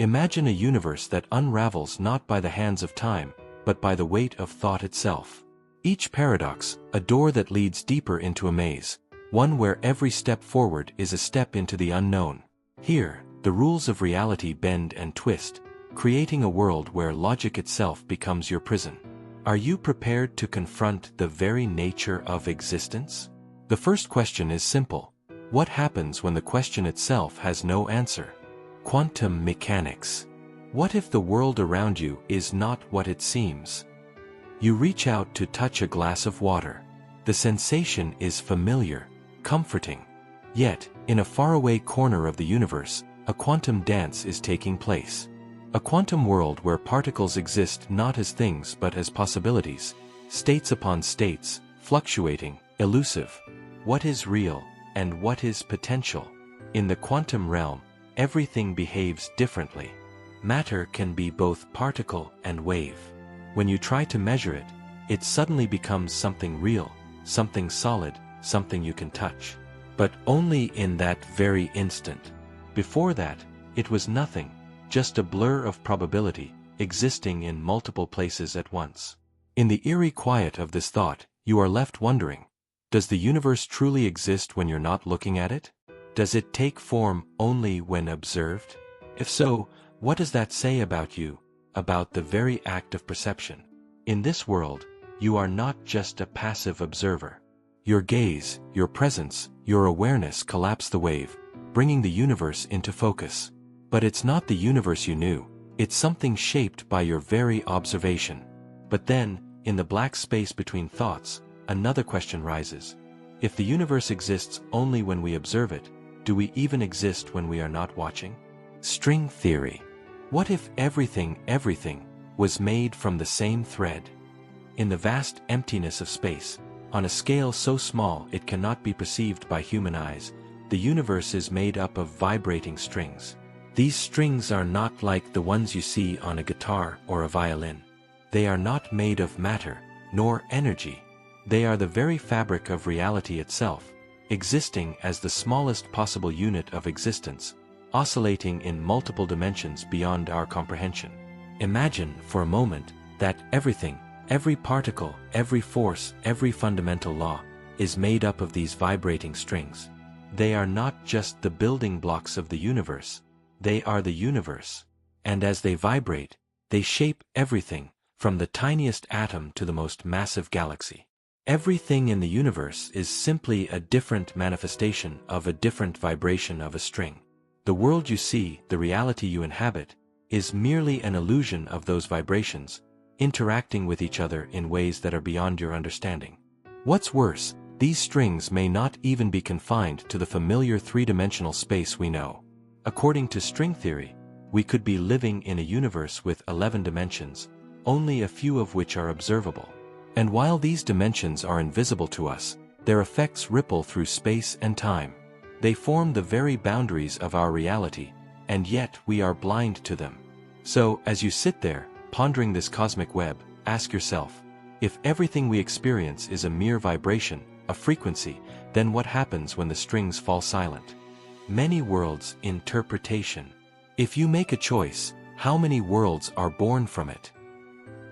Imagine a universe that unravels not by the hands of time, but by the weight of thought itself. Each paradox, a door that leads deeper into a maze, one where every step forward is a step into the unknown. Here, the rules of reality bend and twist, creating a world where logic itself becomes your prison. Are you prepared to confront the very nature of existence? The first question is simple. What happens when the question itself has no answer? Quantum mechanics. What if the world around you is not what it seems? You reach out to touch a glass of water. The sensation is familiar, comforting. Yet, in a faraway corner of the universe, a quantum dance is taking place. A quantum world where particles exist not as things but as possibilities, states upon states, fluctuating, elusive. What is real, and what is potential? In the quantum realm, everything behaves differently. Matter can be both particle and wave. When you try to measure it, it suddenly becomes something real, something solid, something you can touch. But only in that very instant. Before that, it was nothing, just a blur of probability, existing in multiple places at once. In the eerie quiet of this thought, you are left wondering, does the universe truly exist when you're not looking at it? Does it take form only when observed? If so, what does that say about you, about the very act of perception? In this world, you are not just a passive observer. Your gaze, your presence, your awareness collapse the wave, bringing the universe into focus. But it's not the universe you knew, it's something shaped by your very observation. But then, in the black space between thoughts, another question rises. If the universe exists only when we observe it, do we even exist when we are not watching? String theory. What if everything was made from the same thread? In the vast emptiness of space, on a scale so small it cannot be perceived by human eyes, the universe is made up of vibrating strings. These strings are not like the ones you see on a guitar or a violin. They are not made of matter, nor energy. They are the very fabric of reality itself, existing as the smallest possible unit of existence, oscillating in multiple dimensions beyond our comprehension. Imagine, for a moment, that everything, every particle, every force, every fundamental law, is made up of these vibrating strings. They are not just the building blocks of the universe, they are the universe. And as they vibrate, they shape everything, from the tiniest atom to the most massive galaxy. Everything in the universe is simply a different manifestation of a different vibration of a string. The world you see, the reality you inhabit, is merely an illusion of those vibrations, interacting with each other in ways that are beyond your understanding. What's worse, these strings may not even be confined to the familiar three-dimensional space we know. According to string theory, we could be living in a universe with 11 dimensions, only a few of which are observable. And while these dimensions are invisible to us, their effects ripple through space and time. They form the very boundaries of our reality, and yet we are blind to them. So, as you sit there, pondering this cosmic web, ask yourself, if everything we experience is a mere vibration, a frequency, then what happens when the strings fall silent? Many worlds interpretation. If you make a choice, how many worlds are born from it?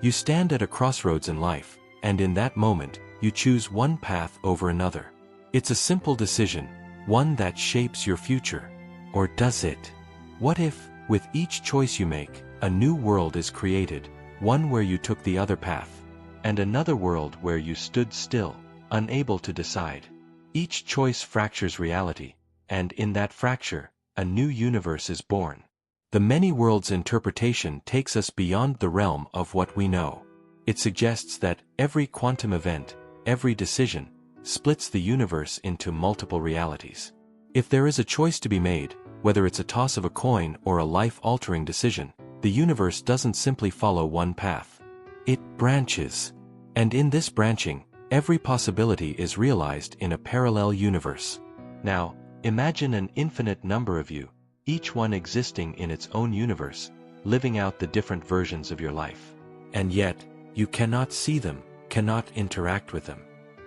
You stand at a crossroads in life, and in that moment, you choose one path over another. It's a simple decision, one that shapes your future. Or does it? What if, with each choice you make, a new world is created, one where you took the other path, and another world where you stood still, unable to decide? Each choice fractures reality, and in that fracture, a new universe is born. The many worlds interpretation takes us beyond the realm of what we know. It suggests that every quantum event, every decision, splits the universe into multiple realities. If there is a choice to be made, whether it's a toss of a coin or a life-altering decision, the universe doesn't simply follow one path. It branches. And in this branching, every possibility is realized in a parallel universe. Now, imagine an infinite number of you, each one existing in its own universe, living out the different versions of your life. And yet, you cannot see them, cannot interact with them.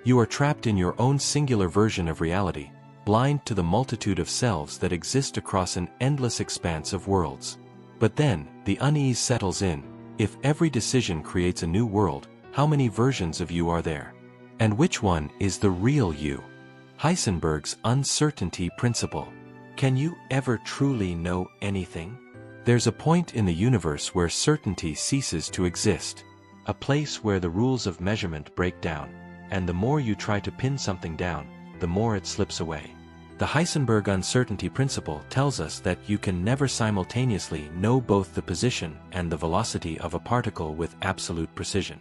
You are trapped in your own singular version of reality, blind to the multitude of selves that exist across an endless expanse of worlds. But then, the unease settles in. If every decision creates a new world, how many versions of you are there? And which one is the real you? Heisenberg's uncertainty principle. Can you ever truly know anything? There's a point in the universe where certainty ceases to exist. A place where the rules of measurement break down, and the more you try to pin something down, the more it slips away. The Heisenberg uncertainty principle tells us that you can never simultaneously know both the position and the velocity of a particle with absolute precision.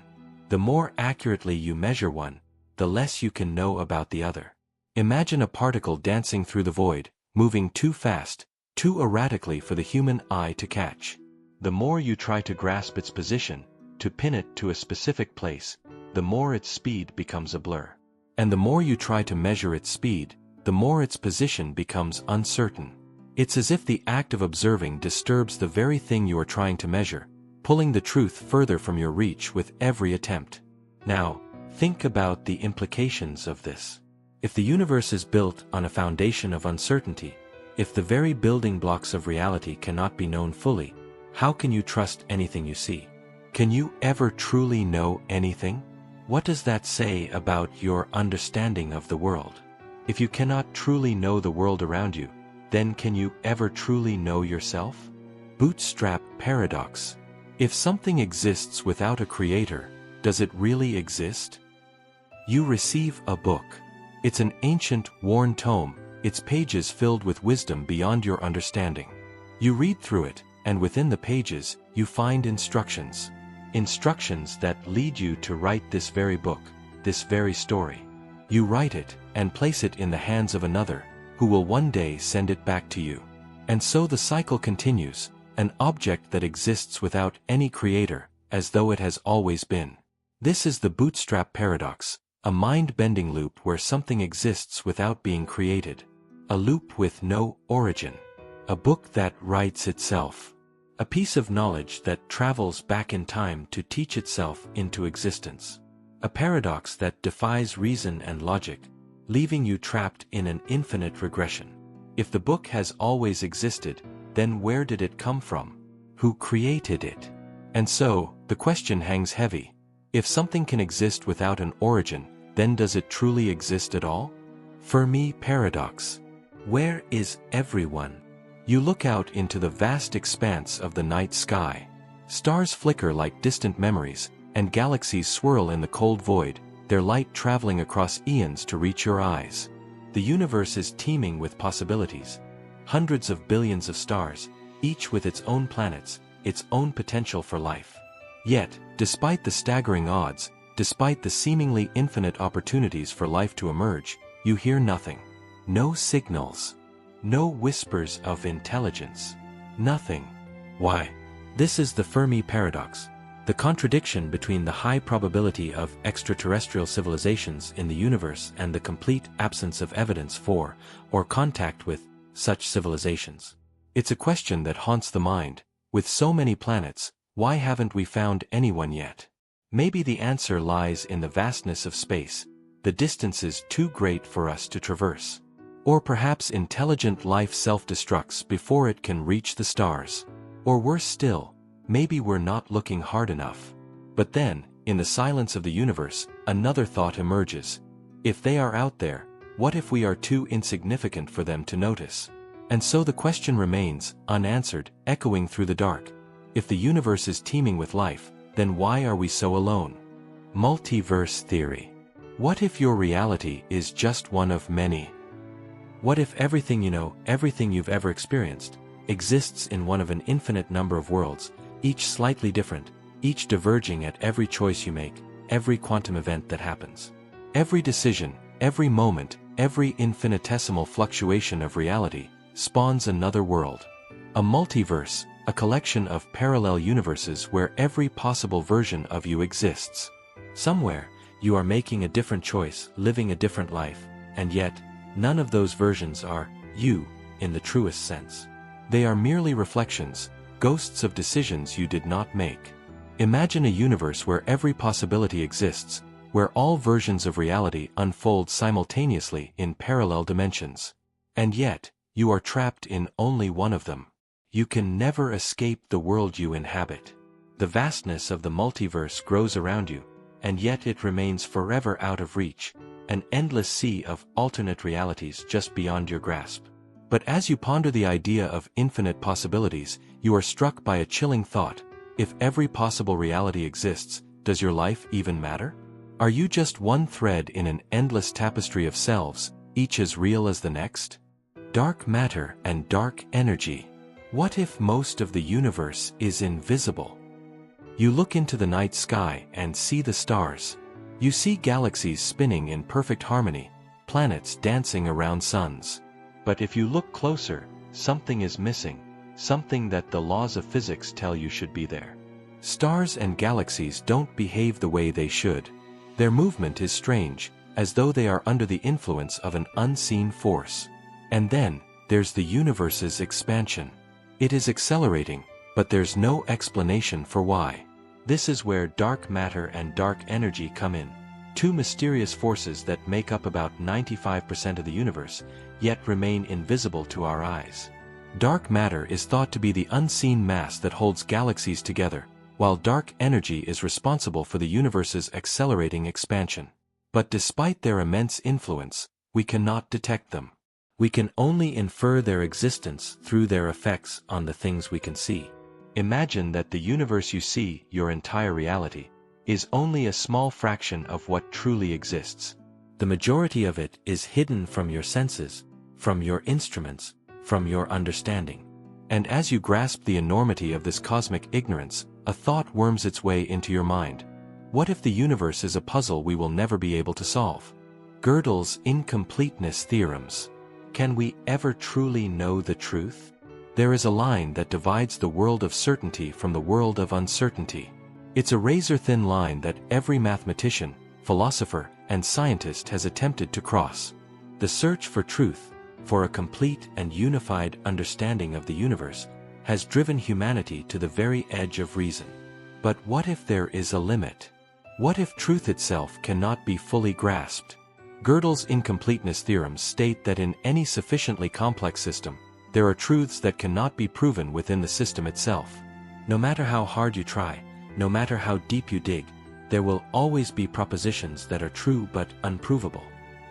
The more accurately you measure one, the less you can know about the other. Imagine a particle dancing through the void, moving too fast, too erratically for the human eye to catch. The more you try to grasp its position, to pin it to a specific place, the more its speed becomes a blur. And the more you try to measure its speed, the more its position becomes uncertain. It's as if the act of observing disturbs the very thing you are trying to measure, pulling the truth further from your reach with every attempt. Now, think about the implications of this. If the universe is built on a foundation of uncertainty, if the very building blocks of reality cannot be known fully, how can you trust anything you see? Can you ever truly know anything? What does that say about your understanding of the world? If you cannot truly know the world around you, then can you ever truly know yourself? Bootstrap paradox. If something exists without a creator, does it really exist? You receive a book. It's an ancient, worn tome, its pages filled with wisdom beyond your understanding. You read through it, and within the pages, you find instructions. Instructions that lead you to write this very book, this very story. You write it, and place it in the hands of another, who will one day send it back to you. And so the cycle continues, an object that exists without any creator, as though it has always been. This is the bootstrap paradox, a mind-bending loop where something exists without being created. A loop with no origin. A book that writes itself. A piece of knowledge that travels back in time to teach itself into existence. A paradox that defies reason and logic, leaving you trapped in an infinite regression. If the book has always existed, then where did it come from? Who created it? And so, the question hangs heavy. If something can exist without an origin, then does it truly exist at all? Fermi paradox. Where is everyone? You look out into the vast expanse of the night sky. Stars flicker like distant memories, and galaxies swirl in the cold void, their light traveling across eons to reach your eyes. The universe is teeming with possibilities. Hundreds of billions of stars, each with its own planets, its own potential for life. Yet, despite the staggering odds, despite the seemingly infinite opportunities for life to emerge, you hear nothing. No signals. No whispers of intelligence. Nothing. Why? This is the Fermi paradox. The contradiction between the high probability of extraterrestrial civilizations in the universe and the complete absence of evidence for, or contact with, such civilizations. It's a question that haunts the mind. With so many planets, why haven't we found anyone yet? Maybe the answer lies in the vastness of space, the distances too great for us to traverse. Or perhaps intelligent life self-destructs before it can reach the stars. Or worse still, maybe we're not looking hard enough. But then, in the silence of the universe, another thought emerges. If they are out there, what if we are too insignificant for them to notice? And so the question remains, unanswered, echoing through the dark. If the universe is teeming with life, then why are we so alone? Multiverse theory. What if your reality is just one of many? What if everything you know, everything you've ever experienced, exists in one of an infinite number of worlds, each slightly different, each diverging at every choice you make, every quantum event that happens? Every decision, every moment, every infinitesimal fluctuation of reality, spawns another world. A multiverse, a collection of parallel universes where every possible version of you exists. Somewhere, you are making a different choice, living a different life, and yet, none of those versions are you, in the truest sense. They are merely reflections, ghosts of decisions you did not make. Imagine a universe where every possibility exists, where all versions of reality unfold simultaneously in parallel dimensions. And yet, you are trapped in only one of them. You can never escape the world you inhabit. The vastness of the multiverse grows around you, and yet it remains forever out of reach, an endless sea of alternate realities just beyond your grasp. But as you ponder the idea of infinite possibilities, you are struck by a chilling thought. If every possible reality exists, does your life even matter? Are you just one thread in an endless tapestry of selves, each as real as the next? Dark matter and dark energy. What if most of the universe is invisible? You look into the night sky and see the stars. You see galaxies spinning in perfect harmony, planets dancing around suns. But if you look closer, something is missing, something that the laws of physics tell you should be there. Stars and galaxies don't behave the way they should. Their movement is strange, as though they are under the influence of an unseen force. And then, there's the universe's expansion. It is accelerating, but there's no explanation for why. This is where dark matter and dark energy come in. Two mysterious forces that make up about 95% of the universe, yet remain invisible to our eyes. Dark matter is thought to be the unseen mass that holds galaxies together, while dark energy is responsible for the universe's accelerating expansion. But despite their immense influence, we cannot detect them. We can only infer their existence through their effects on the things we can see. Imagine that the universe you see, your entire reality, is only a small fraction of what truly exists. The majority of it is hidden from your senses, from your instruments, from your understanding. And as you grasp the enormity of this cosmic ignorance, a thought worms its way into your mind. What if the universe is a puzzle we will never be able to solve? Gödel's incompleteness theorems. Can we ever truly know the truth? There is a line that divides the world of certainty from the world of uncertainty. It's a razor-thin line that every mathematician, philosopher, and scientist has attempted to cross. The search for truth, for a complete and unified understanding of the universe, has driven humanity to the very edge of reason. But what if there is a limit? What if truth itself cannot be fully grasped? Gödel's incompleteness theorems state that in any sufficiently complex system, there are truths that cannot be proven within the system itself. No matter how hard you try, no matter how deep you dig, there will always be propositions that are true but unprovable.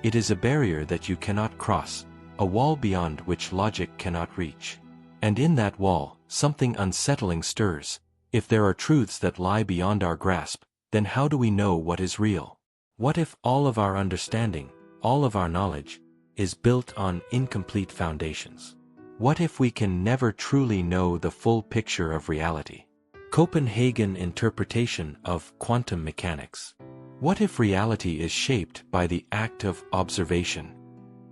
It is a barrier that you cannot cross, a wall beyond which logic cannot reach. And in that wall, something unsettling stirs. If there are truths that lie beyond our grasp, then how do we know what is real? What if all of our understanding, all of our knowledge, is built on incomplete foundations? What if we can never truly know the full picture of reality? Copenhagen interpretation of quantum mechanics. What if reality is shaped by the act of observation?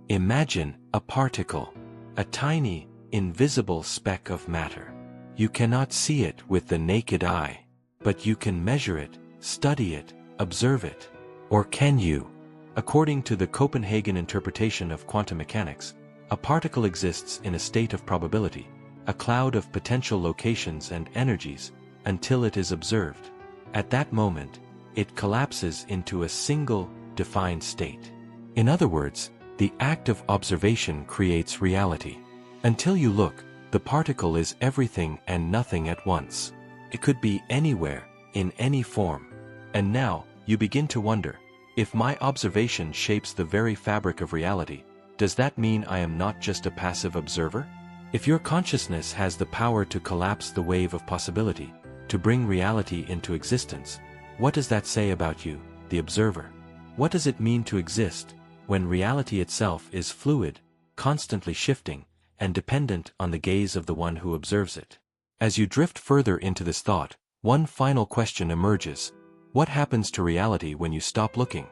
Imagine a particle, a tiny, invisible speck of matter. You cannot see it with the naked eye, but you can measure it, study it, observe it. Or can you? According to the Copenhagen interpretation of quantum mechanics, a particle exists in a state of probability, a cloud of potential locations and energies, until it is observed. At that moment, it collapses into a single, defined state. In other words, the act of observation creates reality. Until you look, the particle is everything and nothing at once. It could be anywhere, in any form. And now, you begin to wonder, if my observation shapes the very fabric of reality, does that mean I am not just a passive observer? If your consciousness has the power to collapse the wave of possibility, to bring reality into existence, what does that say about you, the observer? What does it mean to exist, when reality itself is fluid, constantly shifting, and dependent on the gaze of the one who observes it? As you drift further into this thought, one final question emerges. What happens to reality when you stop looking?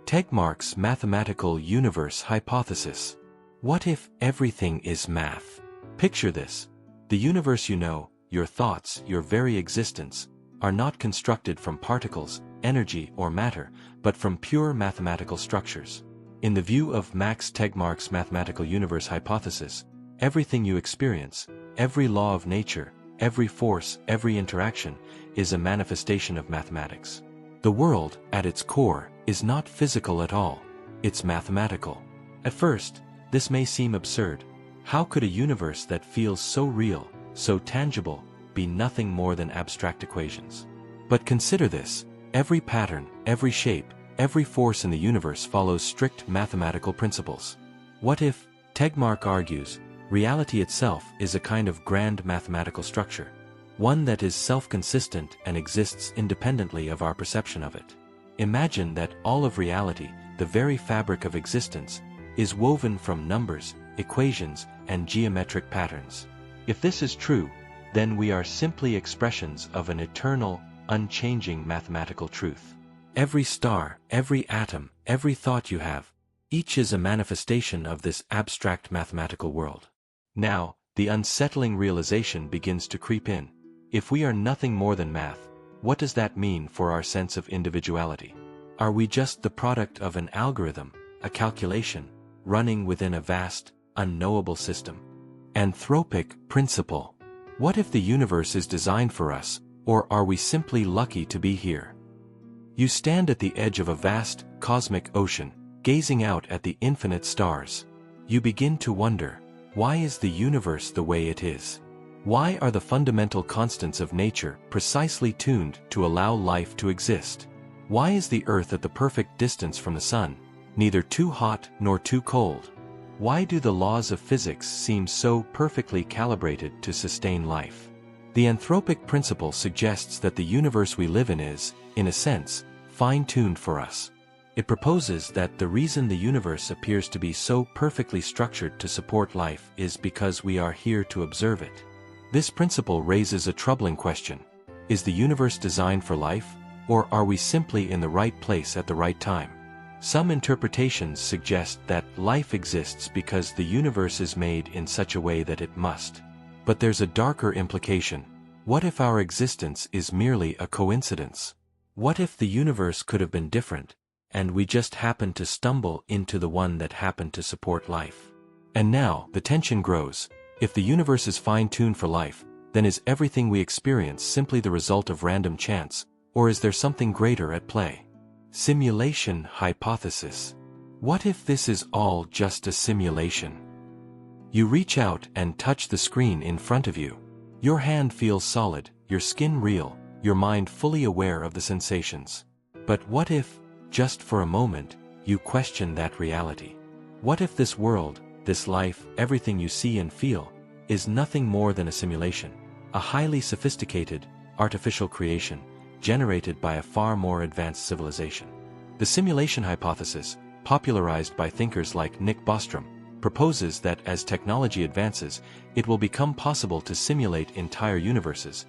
Tegmark's mathematical universe hypothesis. What if everything is math? Picture this. The universe you know, your thoughts, your very existence, are not constructed from particles, energy, or matter, but from pure mathematical structures. In the view of Max Tegmark's mathematical universe hypothesis, everything you experience, every law of nature, every force, every interaction, is a manifestation of mathematics. The world, at its core, is not physical at all. It's mathematical. At first, this may seem absurd. How could a universe that feels so real, so tangible, be nothing more than abstract equations. But consider this: every pattern, every shape, every force in the universe follows strict mathematical principles. What if, Tegmark argues, reality itself is a kind of grand mathematical structure, one that is self-consistent and exists independently of our perception of it? Imagine that all of reality, the very fabric of existence, is woven from numbers, equations, and geometric patterns. If this is true, then we are simply expressions of an eternal, unchanging mathematical truth. Every star, every atom, every thought you have, each is a manifestation of this abstract mathematical world. Now, the unsettling realization begins to creep in. If we are nothing more than math, what does that mean for our sense of individuality? Are we just the product of an algorithm, a calculation, running within a vast, unknowable system? Anthropic principle. What if the universe is designed for us, or are we simply lucky to be here? You stand at the edge of a vast, cosmic ocean, gazing out at the infinite stars. You begin to wonder, why is the universe the way it is? Why are the fundamental constants of nature precisely tuned to allow life to exist? Why is the Earth at the perfect distance from the Sun, neither too hot nor too cold? Why do the laws of physics seem so perfectly calibrated to sustain life? The anthropic principle suggests that the universe we live in is, in a sense, fine-tuned for us. It proposes that the reason the universe appears to be so perfectly structured to support life is because we are here to observe it. This principle raises a troubling question. Is the universe designed for life, or are we simply in the right place at the right time? Some interpretations suggest that life exists because the universe is made in such a way that it must. But there's a darker implication. What if our existence is merely a coincidence? What if the universe could have been different, and we just happened to stumble into the one that happened to support life? And now, the tension grows. If the universe is fine-tuned for life, then is everything we experience simply the result of random chance, or is there something greater at play? Simulation hypothesis. What if this is all just a simulation? You reach out and touch the screen in front of you. Your hand feels solid, your skin real, your mind fully aware of the sensations. But what if, just for a moment, you question that reality? What if this world, this life, everything you see and feel, is nothing more than a simulation, a highly sophisticated, artificial creation, generated by a far more advanced civilization? The simulation hypothesis, popularized by thinkers like Nick Bostrom, proposes that as technology advances, it will become possible to simulate entire universes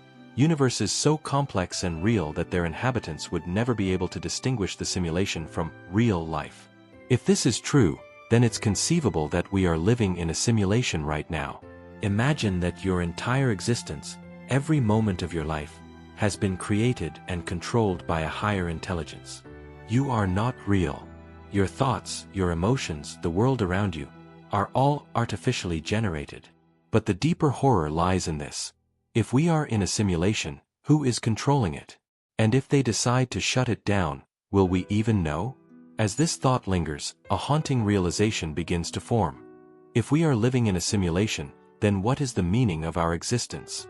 so complex and real that their inhabitants would never be able to distinguish the simulation from real life. If this is true, then it's conceivable that we are living in a simulation right now. Imagine that your entire existence, every moment of your life, has been created and controlled by a higher intelligence. You are not real. Your thoughts, your emotions, the world around you, are all artificially generated. But the deeper horror lies in this. If we are in a simulation, who is controlling it? And if they decide to shut it down, will we even know? As this thought lingers, a haunting realization begins to form. If we are living in a simulation, then what is the meaning of our existence?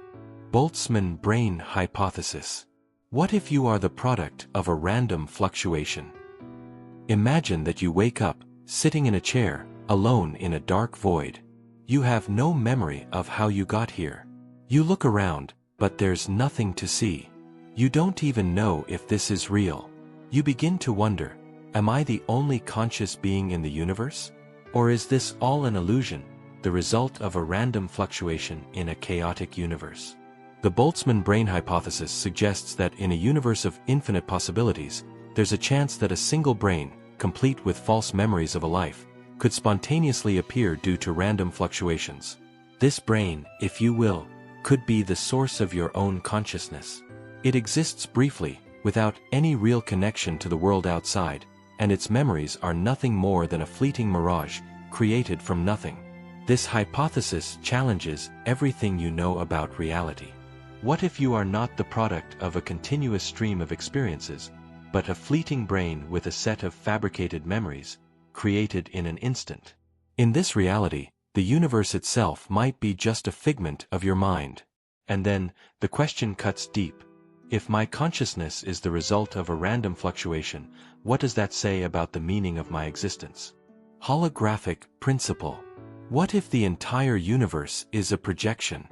Boltzmann brain hypothesis. What if you are the product of a random fluctuation? Imagine that you wake up, sitting in a chair, alone in a dark void. You have no memory of how you got here. You look around, but there's nothing to see. You don't even know if this is real. You begin to wonder, am I the only conscious being in the universe? Or is this all an illusion, the result of a random fluctuation in a chaotic universe? The Boltzmann brain hypothesis suggests that in a universe of infinite possibilities, there's a chance that a single brain, complete with false memories of a life, could spontaneously appear due to random fluctuations. This brain, if you will, could be the source of your own consciousness. It exists briefly, without any real connection to the world outside, and its memories are nothing more than a fleeting mirage, created from nothing. This hypothesis challenges everything you know about reality. What if you are not the product of a continuous stream of experiences, but a fleeting brain with a set of fabricated memories, created in an instant? In this reality, the universe itself might be just a figment of your mind. And then, the question cuts deep. If my consciousness is the result of a random fluctuation, what does that say about the meaning of my existence? Holographic principle. What if the entire universe is a projection?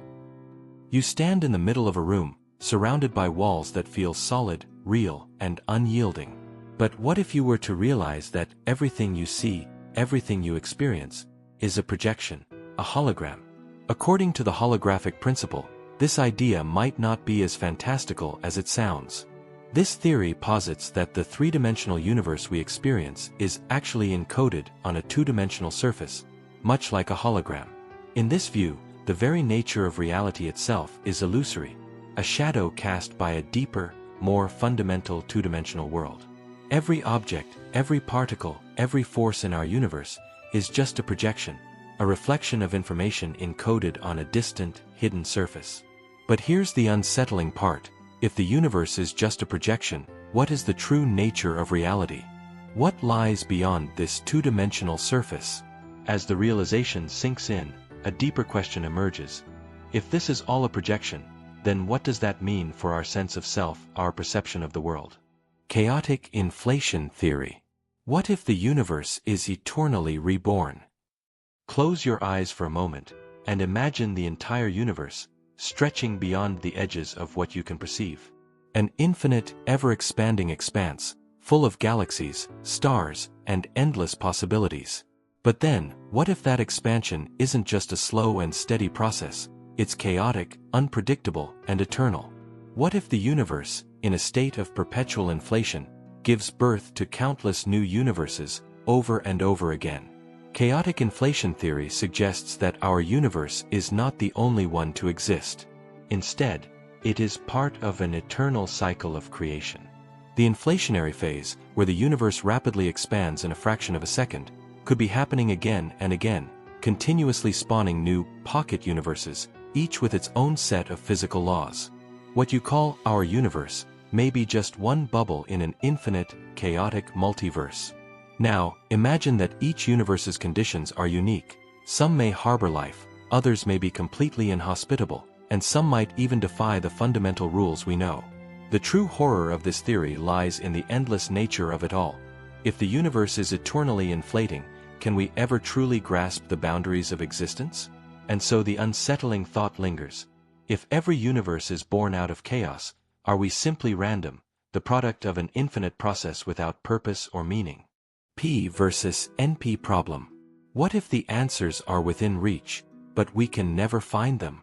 You stand in the middle of a room, surrounded by walls that feel solid, real, and unyielding. But what if you were to realize that everything you see, everything you experience, is a projection, a hologram? According to the holographic principle, this idea might not be as fantastical as it sounds. This theory posits that the three-dimensional universe we experience is actually encoded on a two-dimensional surface, much like a hologram. In this view, the very nature of reality itself is illusory, a shadow cast by a deeper, more fundamental two-dimensional world. Every object, every particle, every force in our universe is just a projection, a reflection of information encoded on a distant, hidden surface. But here's the unsettling part. If the universe is just a projection, what is the true nature of reality? What lies beyond this two-dimensional surface? As the realization sinks in, a deeper question emerges. If this is all a projection, then what does that mean for our sense of self, our perception of the world? Chaotic inflation theory. What if the universe is eternally reborn? Close your eyes for a moment, and imagine the entire universe, stretching beyond the edges of what you can perceive. An infinite, ever-expanding expanse, full of galaxies, stars, and endless possibilities. But then, what if that expansion isn't just a slow and steady process, it's chaotic, unpredictable, and eternal? What if the universe, in a state of perpetual inflation, gives birth to countless new universes, over and over again? Chaotic inflation theory suggests that our universe is not the only one to exist. Instead, it is part of an eternal cycle of creation. The inflationary phase, where the universe rapidly expands in a fraction of a second, could be happening again and again, continuously spawning new pocket universes, each with its own set of physical laws. What you call our universe may be just one bubble in an infinite, chaotic multiverse. Now, imagine that each universe's conditions are unique. Some may harbor life, others may be completely inhospitable, and some might even defy the fundamental rules we know. The true horror of this theory lies in the endless nature of it all. If the universe is eternally inflating, can we ever truly grasp the boundaries of existence? And so the unsettling thought lingers. If every universe is born out of chaos, are we simply random, the product of an infinite process without purpose or meaning? P versus NP problem. What if the answers are within reach, but we can never find them?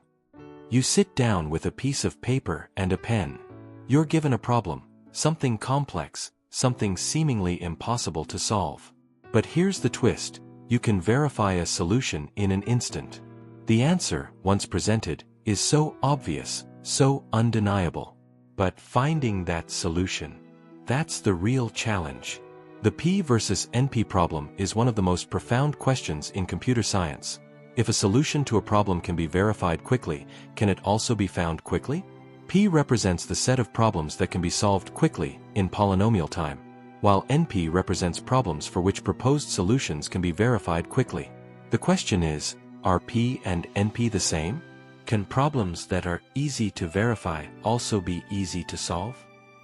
You sit down with a piece of paper and a pen. You're given a problem, something complex, something seemingly impossible to solve. But here's the twist: you can verify a solution in an instant. The answer, once presented, is so obvious, so undeniable. But finding that solution, that's the real challenge. The P versus NP problem is one of the most profound questions in computer science. If a solution to a problem can be verified quickly, can it also be found quickly? P represents the set of problems that can be solved quickly, in polynomial time, while NP represents problems for which proposed solutions can be verified quickly. The question is, are P and NP the same? Can problems that are easy to verify also be easy to solve?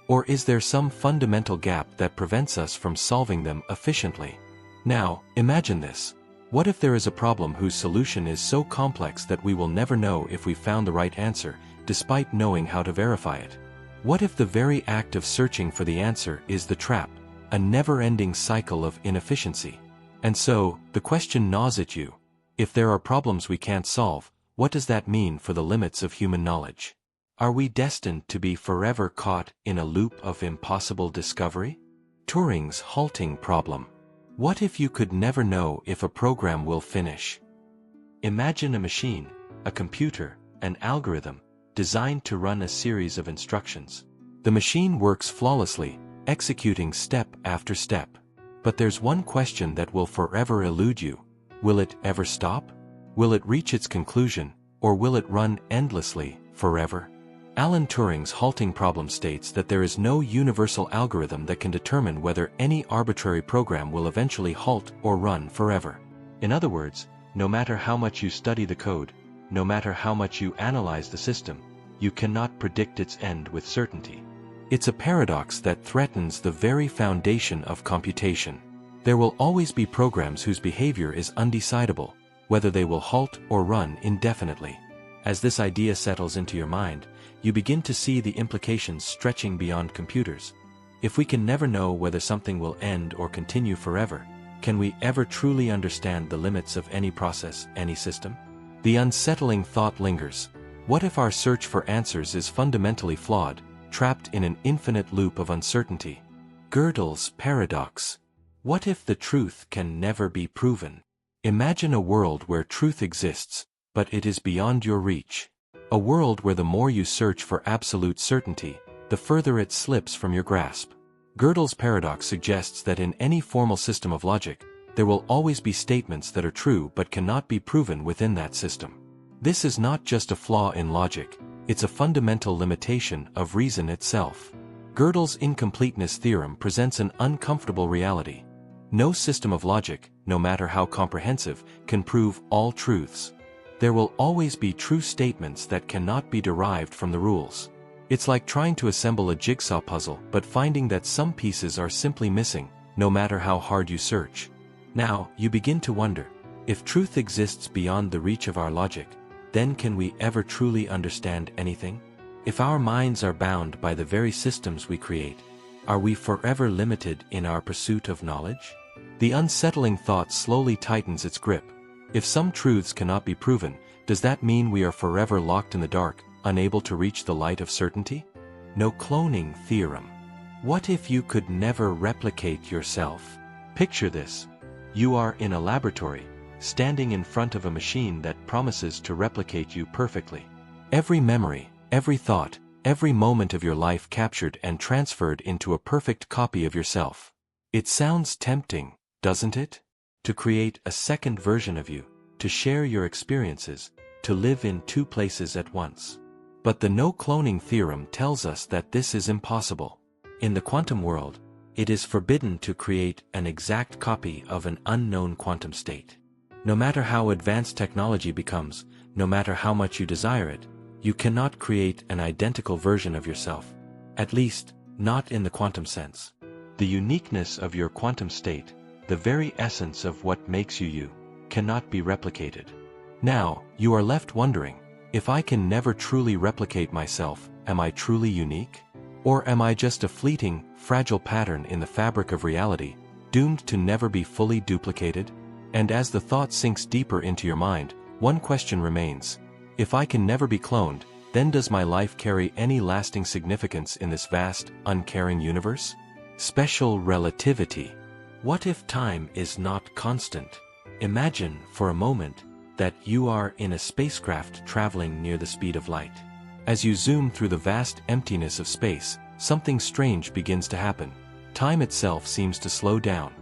Or is there some fundamental gap that prevents us from solving them efficiently? Now, imagine this. What if there is a problem whose solution is so complex that we will never know if we found the right answer, despite knowing how to verify it? What if the very act of searching for the answer is the trap, a never-ending cycle of inefficiency? And so, the question gnaws at you. If there are problems we can't solve, what does that mean for the limits of human knowledge? Are we destined to be forever caught in a loop of impossible discovery? Turing's halting problem. What if you could never know if a program will finish? Imagine a machine, a computer, an algorithm, designed to run a series of instructions. The machine works flawlessly, executing step after step. But there's one question that will forever elude you. Will it ever stop? Will it reach its conclusion, or will it run endlessly, forever? Alan Turing's halting problem states that there is no universal algorithm that can determine whether any arbitrary program will eventually halt or run forever. In other words, No matter how much you study the code, no matter how much you analyze the system, you cannot predict its end with certainty. It's a paradox that threatens the very foundation of computation. There will always be programs whose behavior is undecidable, whether they will halt or run indefinitely. As this idea settles into your mind, you begin to see the implications stretching beyond computers. If we can never know whether something will end or continue forever, can we ever truly understand the limits of any process, any system? The unsettling thought lingers. What if our search for answers is fundamentally flawed, trapped in an infinite loop of uncertainty? Gödel's paradox. What if the truth can never be proven? Imagine a world where truth exists, but it is beyond your reach. A world where the more you search for absolute certainty, the further it slips from your grasp. Gödel's paradox suggests that in any formal system of logic, there will always be statements that are true but cannot be proven within that system. This is not just a flaw in logic, it's a fundamental limitation of reason itself. Gödel's incompleteness theorem presents an uncomfortable reality. No system of logic, no matter how comprehensive, can prove all truths. There will always be true statements that cannot be derived from the rules. It's like trying to assemble a jigsaw puzzle but finding that some pieces are simply missing, no matter how hard you search. Now, you begin to wonder, if truth exists beyond the reach of our logic, then can we ever truly understand anything? If our minds are bound by the very systems we create, are we forever limited in our pursuit of knowledge? The unsettling thought slowly tightens its grip. If some truths cannot be proven, does that mean we are forever locked in the dark, unable to reach the light of certainty? No cloning theorem. What if you could never replicate yourself? Picture this. You are in a laboratory, standing in front of a machine that promises to replicate you perfectly. Every memory, every thought, every moment of your life captured and transferred into a perfect copy of yourself. It sounds tempting, doesn't it? To create a second version of you, to share your experiences, to live in two places at once. But the no-cloning theorem tells us that this is impossible. In the quantum world, it is forbidden to create an exact copy of an unknown quantum state. No matter how advanced technology becomes, no matter how much you desire it, you cannot create an identical version of yourself. At least, not in the quantum sense. The uniqueness of your quantum state, the very essence of what makes you you, cannot be replicated. Now, you are left wondering, if I can never truly replicate myself, am I truly unique? Or am I just a fleeting, fragile pattern in the fabric of reality, doomed to never be fully duplicated? And as the thought sinks deeper into your mind, one question remains. If I can never be cloned, then does my life carry any lasting significance in this vast, uncaring universe? Special relativity. What if time is not constant? Imagine, for a moment, that you are in a spacecraft traveling near the speed of light. As you zoom through the vast emptiness of space, something strange begins to happen. Time itself seems to slow down.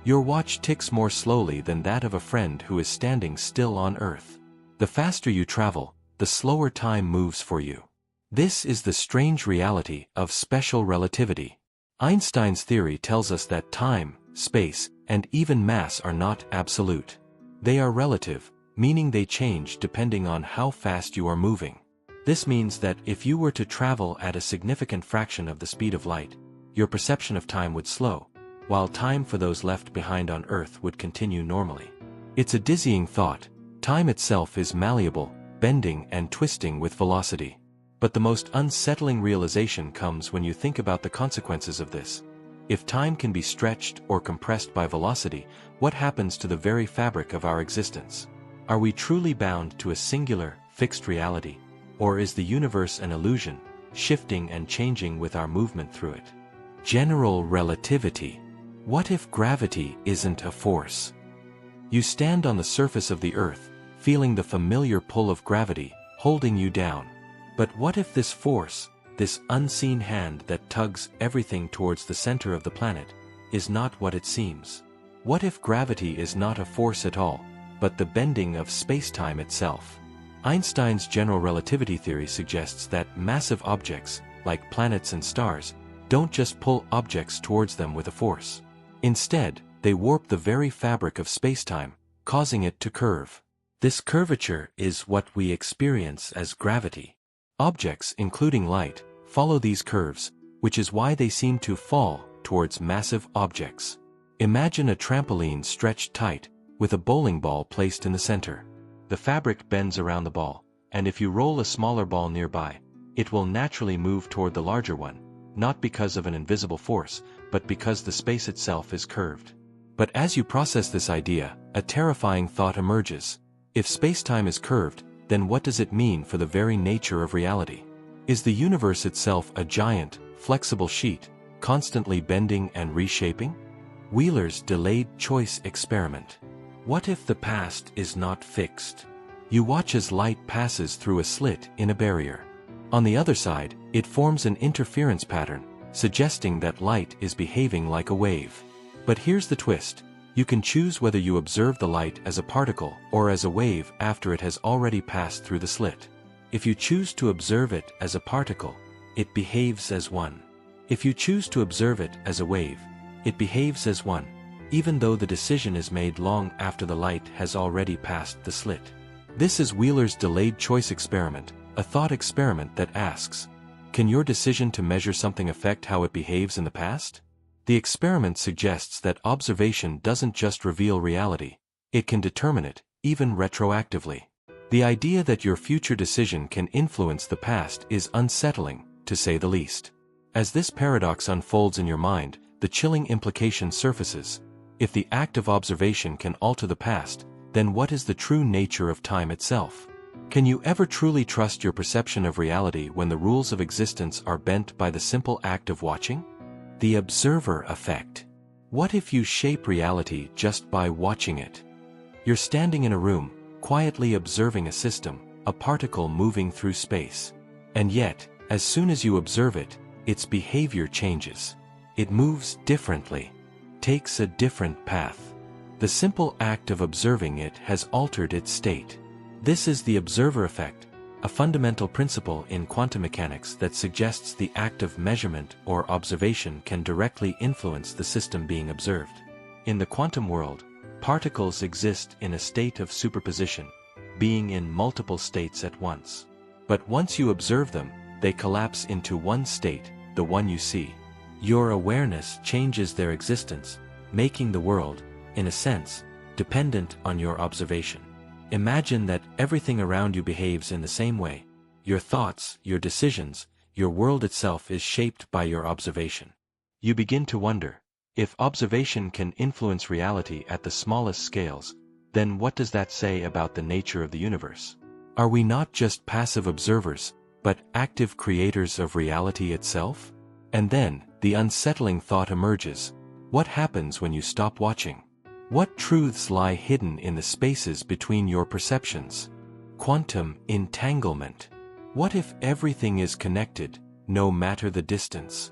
Your watch ticks more slowly than that of a friend who is standing still on Earth. The faster you travel, the slower time moves for you. This is the strange reality of special relativity. Einstein's theory tells us that time, space, and even mass are not absolute. They are relative, meaning they change depending on how fast you are moving. This means that if you were to travel at a significant fraction of the speed of light, your perception of time would slow, while time for those left behind on Earth would continue normally. It's a dizzying thought. Time itself is malleable, bending and twisting with velocity. But the most unsettling realization comes when you think about the consequences of this. If time can be stretched or compressed by velocity, what happens to the very fabric of our existence? Are we truly bound to a singular, fixed reality? Or is the universe an illusion, shifting and changing with our movement through it? General relativity. What if gravity isn't a force? You stand on the surface of the Earth, feeling the familiar pull of gravity, holding you down. But what if this force, this unseen hand that tugs everything towards the center of the planet, is not what it seems? What if gravity is not a force at all, but the bending of space-time itself? Einstein's general relativity theory suggests that massive objects, like planets and stars, don't just pull objects towards them with a force. Instead, they warp the very fabric of space-time, causing it to curve. This curvature is what we experience as gravity. Objects, including light, follow these curves, which is why they seem to fall towards massive objects. Imagine a trampoline stretched tight, with a bowling ball placed in the center. The fabric bends around the ball, and if you roll a smaller ball nearby, it will naturally move toward the larger one, not because of an invisible force, but because the space itself is curved. But as you process this idea, a terrifying thought emerges. If space-time is curved, then what does it mean for the very nature of reality? Is the universe itself a giant, flexible sheet, constantly bending and reshaping? Wheeler's delayed choice experiment. What if the past is not fixed? You watch as light passes through a slit in a barrier. On the other side, it forms an interference pattern, suggesting that light is behaving like a wave. But here's the twist. You can choose whether you observe the light as a particle or as a wave after it has already passed through the slit. If you choose to observe it as a particle, it behaves as one. If you choose to observe it as a wave, it behaves as one, even though the decision is made long after the light has already passed the slit. This is Wheeler's delayed choice experiment, a thought experiment that asks, can your decision to measure something affect how it behaves in the past? The experiment suggests that observation doesn't just reveal reality, it can determine it, even retroactively. The idea that your future decision can influence the past is unsettling, to say the least. As this paradox unfolds in your mind, the chilling implication surfaces. If the act of observation can alter the past, then what is the true nature of time itself? Can you ever truly trust your perception of reality when the rules of existence are bent by the simple act of watching? The observer effect. What if you shape reality just by watching it? You're standing in a room, quietly observing a system, a particle moving through space. And yet, as soon as you observe it, its behavior changes. It moves differently, takes a different path. The simple act of observing it has altered its state. This is the observer effect, a fundamental principle in quantum mechanics that suggests the act of measurement or observation can directly influence the system being observed. In the quantum world, particles exist in a state of superposition, being in multiple states at once. But once you observe them, they collapse into one state, the one you see. Your awareness changes their existence, making the world, in a sense, dependent on your observation. Imagine that everything around you behaves in the same way. Your thoughts, your decisions, your world itself is shaped by your observation. You begin to wonder, if observation can influence reality at the smallest scales, then what does that say about the nature of the universe? Are we not just passive observers, but active creators of reality itself? And then, the unsettling thought emerges. What happens when you stop watching? What truths lie hidden in the spaces between your perceptions? Quantum entanglement. What if everything is connected, no matter the distance?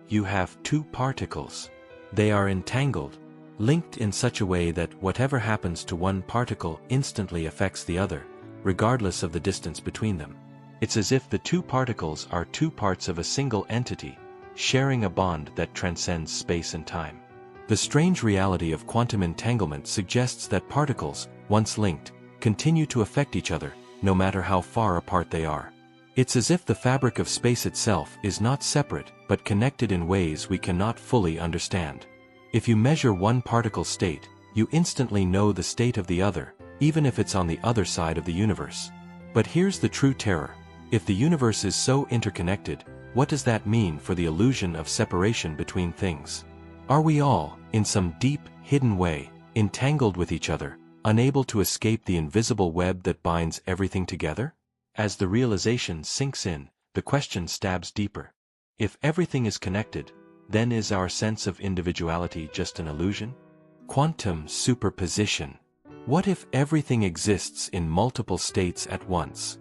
You have two particles. They are entangled, linked in such a way that whatever happens to one particle instantly affects the other, regardless of the distance between them. It's as if the two particles are two parts of a single entity, sharing a bond that transcends space and time. The strange reality of quantum entanglement suggests that particles, once linked, continue to affect each other, no matter how far apart they are. It's as if the fabric of space itself is not separate, but connected in ways we cannot fully understand. If you measure one particle's state, you instantly know the state of the other, even if it's on the other side of the universe. But here's the true terror. If the universe is so interconnected, what does that mean for the illusion of separation between things? Are we all, in some deep, hidden way, entangled with each other, unable to escape the invisible web that binds everything together? As the realization sinks in, the question stabs deeper. If everything is connected, then is our sense of individuality just an illusion? Quantum superposition. What if everything exists in multiple states at once?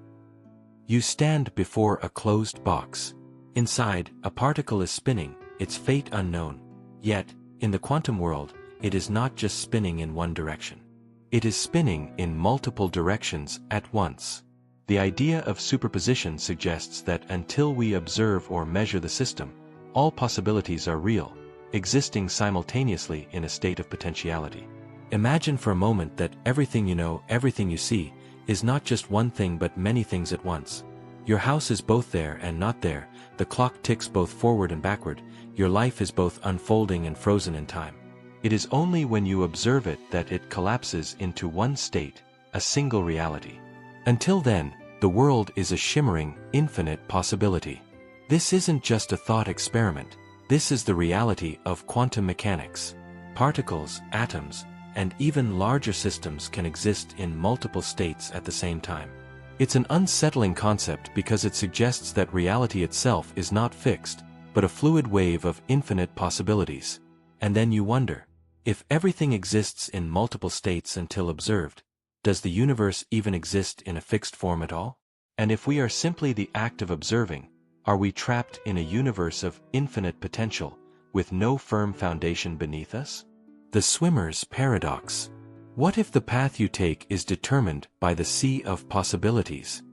You stand before a closed box. Inside, a particle is spinning, its fate unknown. Yet, in the quantum world, it is not just spinning in one direction. It is spinning in multiple directions at once. The idea of superposition suggests that until we observe or measure the system, all possibilities are real, existing simultaneously in a state of potentiality. Imagine for a moment that everything you know, everything you see, is not just one thing but many things at once. Your house is both there and not there, the clock ticks both forward and backward, your life is both unfolding and frozen in time. It is only when you observe it that it collapses into one state, a single reality. Until then, the world is a shimmering, infinite possibility. This isn't just a thought experiment, this is the reality of quantum mechanics. Particles, atoms, and even larger systems can exist in multiple states at the same time. It's an unsettling concept because it suggests that reality itself is not fixed, but a fluid wave of infinite possibilities. And then you wonder, if everything exists in multiple states until observed, does the universe even exist in a fixed form at all? And if we are simply the act of observing, are we trapped in a universe of infinite potential, with no firm foundation beneath us? The swimmer's paradox. What if the path you take is determined by the sea of possibilities?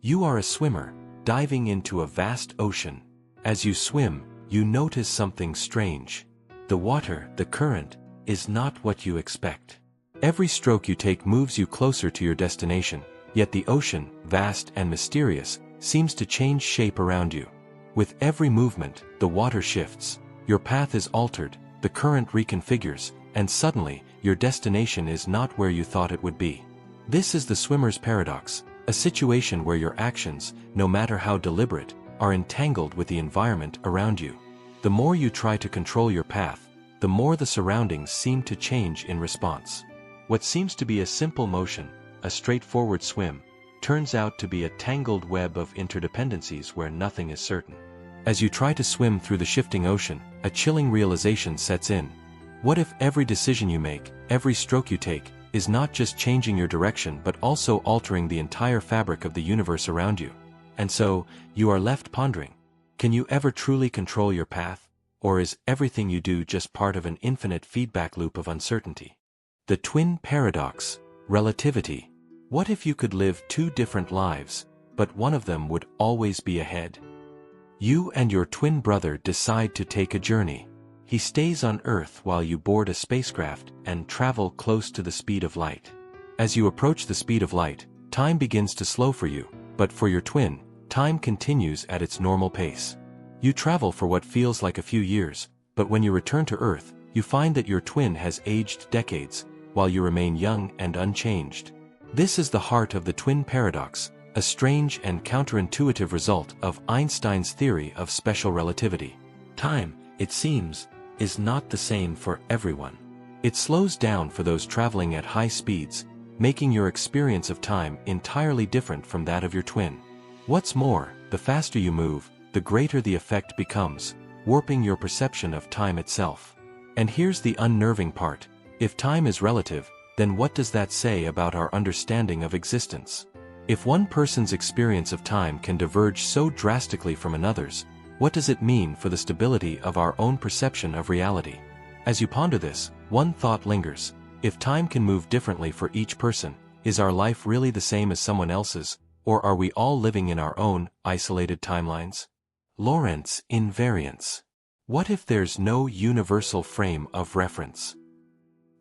You are a swimmer, diving into a vast ocean. As you swim, you notice something strange. The water, the current, is not what you expect. Every stroke you take moves you closer to your destination, yet the ocean, vast and mysterious, seems to change shape around you. With every movement, the water shifts, your path is altered, the current reconfigures, and suddenly, your destination is not where you thought it would be. This is the swimmer's paradox, a situation where your actions, no matter how deliberate, are entangled with the environment around you. The more you try to control your path, the more the surroundings seem to change in response. What seems to be a simple motion, a straightforward swim, turns out to be a tangled web of interdependencies where nothing is certain. As you try to swim through the shifting ocean, a chilling realization sets in. What if every decision you make, every stroke you take, is not just changing your direction but also altering the entire fabric of the universe around you? And so, you are left pondering, can you ever truly control your path, or is everything you do just part of an infinite feedback loop of uncertainty? The twin paradox, relativity. What if you could live two different lives, but one of them would always be ahead? You and your twin brother decide to take a journey. He stays on Earth while you board a spacecraft and travel close to the speed of light. As you approach the speed of light, time begins to slow for you, but for your twin, time continues at its normal pace. You travel for what feels like a few years, but when you return to Earth, you find that your twin has aged decades, while you remain young and unchanged. This is the heart of the twin paradox, a strange and counterintuitive result of Einstein's theory of special relativity. Time, it seems, is not the same for everyone. It slows down for those traveling at high speeds, making your experience of time entirely different from that of your twin. What's more, the faster you move, the greater the effect becomes, warping your perception of time itself. And here's the unnerving part. If time is relative, then what does that say about our understanding of existence? If one person's experience of time can diverge so drastically from another's, what does it mean for the stability of our own perception of reality? As you ponder this, one thought lingers. If time can move differently for each person, is our life really the same as someone else's, or are we all living in our own, isolated timelines? Lorentz invariance. What if there's no universal frame of reference?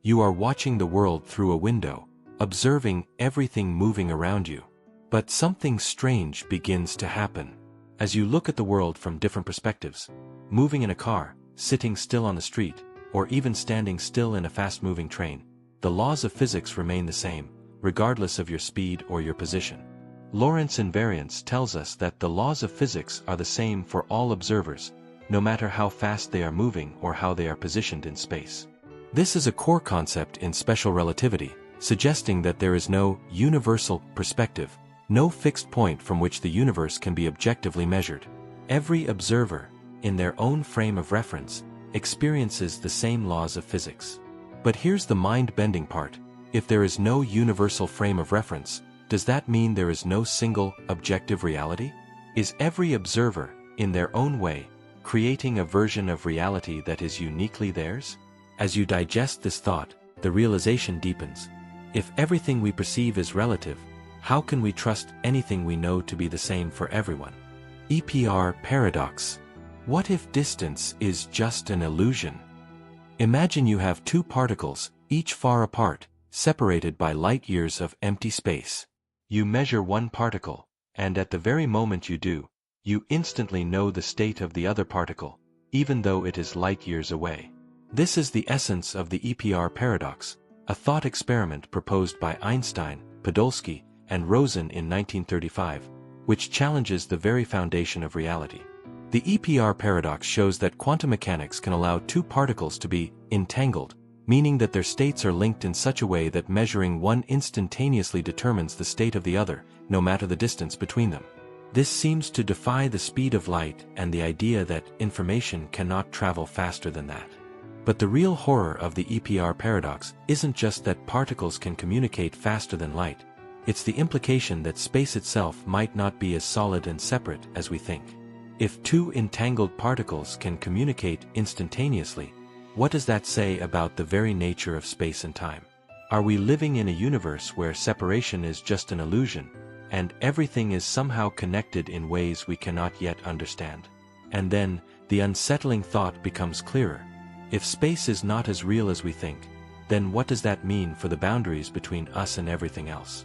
You are watching the world through a window, observing everything moving around you. But something strange begins to happen. As you look at the world from different perspectives, moving in a car, sitting still on the street, or even standing still in a fast-moving train, the laws of physics remain the same, regardless of your speed or your position. Lorentz invariance tells us that the laws of physics are the same for all observers, no matter how fast they are moving or how they are positioned in space. This is a core concept in special relativity, suggesting that there is no universal perspective, no fixed point from which the universe can be objectively measured. Every observer, in their own frame of reference, experiences the same laws of physics. But here's the mind-bending part. If there is no universal frame of reference, does that mean there is no single, objective reality? Is every observer, in their own way, creating a version of reality that is uniquely theirs? As you digest this thought, the realization deepens. If everything we perceive is relative, how can we trust anything we know to be the same for everyone? EPR paradox. What if distance is just an illusion? Imagine you have two particles, each far apart, separated by light-years of empty space. You measure one particle, and at the very moment you do, you instantly know the state of the other particle, even though it is light-years away. This is the essence of the EPR paradox, a thought experiment proposed by Einstein, Podolsky, and Rosen in 1935, which challenges the very foundation of reality. The EPR paradox shows that quantum mechanics can allow two particles to be entangled, meaning that their states are linked in such a way that measuring one instantaneously determines the state of the other, no matter the distance between them. This seems to defy the speed of light and the idea that information cannot travel faster than that. But the real horror of the EPR paradox isn't just that particles can communicate faster than light. It's the implication that space itself might not be as solid and separate as we think. If two entangled particles can communicate instantaneously, what does that say about the very nature of space and time? Are we living in a universe where separation is just an illusion, and everything is somehow connected in ways we cannot yet understand? And then, the unsettling thought becomes clearer. If space is not as real as we think, then what does that mean for the boundaries between us and everything else?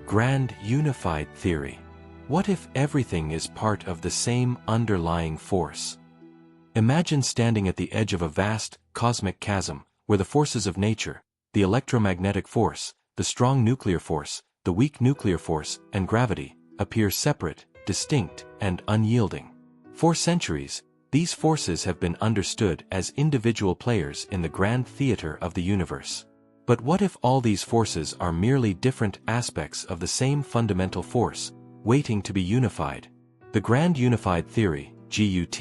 Grand unified theory. What if everything is part of the same underlying force? Imagine standing at the edge of a vast, cosmic chasm, where the forces of nature, the electromagnetic force, the strong nuclear force, the weak nuclear force, and gravity, appear separate, distinct, and unyielding. For centuries, these forces have been understood as individual players in the grand theater of the universe. But what if all these forces are merely different aspects of the same fundamental force, waiting to be unified? The Grand Unified Theory, GUT,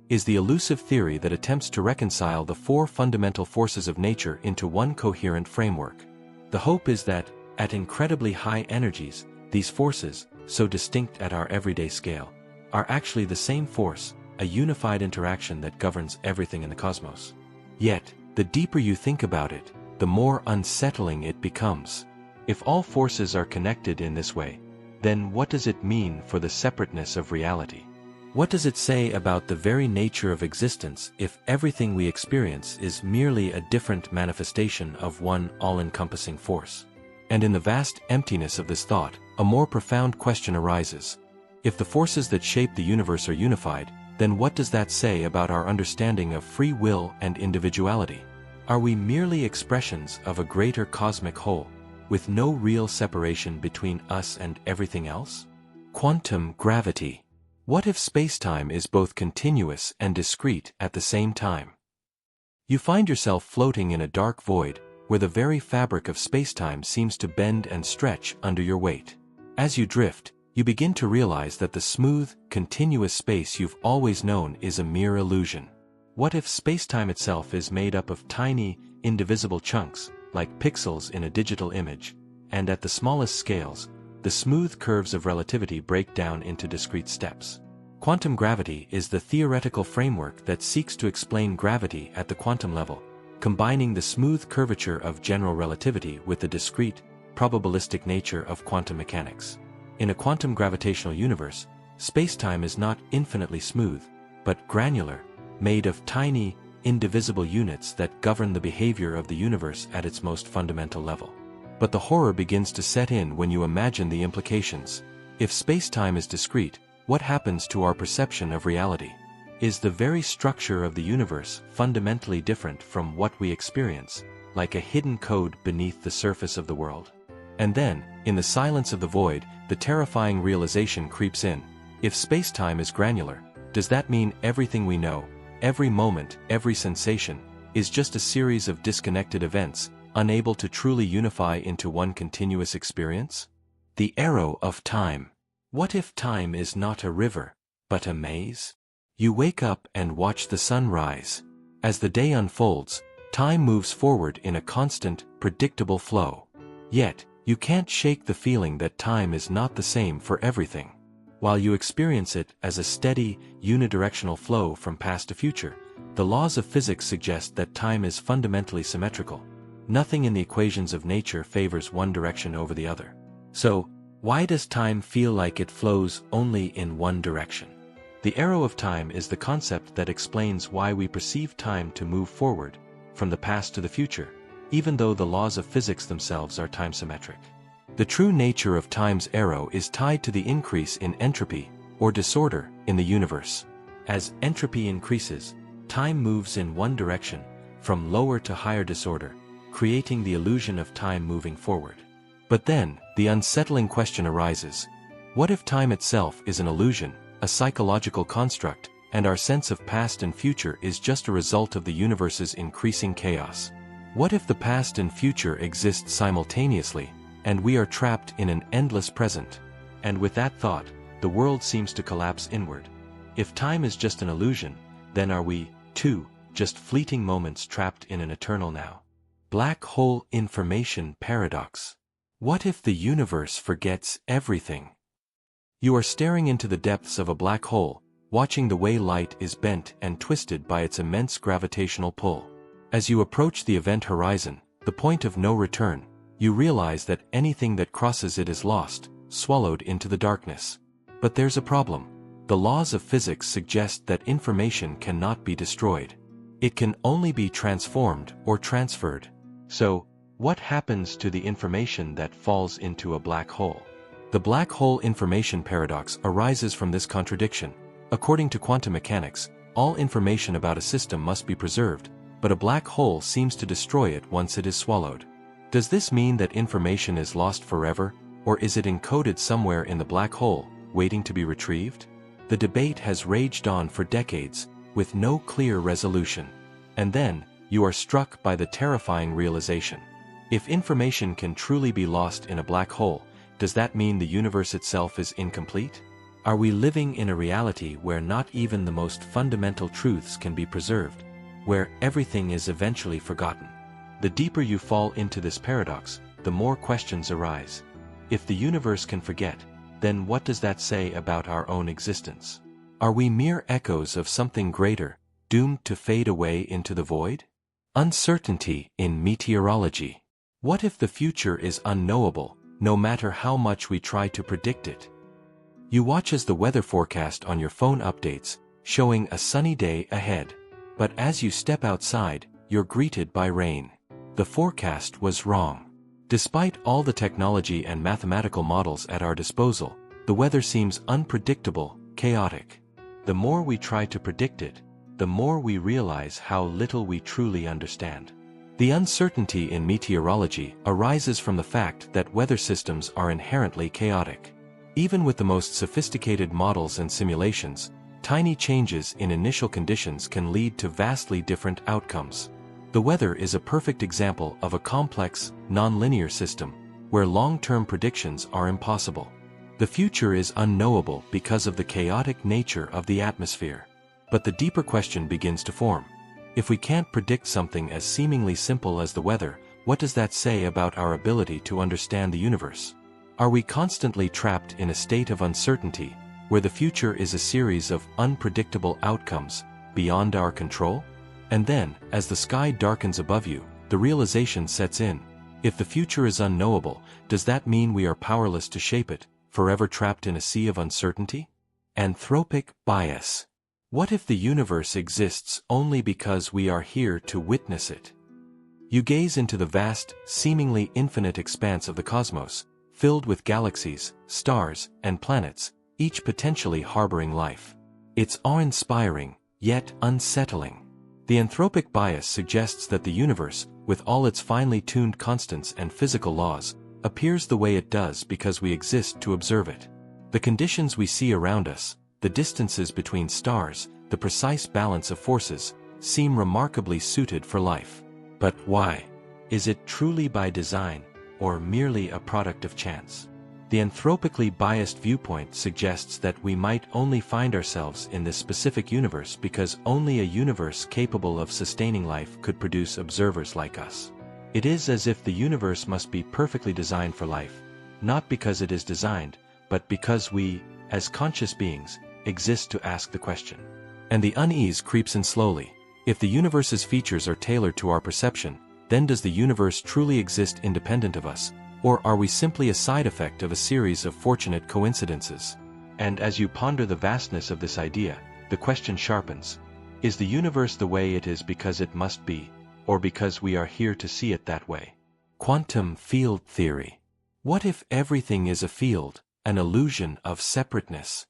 is the elusive theory that attempts to reconcile the four fundamental forces of nature into one coherent framework. The hope is that, at incredibly high energies, these forces, so distinct at our everyday scale, are actually the same force, a unified interaction that governs everything in the cosmos. Yet, the deeper you think about it, the more unsettling it becomes. If all forces are connected in this way, then what does it mean for the separateness of reality? What does it say about the very nature of existence if everything we experience is merely a different manifestation of one all-encompassing force? And in the vast emptiness of this thought, a more profound question arises. If the forces that shape the universe are unified, then what does that say about our understanding of free will and individuality? Are we merely expressions of a greater cosmic whole, with no real separation between us and everything else? Quantum gravity. What if space-time is both continuous and discrete at the same time? You find yourself floating in a dark void, where the very fabric of space-time seems to bend and stretch under your weight. As you drift, you begin to realize that the smooth, continuous space you've always known is a mere illusion. What if space-time itself is made up of tiny, indivisible chunks, like pixels in a digital image, and at the smallest scales, the smooth curves of relativity break down into discrete steps? Quantum gravity is the theoretical framework that seeks to explain gravity at the quantum level, combining the smooth curvature of general relativity with the discrete, probabilistic nature of quantum mechanics. In a quantum gravitational universe, space-time is not infinitely smooth, but granular, made of tiny, indivisible units that govern the behavior of the universe at its most fundamental level. But the horror begins to set in when you imagine the implications. If space-time is discrete, what happens to our perception of reality? Is the very structure of the universe fundamentally different from what we experience, like a hidden code beneath the surface of the world? And then, in the silence of the void, the terrifying realization creeps in. If space-time is granular, does that mean everything we know, every moment, every sensation, is just a series of disconnected events, unable to truly unify into one continuous experience? The arrow of time. What if time is not a river, but a maze? You wake up and watch the sun rise. As the day unfolds, time moves forward in a constant, predictable flow. Yet, you can't shake the feeling that time is not the same for everything. While you experience it as a steady, unidirectional flow from past to future, the laws of physics suggest that time is fundamentally symmetrical. Nothing in the equations of nature favors one direction over the other. So, why does time feel like it flows only in one direction? The arrow of time is the concept that explains why we perceive time to move forward, from the past to the future, even though the laws of physics themselves are time-symmetric. The true nature of time's arrow is tied to the increase in entropy, or disorder, in the universe. As entropy increases, time moves in one direction, from lower to higher disorder, creating the illusion of time moving forward. But then, the unsettling question arises: what if time itself is an illusion, a psychological construct, and our sense of past and future is just a result of the universe's increasing chaos? What if the past and future exist simultaneously, and we are trapped in an endless present? And with that thought, the world seems to collapse inward. If time is just an illusion, then are we, too, just fleeting moments trapped in an eternal now? Black hole information paradox. What if the universe forgets everything? You are staring into the depths of a black hole, watching the way light is bent and twisted by its immense gravitational pull. As you approach the event horizon, the point of no return, you realize that anything that crosses it is lost, swallowed into the darkness. But there's a problem. The laws of physics suggest that information cannot be destroyed. It can only be transformed or transferred. So, what happens to the information that falls into a black hole? The black hole information paradox arises from this contradiction. According to quantum mechanics, all information about a system must be preserved, but a black hole seems to destroy it once it is swallowed. Does this mean that information is lost forever, or is it encoded somewhere in the black hole, waiting to be retrieved? The debate has raged on for decades, with no clear resolution. And then, you are struck by the terrifying realization. If information can truly be lost in a black hole, does that mean the universe itself is incomplete? Are we living in a reality where not even the most fundamental truths can be preserved, where everything is eventually forgotten? The deeper you fall into this paradox, the more questions arise. If the universe can forget, then what does that say about our own existence? Are we mere echoes of something greater, doomed to fade away into the void? Uncertainty in meteorology. What if the future is unknowable, no matter how much we try to predict it? You watch as the weather forecast on your phone updates, showing a sunny day ahead. But as you step outside, you're greeted by rain. The forecast was wrong. Despite all the technology and mathematical models at our disposal, the weather seems unpredictable, chaotic. The more we try to predict it, the more we realize how little we truly understand. The uncertainty in meteorology arises from the fact that weather systems are inherently chaotic. Even with the most sophisticated models and simulations, tiny changes in initial conditions can lead to vastly different outcomes. The weather is a perfect example of a complex, non-linear system, where long-term predictions are impossible. The future is unknowable because of the chaotic nature of the atmosphere. But the deeper question begins to form. If we can't predict something as seemingly simple as the weather, what does that say about our ability to understand the universe? Are we constantly trapped in a state of uncertainty, where the future is a series of unpredictable outcomes, beyond our control? And then, as the sky darkens above you, the realization sets in. If the future is unknowable, does that mean we are powerless to shape it, forever trapped in a sea of uncertainty? Anthropic bias. What if the universe exists only because we are here to witness it? You gaze into the vast, seemingly infinite expanse of the cosmos, filled with galaxies, stars, and planets, each potentially harboring life. It's awe-inspiring, yet unsettling. The anthropic bias suggests that the universe, with all its finely tuned constants and physical laws, appears the way it does because we exist to observe it. The conditions we see around us, the distances between stars, the precise balance of forces, seem remarkably suited for life. But why? Is it truly by design, or merely a product of chance? The anthropically biased viewpoint suggests that we might only find ourselves in this specific universe because only a universe capable of sustaining life could produce observers like us. It is as if the universe must be perfectly designed for life, not because it is designed, but because we, as conscious beings, exist to ask the question. And the unease creeps in slowly. If the universe's features are tailored to our perception, then does the universe truly exist independent of us, or are we simply a side effect of a series of fortunate coincidences? And as you ponder the vastness of this idea, the question sharpens. Is the universe the way it is because it must be, or because we are here to see it that way. Quantum field theory. What if everything is a field, an illusion of separateness?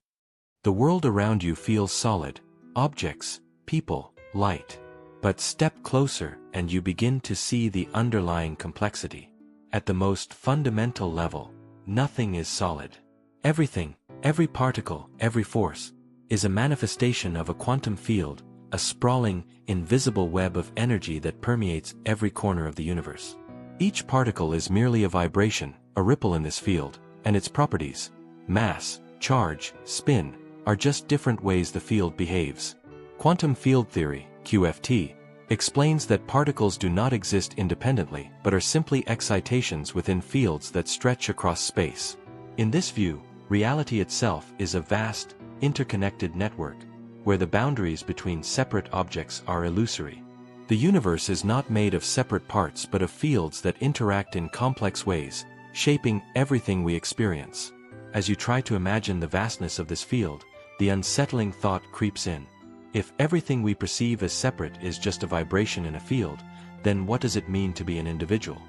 The world around you feels solid, objects, people, light. But step closer and you begin to see the underlying complexity. At the most fundamental level, nothing is solid. Everything, every particle, every force, is a manifestation of a quantum field, a sprawling, invisible web of energy that permeates every corner of the universe. Each particle is merely a vibration, a ripple in this field, and its properties, mass, charge, spin, are just different ways the field behaves. Quantum field theory, QFT, explains that particles do not exist independently but are simply excitations within fields that stretch across space. In this view, reality itself is a vast, interconnected network, where the boundaries between separate objects are illusory. The universe is not made of separate parts but of fields that interact in complex ways, shaping everything we experience. As you try to imagine the vastness of this field, the unsettling thought creeps in. If everything we perceive as separate is just a vibration in a field, then what does it mean to be an individual?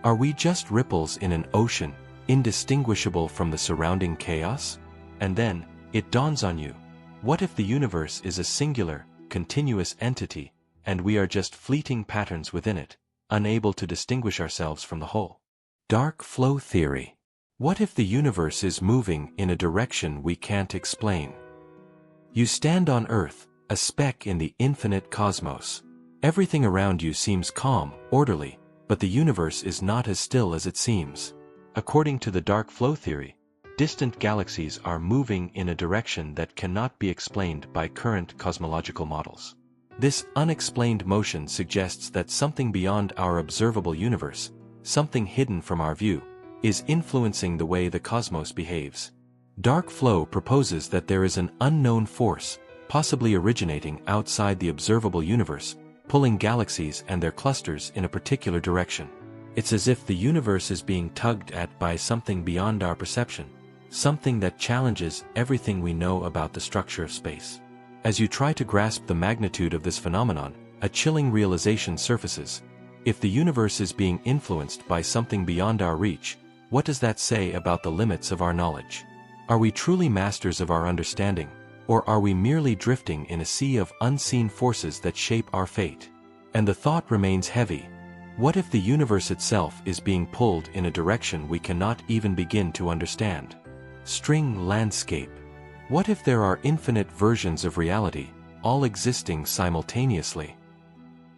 Are we just ripples in an ocean, indistinguishable from the surrounding chaos? And then, it dawns on you. What if the universe is a singular, continuous entity, and we are just fleeting patterns within it, unable to distinguish ourselves from the whole? Dark flow theory. What if the universe is moving in a direction we can't explain? You stand on Earth, a speck in the infinite cosmos. Everything around you seems calm, orderly, but the universe is not as still as it seems. According to the dark flow theory, distant galaxies are moving in a direction that cannot be explained by current cosmological models. This unexplained motion suggests that something beyond our observable universe, something hidden from our view, is influencing the way the cosmos behaves. Dark flow proposes that there is an unknown force, possibly originating outside the observable universe, pulling galaxies and their clusters in a particular direction. It's as if the universe is being tugged at by something beyond our perception, something that challenges everything we know about the structure of space. As you try to grasp the magnitude of this phenomenon, a chilling realization surfaces. If the universe is being influenced by something beyond our reach, what does that say about the limits of our knowledge? Are we truly masters of our understanding, or are we merely drifting in a sea of unseen forces that shape our fate? And the thought remains heavy. What if the universe itself is being pulled in a direction we cannot even begin to understand? String landscape. What if there are infinite versions of reality, all existing simultaneously?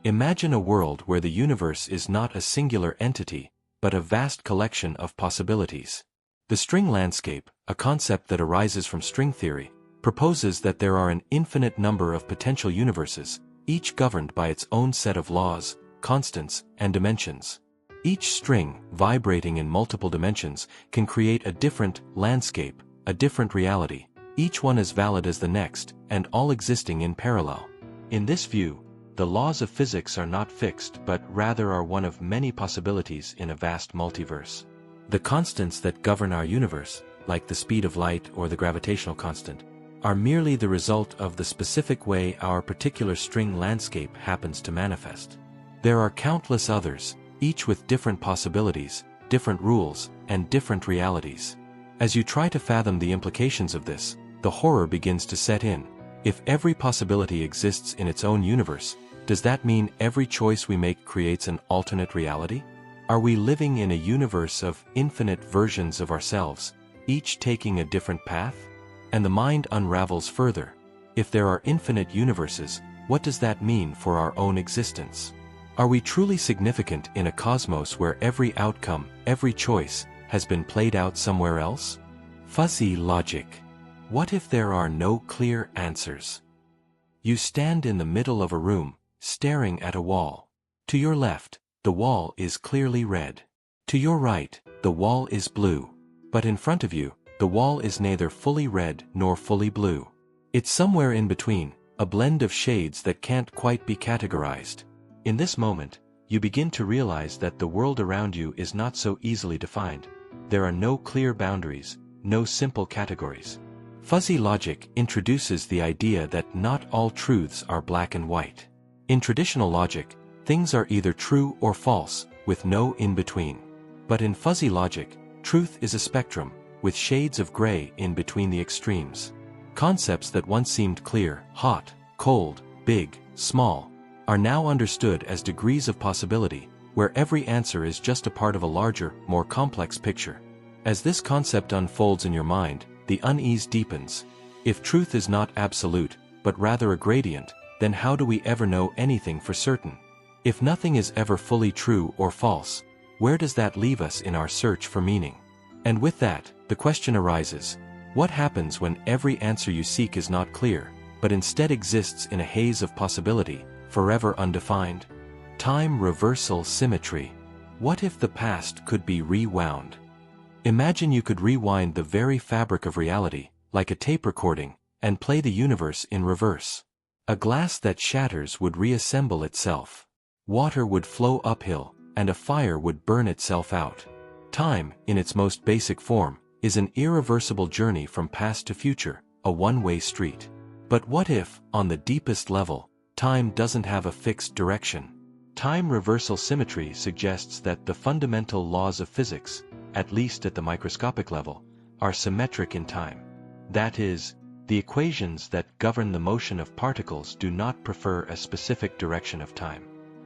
Imagine a world where the universe is not a singular entity, but a vast collection of possibilities. The string landscape, a concept that arises from string theory, proposes that there are an infinite number of potential universes, each governed by its own set of laws, constants, and dimensions. Each string, vibrating in multiple dimensions, can create a different landscape, a different reality, each one as valid as the next, and all existing in parallel. In this view, the laws of physics are not fixed but rather are one of many possibilities in a vast multiverse. The constants that govern our universe, like the speed of light or the gravitational constant, are merely the result of the specific way our particular string landscape happens to manifest. There are countless others, each with different possibilities, different rules, and different realities. As you try to fathom the implications of this, the horror begins to set in. If every possibility exists in its own universe, does that mean every choice we make creates an alternate reality? Are we living in a universe of infinite versions of ourselves, each taking a different path? And the mind unravels further. If there are infinite universes, what does that mean for our own existence? Are we truly significant in a cosmos where every outcome, every choice, has been played out somewhere else? Fuzzy logic. What if there are no clear answers? You stand in the middle of a room, staring at a wall. To your left, the wall is clearly red. To your right, the wall is blue. But in front of you, the wall is neither fully red nor fully blue. It's somewhere in between, a blend of shades that can't quite be categorized. In this moment, you begin to realize that the world around you is not so easily defined. There are no clear boundaries, no simple categories. Fuzzy logic introduces the idea that not all truths are black and white. In traditional logic, Things are either true or false, with no in-between. But in fuzzy logic, truth is a spectrum, with shades of gray in between the extremes. Concepts that once seemed clear, hot, cold, big, small, are now understood as degrees of possibility, where every answer is just a part of a larger, more complex picture. As this concept unfolds in your mind, the unease deepens. If truth is not absolute, but rather a gradient, then how do we ever know anything for certain? If nothing is ever fully true or false, where does that leave us in our search for meaning? And with that, the question arises, what happens when every answer you seek is not clear, but instead exists in a haze of possibility, forever undefined? Time reversal symmetry. What if the past could be rewound? Imagine you could rewind the very fabric of reality, like a tape recording, and play the universe in reverse. A glass that shatters would reassemble itself. Water would flow uphill, and a fire would burn itself out. Time, in its most basic form, is an irreversible journey from past to future, a one-way street. But what if, on the deepest level, time doesn't have a fixed direction? Time reversal symmetry suggests that the fundamental laws of physics, at least at the microscopic level, are symmetric in time. That is, the equations that govern the motion of particles do not prefer a specific direction of time.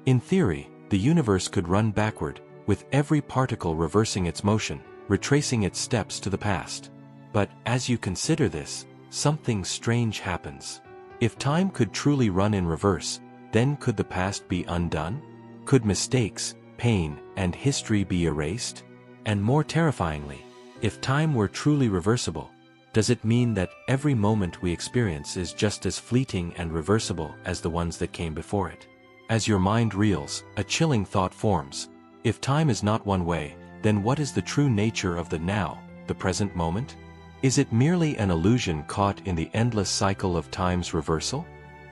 In theory, the universe could run backward, with every particle reversing its motion, retracing its steps to the past. But as you consider this, something strange happens. If time could truly run in reverse, then could the past be undone? Could mistakes, pain, and history be erased? And more terrifyingly, if time were truly reversible, does it mean that every moment we experience is just as fleeting and reversible as the ones that came before it? As your mind reels, a chilling thought forms. If time is not one way, then what is the true nature of the now, the present moment? Is it merely an illusion caught in the endless cycle of time's reversal?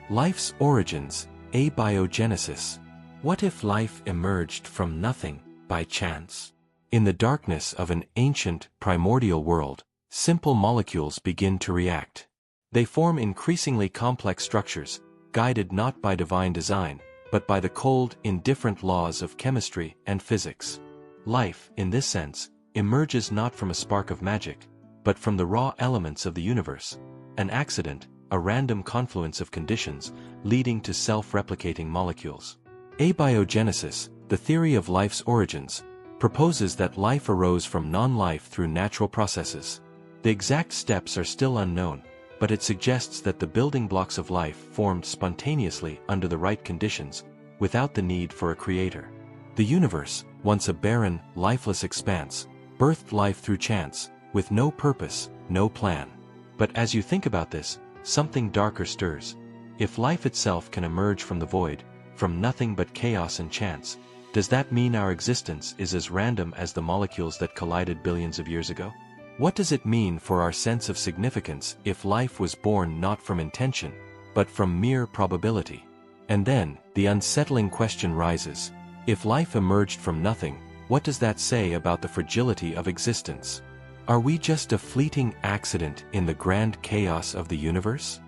Life's origins, abiogenesis. What if life emerged from nothing, by chance? In the darkness of an ancient, primordial world, simple molecules begin to react. They form increasingly complex structures, guided not by divine design, but by the cold, indifferent laws of chemistry and physics. Life, in this sense, emerges not from a spark of magic, but from the raw elements of the universe, an accident, a random confluence of conditions, leading to self-replicating molecules. Abiogenesis, the theory of life's origins, proposes that life arose from non-life through natural processes. The exact steps are still unknown, but it suggests that the building blocks of life formed spontaneously under the right conditions, without the need for a creator. The universe, once a barren, lifeless expanse, birthed life through chance, with no purpose, no plan. But as you think about this, something darker stirs. If life itself can emerge from the void, from nothing but chaos and chance, does that mean our existence is as random as the molecules that collided billions of years ago? What does it mean for our sense of significance if life was born not from intention, but from mere probability? And then, the unsettling question rises. If life emerged from nothing, what does that say about the fragility of existence? Are we just a fleeting accident in the grand chaos of the universe?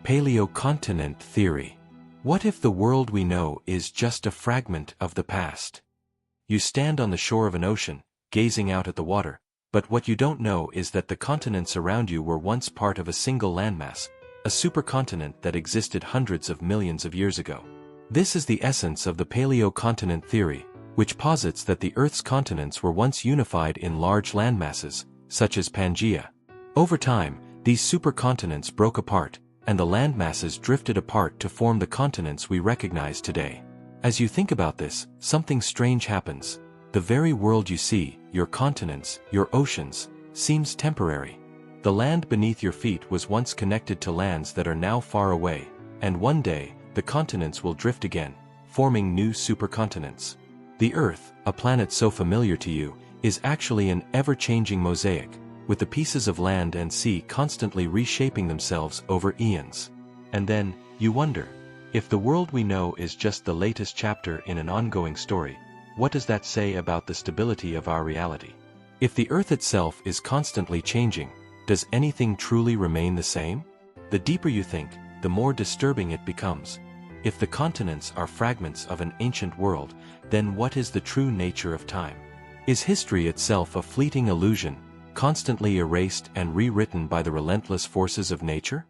Paleocontinent theory. What if the world we know is just a fragment of the past? You stand on the shore of an ocean, gazing out at the water, but what you don't know is that the continents around you were once part of a single landmass, a supercontinent that existed hundreds of millions of years ago. This is the essence of the paleocontinent theory, which posits that the Earth's continents were once unified in large landmasses, such as Pangaea. Over time, these supercontinents broke apart, and the landmasses drifted apart to form the continents we recognize today. As you think about this, something strange happens. The very world you see, your continents, your oceans, seems temporary. The land beneath your feet was once connected to lands that are now far away, and one day, the continents will drift again, forming new supercontinents. The Earth, a planet so familiar to you, is actually an ever-changing mosaic, with the pieces of land and sea constantly reshaping themselves over eons. And then, you wonder, if the world we know is just the latest chapter in an ongoing story, what does that say about the stability of our reality? If the Earth itself is constantly changing, does anything truly remain the same? The deeper you think, the more disturbing it becomes. If the continents are fragments of an ancient world, then what is the true nature of time? Is history itself a fleeting illusion, constantly erased and rewritten by the relentless forces of nature?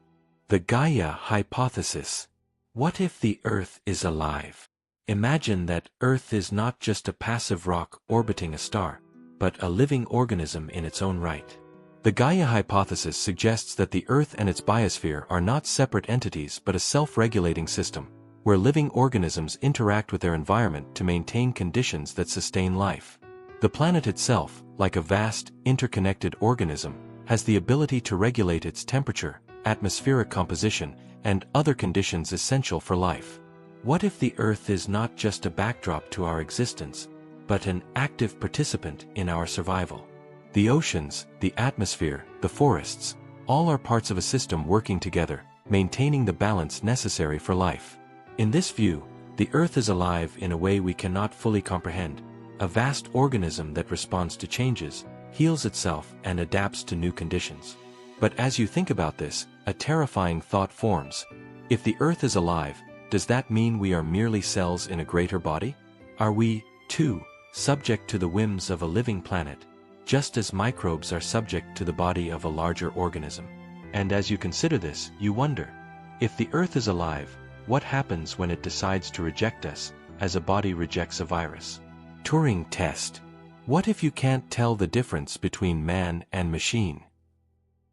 The Gaia hypothesis. What if the Earth is alive? Imagine that Earth is not just a passive rock orbiting a star, but a living organism in its own right. The Gaia hypothesis suggests that the Earth and its biosphere are not separate entities but a self-regulating system, where living organisms interact with their environment to maintain conditions that sustain life. The planet itself, like a vast, interconnected organism, has the ability to regulate its temperature, atmospheric composition, and other conditions essential for life. What if the Earth is not just a backdrop to our existence, but an active participant in our survival? The oceans, the atmosphere, the forests, all are parts of a system working together, maintaining the balance necessary for life. In this view, the Earth is alive in a way we cannot fully comprehend, a vast organism that responds to changes, heals itself, and adapts to new conditions. But as you think about this, a terrifying thought forms. If the Earth is alive, does that mean we are merely cells in a greater body? Are we, too, subject to the whims of a living planet, just as microbes are subject to the body of a larger organism? And as you consider this, you wonder, if the Earth is alive, what happens when it decides to reject us, as a body rejects a virus? Turing test. What if you can't tell the difference between man and machine?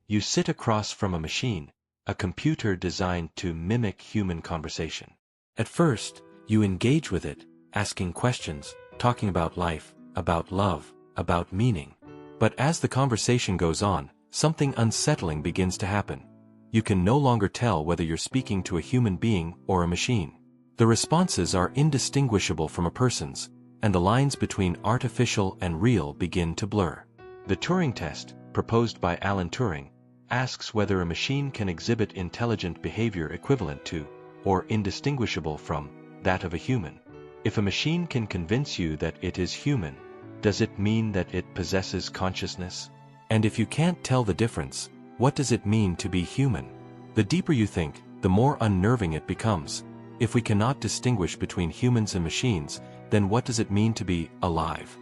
You sit across from a machine, a computer designed to mimic human conversation. At first, you engage with it, asking questions, talking about life, about love, about meaning. But as the conversation goes on, something unsettling begins to happen. You can no longer tell whether you're speaking to a human being or a machine. The responses are indistinguishable from a person's, and the lines between artificial and real begin to blur. The Turing test, proposed by Alan Turing, asks whether a machine can exhibit intelligent behavior equivalent to, or indistinguishable from, that of a human. If a machine can convince you that it is human, does it mean that it possesses consciousness? And if you can't tell the difference, what does it mean to be human? The deeper you think, the more unnerving it becomes. If we cannot distinguish between humans and machines, then what does it mean to be alive?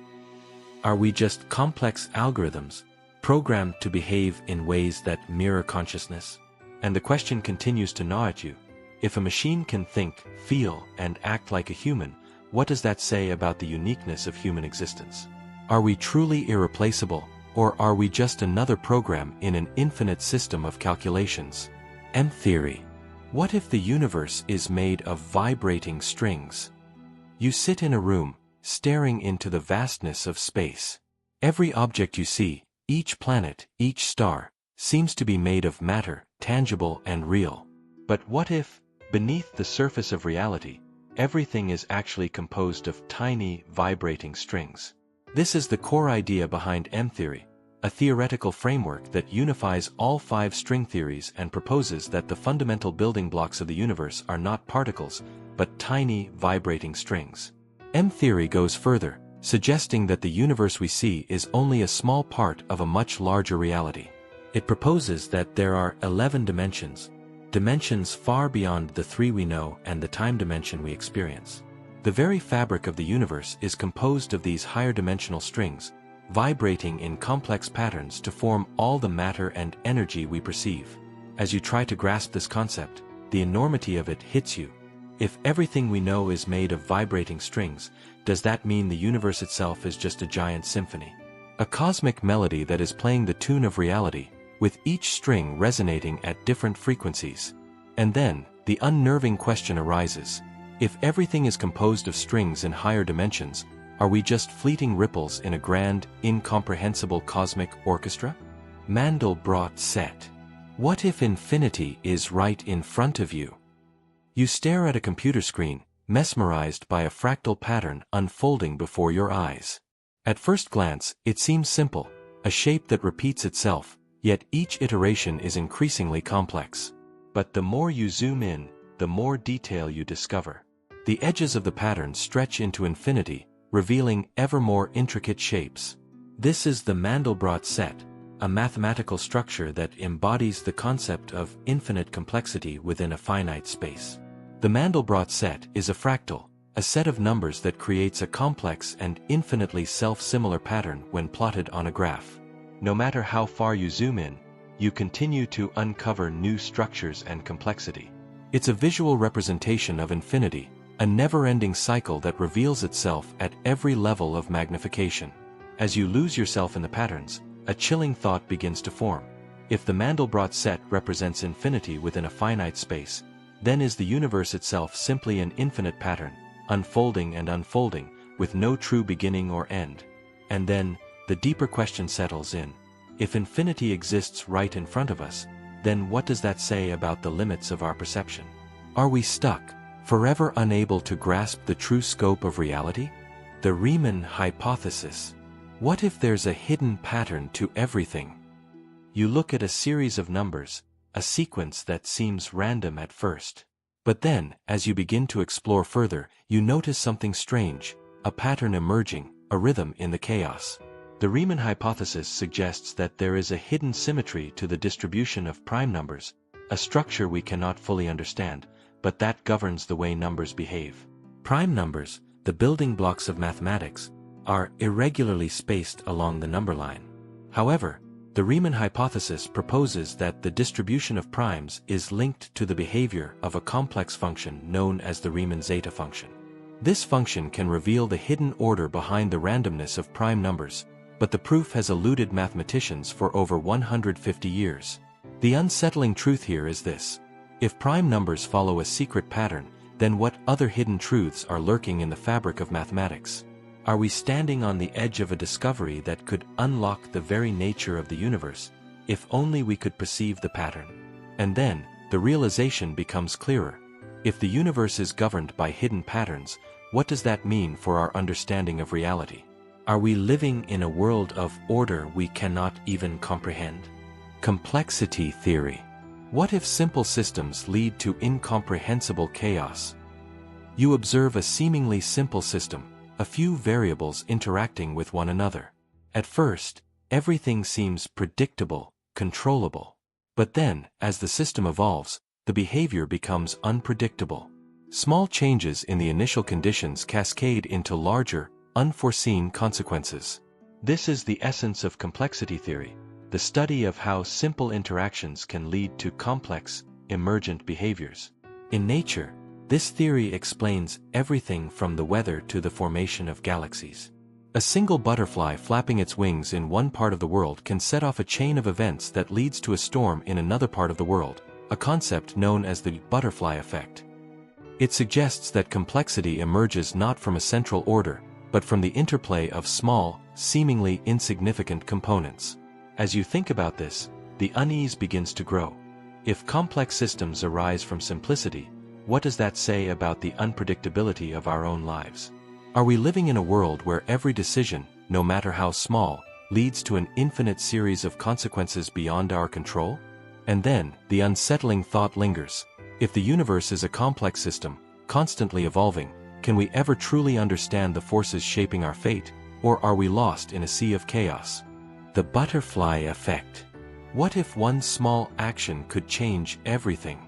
Are we just complex algorithms, programmed to behave in ways that mirror consciousness? And the question continues to gnaw at you. If a machine can think, feel, and act like a human, what does that say about the uniqueness of human existence? Are we truly irreplaceable, or are we just another program in an infinite system of calculations? M-theory. What if the universe is made of vibrating strings? You sit in a room, staring into the vastness of space. Every object you see, each planet, each star, seems to be made of matter, tangible and real. But what if, beneath the surface of reality, everything is actually composed of tiny, vibrating strings? This is the core idea behind M-theory, a theoretical framework that unifies all 5 string theories and proposes that the fundamental building blocks of the universe are not particles, but tiny, vibrating strings. M-theory goes further, suggesting that the universe we see is only a small part of a much larger reality. It proposes that there are 11 dimensions, dimensions far beyond the 3 we know and the time dimension we experience. The very fabric of the universe is composed of these higher dimensional strings, vibrating in complex patterns to form all the matter and energy we perceive. As you try to grasp this concept, the enormity of it hits you. If everything we know is made of vibrating strings, does that mean the universe itself is just a giant symphony? A cosmic melody that is playing the tune of reality, with each string resonating at different frequencies. And then, the unnerving question arises. If everything is composed of strings in higher dimensions, are we just fleeting ripples in a grand, incomprehensible cosmic orchestra? Mandelbrot set. What if infinity is right in front of you? You stare at a computer screen, mesmerized by a fractal pattern unfolding before your eyes. At first glance, it seems simple, a shape that repeats itself, yet each iteration is increasingly complex. But the more you zoom in, the more detail you discover. The edges of the pattern stretch into infinity, revealing ever more intricate shapes. This is the Mandelbrot set, a mathematical structure that embodies the concept of infinite complexity within a finite space. The Mandelbrot set is a fractal, a set of numbers that creates a complex and infinitely self-similar pattern when plotted on a graph. No matter how far you zoom in, you continue to uncover new structures and complexity. It's a visual representation of infinity, a never-ending cycle that reveals itself at every level of magnification. As you lose yourself in the patterns, a chilling thought begins to form. If the Mandelbrot set represents infinity within a finite space, then is the universe itself simply an infinite pattern, unfolding and unfolding, with no true beginning or end? And then, the deeper question settles in. If infinity exists right in front of us, then what does that say about the limits of our perception? Are we stuck, forever unable to grasp the true scope of reality? The Riemann hypothesis. What if there's a hidden pattern to everything? You look at a series of numbers, a sequence that seems random at first. But then, as you begin to explore further, you notice something strange, a pattern emerging, a rhythm in the chaos. The Riemann hypothesis suggests that there is a hidden symmetry to the distribution of prime numbers, a structure we cannot fully understand, but that governs the way numbers behave. Prime numbers, the building blocks of mathematics, are irregularly spaced along the number line. However, the Riemann hypothesis proposes that the distribution of primes is linked to the behavior of a complex function known as the Riemann zeta function. This function can reveal the hidden order behind the randomness of prime numbers, but the proof has eluded mathematicians for over 150 years. The unsettling truth here is this: if prime numbers follow a secret pattern, then what other hidden truths are lurking in the fabric of mathematics? Are we standing on the edge of a discovery that could unlock the very nature of the universe, if only we could perceive the pattern? And then, the realization becomes clearer. If the universe is governed by hidden patterns, what does that mean for our understanding of reality? Are we living in a world of order we cannot even comprehend? Complexity theory. What if simple systems lead to incomprehensible chaos? You observe a seemingly simple system, a few variables interacting with one another. At first, everything seems predictable, controllable. But then, as the system evolves, the behavior becomes unpredictable. Small changes in the initial conditions cascade into larger, unforeseen consequences. This is the essence of complexity theory, the study of how simple interactions can lead to complex, emergent behaviors. In nature, this theory explains everything from the weather to the formation of galaxies. A single butterfly flapping its wings in one part of the world can set off a chain of events that leads to a storm in another part of the world, a concept known as the butterfly effect. It suggests that complexity emerges not from a central order, but from the interplay of small, seemingly insignificant components. As you think about this, the unease begins to grow. If complex systems arise from simplicity, what does that say about the unpredictability of our own lives? Are we living in a world where every decision, no matter how small, leads to an infinite series of consequences beyond our control? And then, the unsettling thought lingers. If the universe is a complex system, constantly evolving, can we ever truly understand the forces shaping our fate, or are we lost in a sea of chaos? The butterfly effect. What if one small action could change everything?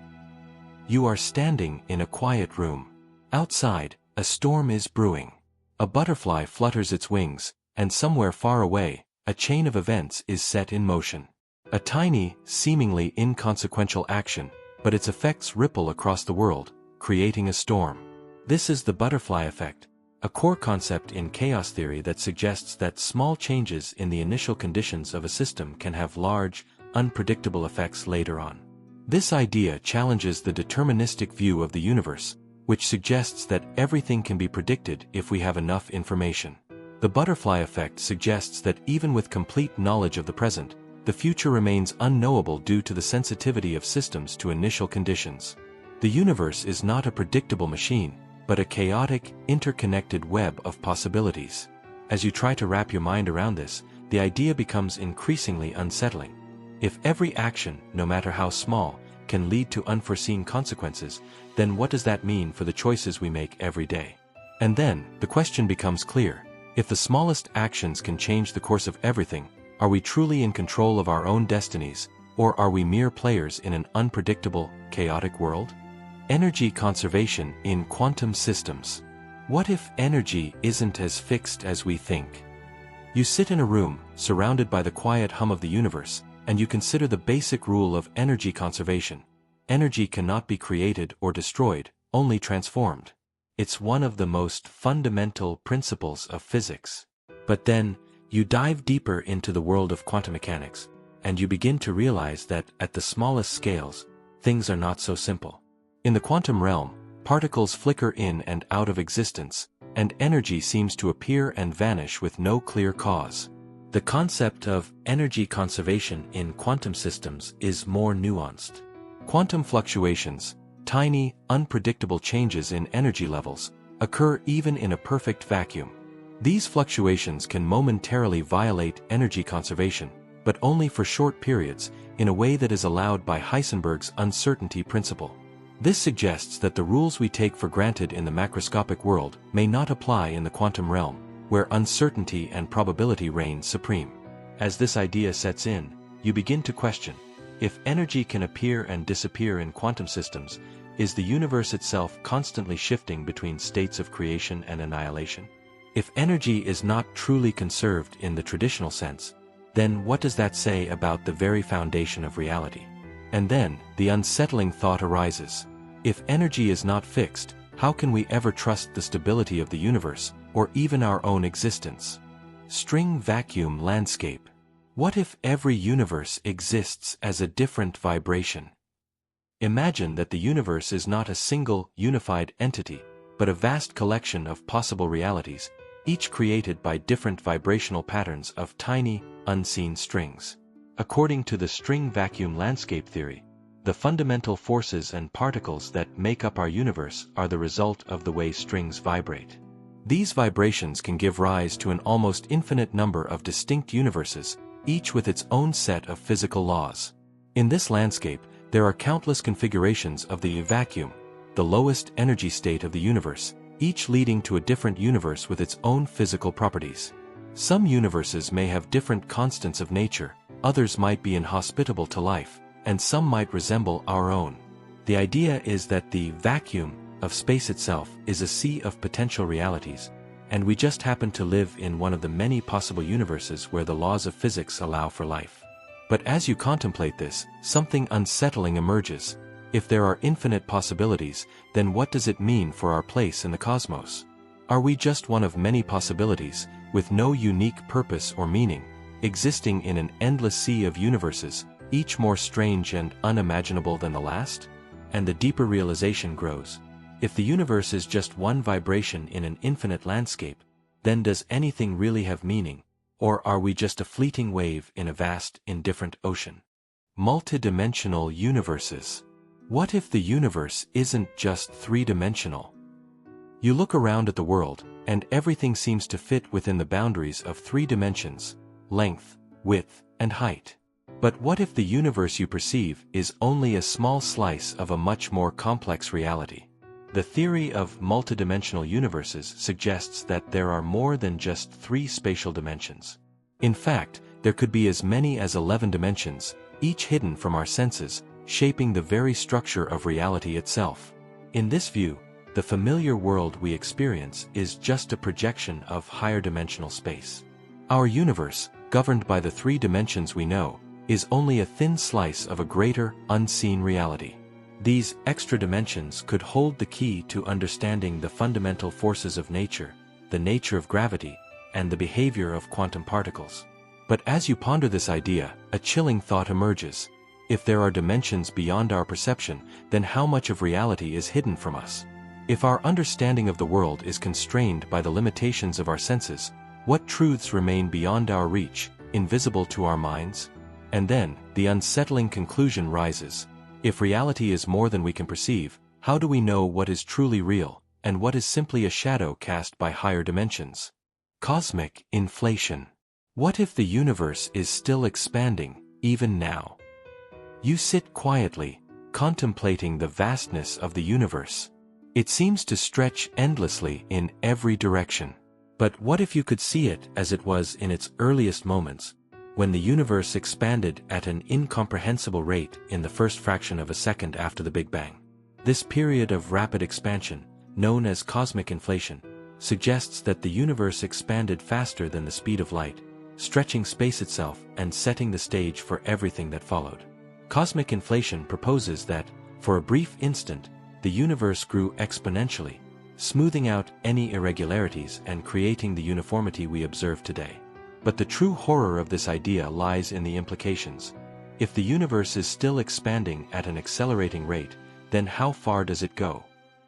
You are standing in a quiet room. Outside, a storm is brewing. A butterfly flutters its wings, and somewhere far away, a chain of events is set in motion. A tiny, seemingly inconsequential action, but its effects ripple across the world, creating a storm. This is the butterfly effect, a core concept in chaos theory that suggests that small changes in the initial conditions of a system can have large, unpredictable effects later on. This idea challenges the deterministic view of the universe, which suggests that everything can be predicted if we have enough information. The butterfly effect suggests that even with complete knowledge of the present, the future remains unknowable due to the sensitivity of systems to initial conditions. The universe is not a predictable machine, but a chaotic, interconnected web of possibilities. As you try to wrap your mind around this, the idea becomes increasingly unsettling. If every action, no matter how small, can lead to unforeseen consequences, then what does that mean for the choices we make every day? And then, the question becomes clear. If the smallest actions can change the course of everything, are we truly in control of our own destinies, or are we mere players in an unpredictable, chaotic world? Energy conservation in quantum systems. What if energy isn't as fixed as we think? You sit in a room, surrounded by the quiet hum of the universe, and you consider the basic rule of energy conservation. Energy cannot be created or destroyed, only transformed. It's one of the most fundamental principles of physics. But then, you dive deeper into the world of quantum mechanics, and you begin to realize that, at the smallest scales, things are not so simple. In the quantum realm, particles flicker in and out of existence, and energy seems to appear and vanish with no clear cause. The concept of energy conservation in quantum systems is more nuanced. Quantum fluctuations, tiny, unpredictable changes in energy levels, occur even in a perfect vacuum. These fluctuations can momentarily violate energy conservation, but only for short periods, in a way that is allowed by Heisenberg's uncertainty principle. This suggests that the rules we take for granted in the macroscopic world may not apply in the quantum realm, where uncertainty and probability reign supreme. As this idea sets in, you begin to question, if energy can appear and disappear in quantum systems, is the universe itself constantly shifting between states of creation and annihilation? If energy is not truly conserved in the traditional sense, then what does that say about the very foundation of reality? And then, the unsettling thought arises. If energy is not fixed, how can we ever trust the stability of the universe, or even our own existence? String vacuum landscape. What if every universe exists as a different vibration? Imagine that the universe is not a single, unified entity, but a vast collection of possible realities, each created by different vibrational patterns of tiny, unseen strings. According to the string vacuum landscape theory, the fundamental forces and particles that make up our universe are the result of the way strings vibrate. These vibrations can give rise to an almost infinite number of distinct universes, each with its own set of physical laws. In this landscape, there are countless configurations of the vacuum, the lowest energy state of the universe, each leading to a different universe with its own physical properties. Some universes may have different constants of nature, others might be inhospitable to life, and some might resemble our own. The idea is that the vacuum of space itself is a sea of potential realities, and we just happen to live in one of the many possible universes where the laws of physics allow for life. But as you contemplate this, something unsettling emerges. If there are infinite possibilities, then what does it mean for our place in the cosmos? Are we just one of many possibilities, with no unique purpose or meaning, existing in an endless sea of universes, each more strange and unimaginable than the last? And the deeper realization grows. If the universe is just one vibration in an infinite landscape, then does anything really have meaning, or are we just a fleeting wave in a vast, indifferent ocean? Multidimensional universes. What if the universe isn't just three-dimensional? You look around at the world, and everything seems to fit within the boundaries of three dimensions: length, width, and height. But what if the universe you perceive is only a small slice of a much more complex reality? The theory of multidimensional universes suggests that there are more than just three spatial dimensions. In fact, there could be as many as 11 dimensions, each hidden from our senses, shaping the very structure of reality itself. In this view, the familiar world we experience is just a projection of higher dimensional space. Our universe, governed by the three dimensions we know, is only a thin slice of a greater, unseen reality. These extra dimensions could hold the key to understanding the fundamental forces of nature, the nature of gravity, and the behavior of quantum particles. But as you ponder this idea, a chilling thought emerges. If there are dimensions beyond our perception, then how much of reality is hidden from us? If our understanding of the world is constrained by the limitations of our senses, what truths remain beyond our reach, invisible to our minds? And then, the unsettling conclusion rises. If reality is more than we can perceive, how do we know what is truly real, and what is simply a shadow cast by higher dimensions? Cosmic inflation. What if the universe is still expanding, even now? You sit quietly, contemplating the vastness of the universe. It seems to stretch endlessly in every direction. But what if you could see it as it was in its earliest moments, when the universe expanded at an incomprehensible rate in the first fraction of a second after the Big Bang? This period of rapid expansion, known as cosmic inflation, suggests that the universe expanded faster than the speed of light, stretching space itself and setting the stage for everything that followed. Cosmic inflation proposes that, for a brief instant, the universe grew exponentially, smoothing out any irregularities and creating the uniformity we observe today. But the true horror of this idea lies in the implications. If the universe is still expanding at an accelerating rate, then how far does it go?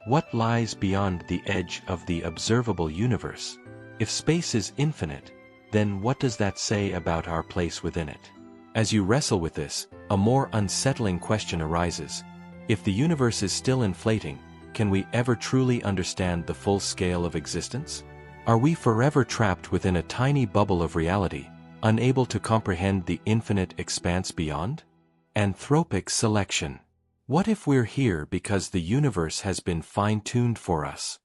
What lies beyond the edge of the observable universe? If space is infinite, then what does that say about our place within it? As you wrestle with this, a more unsettling question arises. If the universe is still inflating, can we ever truly understand the full scale of existence? Are we forever trapped within a tiny bubble of reality, unable to comprehend the infinite expanse beyond? Anthropic selection. What if we're here because the universe has been fine-tuned for us?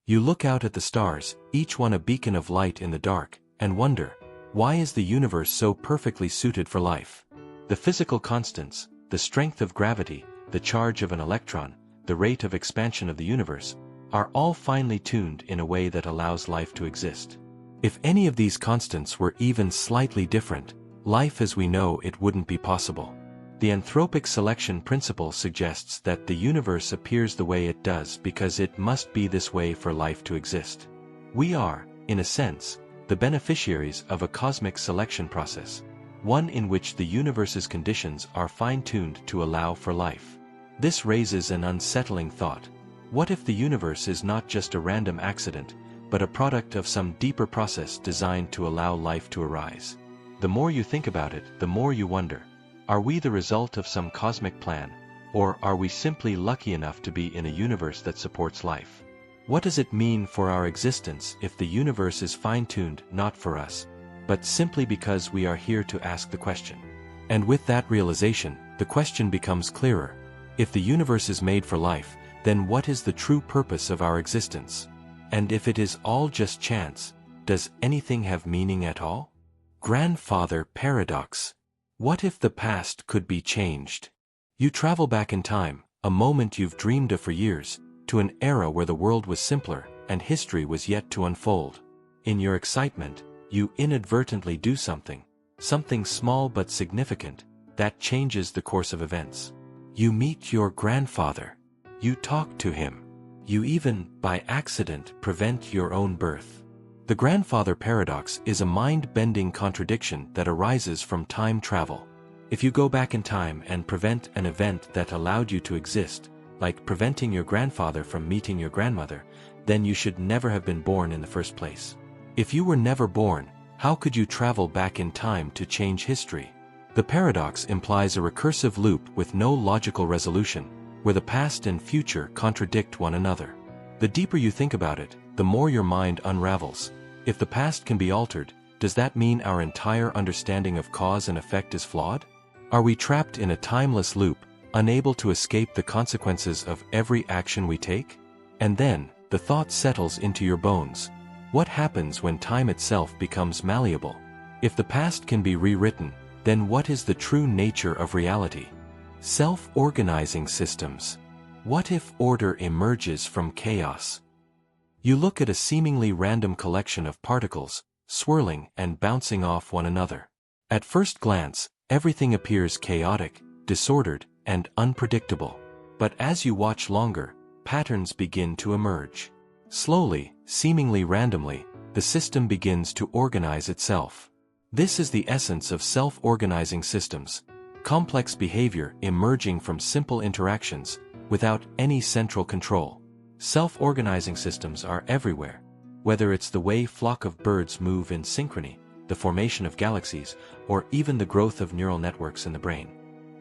You look out at the stars, each one a beacon of light in the dark, and wonder, why is the universe so perfectly suited for life? The physical constants, the strength of gravity, the charge of an electron, the rate of expansion of the universe, are all finely tuned in a way that allows life to exist. If any of these constants were even slightly different, life as we know it wouldn't be possible. The anthropic selection principle suggests that the universe appears the way it does because it must be this way for life to exist. We are, in a sense, the beneficiaries of a cosmic selection process, one in which the universe's conditions are fine-tuned to allow for life. This raises an unsettling thought. What if the universe is not just a random accident, but a product of some deeper process designed to allow life to arise? The more you think about it, the more you wonder, are we the result of some cosmic plan, or are we simply lucky enough to be in a universe that supports life? What does it mean for our existence if the universe is fine-tuned not for us, but simply because we are here to ask the question? And with that realization, the question becomes clearer. If the universe is made for life, then what is the true purpose of our existence? And if it is all just chance, does anything have meaning at all? Grandfather paradox. What if the past could be changed? You travel back in time, a moment you've dreamed of for years, to an era where the world was simpler and history was yet to unfold. In your excitement, you inadvertently do something small but significant, that changes the course of events. You meet your grandfather. You talk to him. You even, by accident, prevent your own birth. The grandfather paradox is a mind-bending contradiction that arises from time travel. If you go back in time and prevent an event that allowed you to exist, like preventing your grandfather from meeting your grandmother, then you should never have been born in the first place. If you were never born, how could you travel back in time to change history? The paradox implies a recursive loop with no logical resolution, where the past and future contradict one another. The deeper you think about it, the more your mind unravels. If the past can be altered, does that mean our entire understanding of cause and effect is flawed? Are we trapped in a timeless loop, unable to escape the consequences of every action we take? And then, the thought settles into your bones. What happens when time itself becomes malleable? If the past can be rewritten, then what is the true nature of reality? Self-organizing systems. What if order emerges from chaos? You look at a seemingly random collection of particles, swirling and bouncing off one another. At first glance, everything appears chaotic, disordered, and unpredictable. But as you watch longer, patterns begin to emerge. Slowly, seemingly randomly, the system begins to organize itself. This is the essence of self-organizing systems, complex behavior emerging from simple interactions, without any central control. Self-organizing systems are everywhere. Whether it's the way a flock of birds move in synchrony, the formation of galaxies, or even the growth of neural networks in the brain.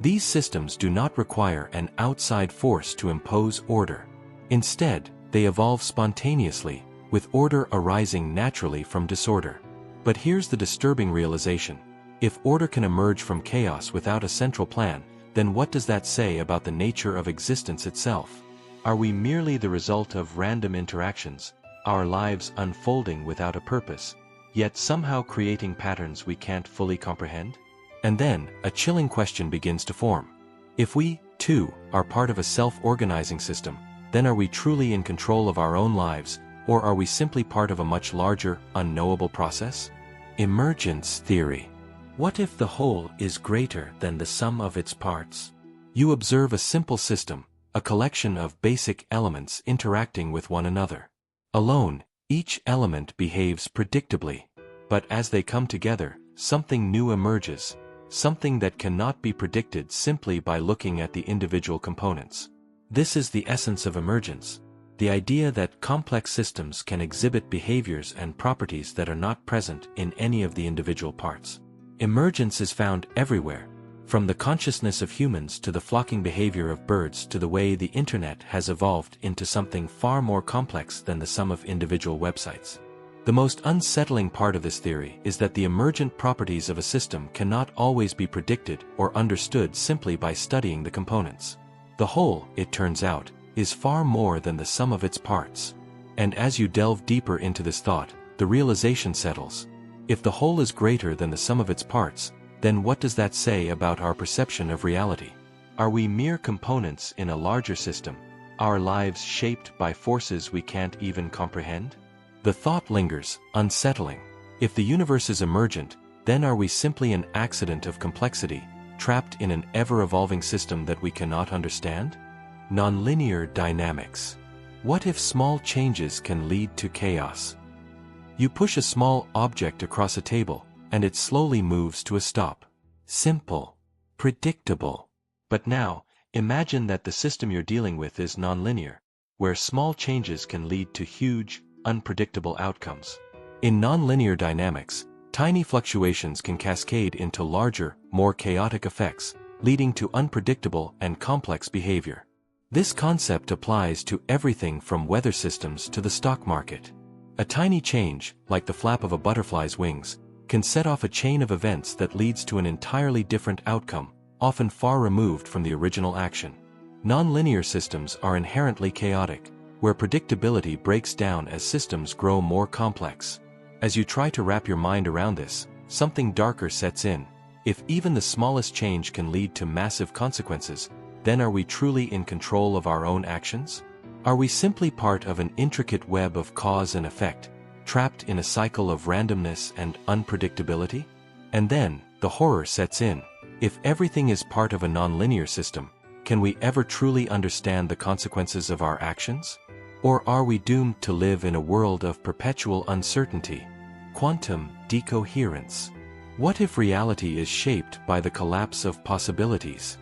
These systems do not require an outside force to impose order. Instead, they evolve spontaneously, with order arising naturally from disorder. But here's the disturbing realization. If order can emerge from chaos without a central plan, then what does that say about the nature of existence itself? Are we merely the result of random interactions, our lives unfolding without a purpose, yet somehow creating patterns we can't fully comprehend? And then, a chilling question begins to form. If we, 2. Are part of a self-organizing system, then are we truly in control of our own lives, or are we simply part of a much larger, unknowable process? Emergence theory. What if the whole is greater than the sum of its parts? You observe a simple system, a collection of basic elements interacting with one another. Alone, each element behaves predictably. But as they come together, something new emerges, something that cannot be predicted simply by looking at the individual components. This is the essence of emergence, the idea that complex systems can exhibit behaviors and properties that are not present in any of the individual parts. Emergence is found everywhere, from the consciousness of humans to the flocking behavior of birds to the way the internet has evolved into something far more complex than the sum of individual websites. The most unsettling part of this theory is that the emergent properties of a system cannot always be predicted or understood simply by studying the components. The whole, it turns out, is far more than the sum of its parts. And as you delve deeper into this thought, the realization settles. If the whole is greater than the sum of its parts, then what does that say about our perception of reality? Are we mere components in a larger system, our lives shaped by forces we can't even comprehend? The thought lingers, unsettling. If the universe is emergent, then are we simply an accident of complexity, trapped in an ever-evolving system that we cannot understand? Nonlinear dynamics. What if small changes can lead to chaos? You push a small object across a table, and it slowly moves to a stop. Simple. Predictable. But now, imagine that the system you're dealing with is nonlinear, where small changes can lead to huge, unpredictable outcomes. In nonlinear dynamics, tiny fluctuations can cascade into larger, more chaotic effects, leading to unpredictable and complex behavior. This concept applies to everything from weather systems to the stock market. A tiny change, like the flap of a butterfly's wings, can set off a chain of events that leads to an entirely different outcome, often far removed from the original action. Nonlinear systems are inherently chaotic, where predictability breaks down as systems grow more complex. As you try to wrap your mind around this, something darker sets in. If even the smallest change can lead to massive consequences, then are we truly in control of our own actions? Are we simply part of an intricate web of cause and effect, trapped in a cycle of randomness and unpredictability? And then, the horror sets in. If everything is part of a nonlinear system, can we ever truly understand the consequences of our actions? Or are we doomed to live in a world of perpetual uncertainty? Quantum decoherence. What if reality is shaped by the collapse of possibilities?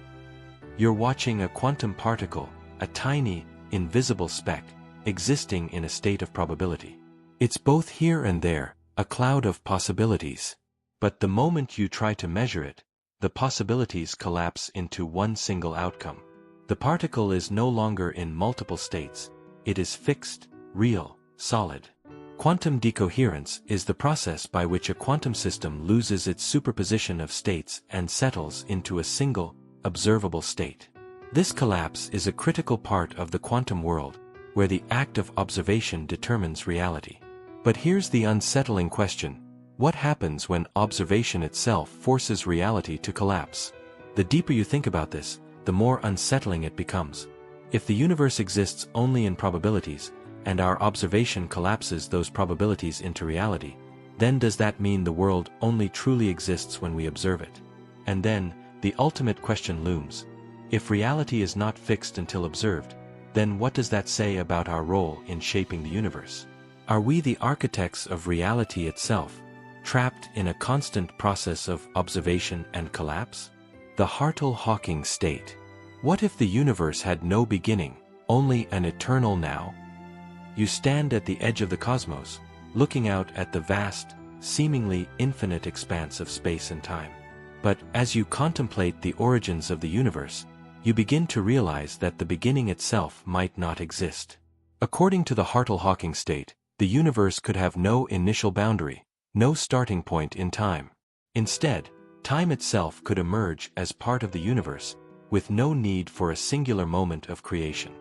You're watching a quantum particle, a tiny, invisible speck, existing in a state of probability. It's both here and there, a cloud of possibilities. But the moment you try to measure it, the possibilities collapse into one single outcome. The particle is no longer in multiple states. It is fixed, real, solid. Quantum decoherence is the process by which a quantum system loses its superposition of states and settles into a single, observable state. This collapse is a critical part of the quantum world, where the act of observation determines reality. But here's the unsettling question. What happens when observation itself forces reality to collapse? The deeper you think about this, the more unsettling it becomes. If the universe exists only in probabilities, and our observation collapses those probabilities into reality, then does that mean the world only truly exists when we observe it? And then, the ultimate question looms. If reality is not fixed until observed, then what does that say about our role in shaping the universe? Are we the architects of reality itself, trapped in a constant process of observation and collapse? The Hartle-Hawking state. What if the universe had no beginning, only an eternal now? You stand at the edge of the cosmos, looking out at the vast, seemingly infinite expanse of space and time. But as you contemplate the origins of the universe, you begin to realize that the beginning itself might not exist. According to the Hartle-Hawking state, the universe could have no initial boundary, no starting point in time. Instead, time itself could emerge as part of the universe, with no need for a singular moment of creation.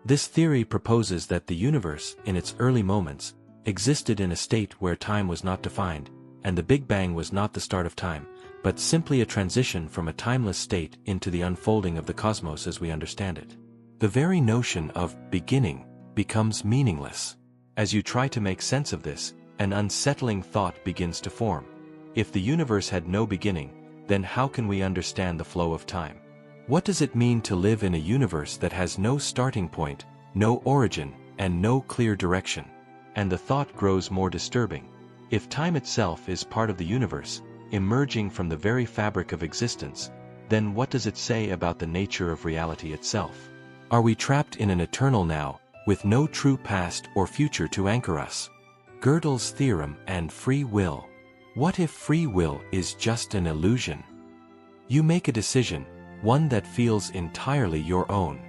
This theory proposes that the universe, in its early moments, existed in a state where time was not defined, and the Big Bang was not the start of time, but simply a transition from a timeless state into the unfolding of the cosmos as we understand it. The very notion of beginning becomes meaningless. As you try to make sense of this, an unsettling thought begins to form. If the universe had no beginning, then how can we understand the flow of time? What does it mean to live in a universe that has no starting point, no origin, and no clear direction? And the thought grows more disturbing. If time itself is part of the universe, emerging from the very fabric of existence, then what does it say about the nature of reality itself? Are we trapped in an eternal now, with no true past or future to anchor us? Gödel's theorem and free will. What if free will is just an illusion? You make a decision, one that feels entirely your own.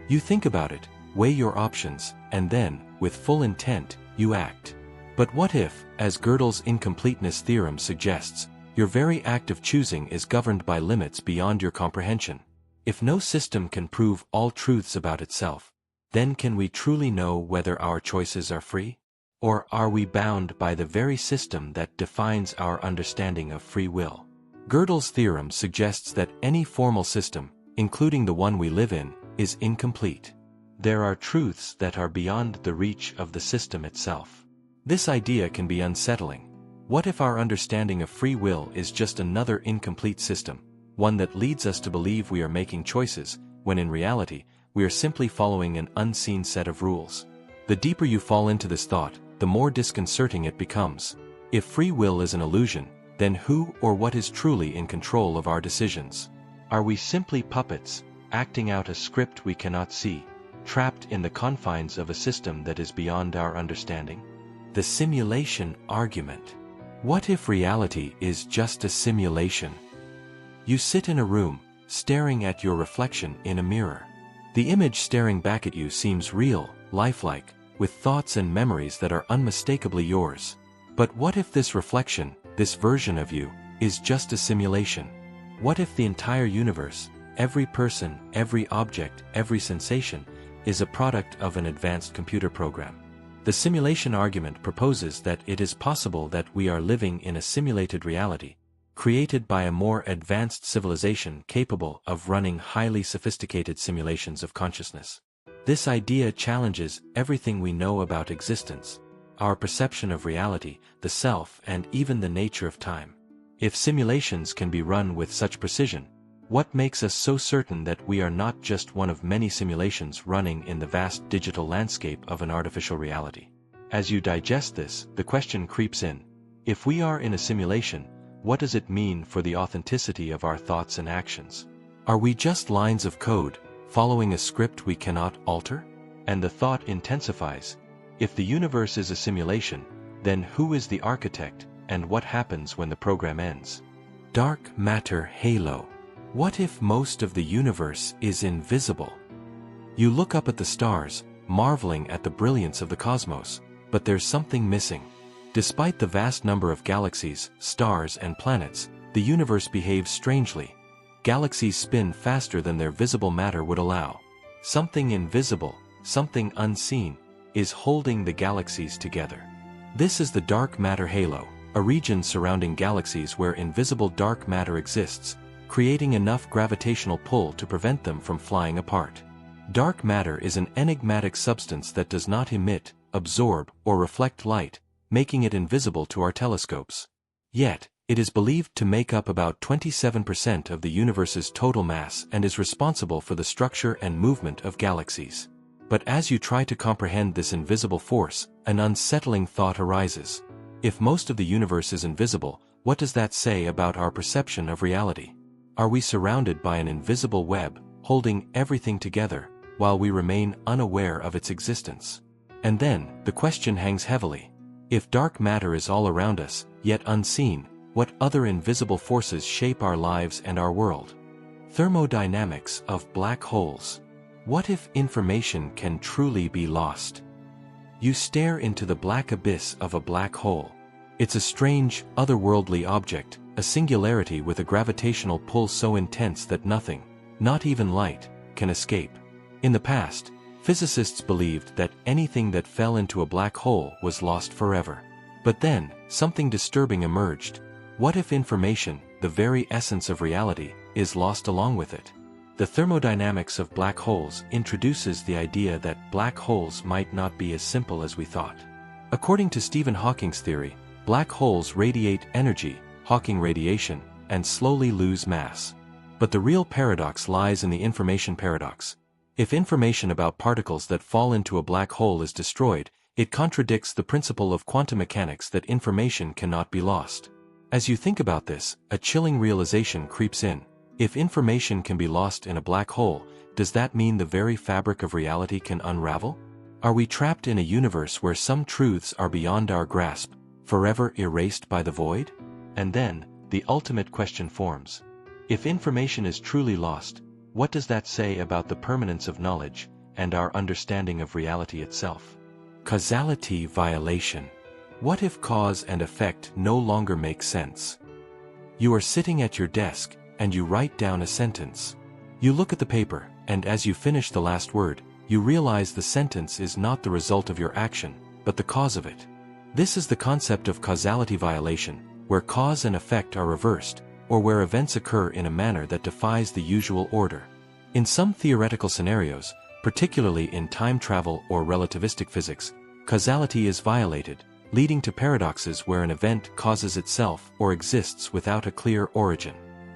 You think about it, weigh your options, and then, with full intent, you act. But what if, as Gödel's incompleteness theorem suggests, your very act of choosing is governed by limits beyond your comprehension? If no system can prove all truths about itself, then can we truly know whether our choices are free? Or are we bound by the very system that defines our understanding of free will? Gödel's theorem suggests that any formal system, including the one we live in, is incomplete. There are truths that are beyond the reach of the system itself. This idea can be unsettling. What if our understanding of free will is just another incomplete system, one that leads us to believe we are making choices, when in reality, we are simply following an unseen set of rules? The deeper you fall into this thought, the more disconcerting it becomes. If free will is an illusion, then who or what is truly in control of our decisions? Are we simply puppets, acting out a script we cannot see, trapped in the confines of a system that is beyond our understanding? The simulation argument. What if reality is just a simulation? You sit in a room, staring at your reflection in a mirror. The image staring back at you seems real, lifelike, with thoughts and memories that are unmistakably yours. But what if this reflection, this version of you, is just a simulation? What if the entire universe, every person, every object, every sensation, is a product of an advanced computer program? The simulation argument proposes that it is possible that we are living in a simulated reality, created by a more advanced civilization capable of running highly sophisticated simulations of consciousness. This idea challenges everything we know about existence, our perception of reality, the self, and even the nature of time. If simulations can be run with such precision, what makes us so certain that we are not just one of many simulations running in the vast digital landscape of an artificial reality? As you digest this, the question creeps in. If we are in a simulation, what does it mean for the authenticity of our thoughts and actions? Are we just lines of code, following a script we cannot alter? And the thought intensifies. If the universe is a simulation, then who is the architect, and what happens when the program ends? Dark matter halo. What if most of the universe is invisible? You look up at the stars, marveling at the brilliance of the cosmos, but there's something missing. Despite the vast number of galaxies, stars, and planets, the universe behaves strangely. Galaxies spin faster than their visible matter would allow. Something invisible, something unseen, is holding the galaxies together. This is the dark matter halo, a region surrounding galaxies where invisible dark matter exists, creating enough gravitational pull to prevent them from flying apart. Dark matter is an enigmatic substance that does not emit, absorb, or reflect light, making it invisible to our telescopes. Yet, it is believed to make up about 27% of the universe's total mass and is responsible for the structure and movement of galaxies. But as you try to comprehend this invisible force, an unsettling thought arises. If most of the universe is invisible, what does that say about our perception of reality? Are we surrounded by an invisible web, holding everything together, while we remain unaware of its existence? And then, the question hangs heavily. If dark matter is all around us, yet unseen, what other invisible forces shape our lives and our world? Thermodynamics of black holes. What if information can truly be lost? You stare into the black abyss of a black hole. It's a strange, otherworldly object, a singularity with a gravitational pull so intense that nothing, not even light, can escape. In the past, physicists believed that anything that fell into a black hole was lost forever. But then, something disturbing emerged. What if information, the very essence of reality, is lost along with it? The thermodynamics of black holes introduces the idea that black holes might not be as simple as we thought. According to Stephen Hawking's theory, black holes radiate energy, Hawking radiation, and slowly lose mass. But the real paradox lies in the information paradox. If information about particles that fall into a black hole is destroyed, it contradicts the principle of quantum mechanics that information cannot be lost. As you think about this, a chilling realization creeps in. If information can be lost in a black hole, does that mean the very fabric of reality can unravel? Are we trapped in a universe where some truths are beyond our grasp, forever erased by the void? And then, the ultimate question forms. If information is truly lost, what does that say about the permanence of knowledge, and our understanding of reality itself? Causality violation. What if cause and effect no longer make sense? You are sitting at your desk, and you write down a sentence. You look at the paper, and as you finish the last word, you realize the sentence is not the result of your action, but the cause of it. This is the concept of causality violation, where cause and effect are reversed, or where events occur in a manner that defies the usual order. In some theoretical scenarios, particularly in time travel or relativistic physics, causality is violated, leading to paradoxes where an event causes itself or exists without a clear origin.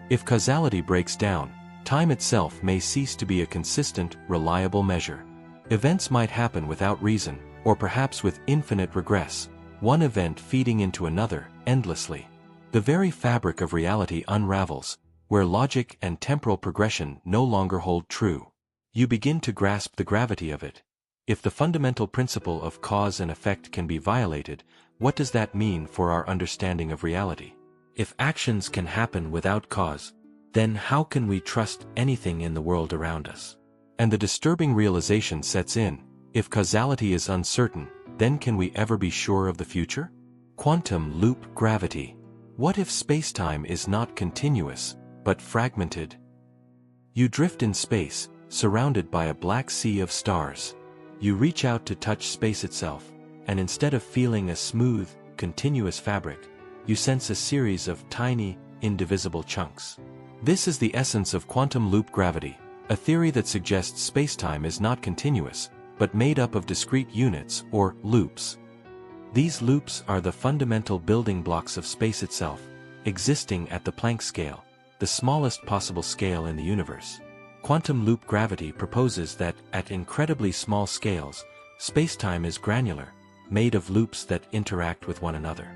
If causality breaks down, time itself may cease to be a consistent, reliable measure. Events might happen without reason, or perhaps with infinite regress, one event feeding into another, endlessly. The very fabric of reality unravels, where logic and temporal progression no longer hold true. You begin to grasp the gravity of it. If the fundamental principle of cause and effect can be violated, what does that mean for our understanding of reality? If actions can happen without cause, then how can we trust anything in the world around us? And the disturbing realization sets in, if causality is uncertain, then can we ever be sure of the future? Quantum loop gravity. What if space-time is not continuous, but fragmented? You drift in space, surrounded by a black sea of stars. You reach out to touch space itself, and instead of feeling a smooth, continuous fabric, you sense a series of tiny, indivisible chunks. This is the essence of quantum loop gravity, a theory that suggests spacetime is not continuous, but made up of discrete units, or loops. These loops are the fundamental building blocks of space itself, existing at the Planck scale, the smallest possible scale in the universe. Quantum loop gravity proposes that, at incredibly small scales, spacetime is granular, made of loops that interact with one another.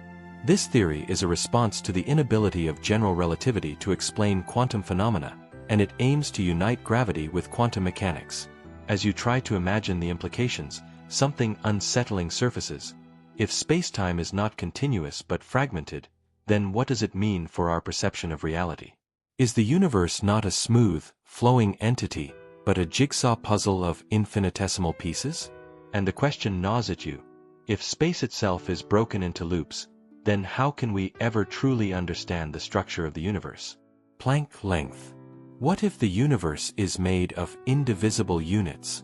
This theory is a response to the inability of general relativity to explain quantum phenomena, and it aims to unite gravity with quantum mechanics. As you try to imagine the implications, something unsettling surfaces. If spacetime is not continuous but fragmented, then what does it mean for our perception of reality? Is the universe not a smooth, flowing entity, but a jigsaw puzzle of infinitesimal pieces? And the question gnaws at you. If space itself is broken into loops, then how can we ever truly understand the structure of the universe? Planck length. What if the universe is made of indivisible units?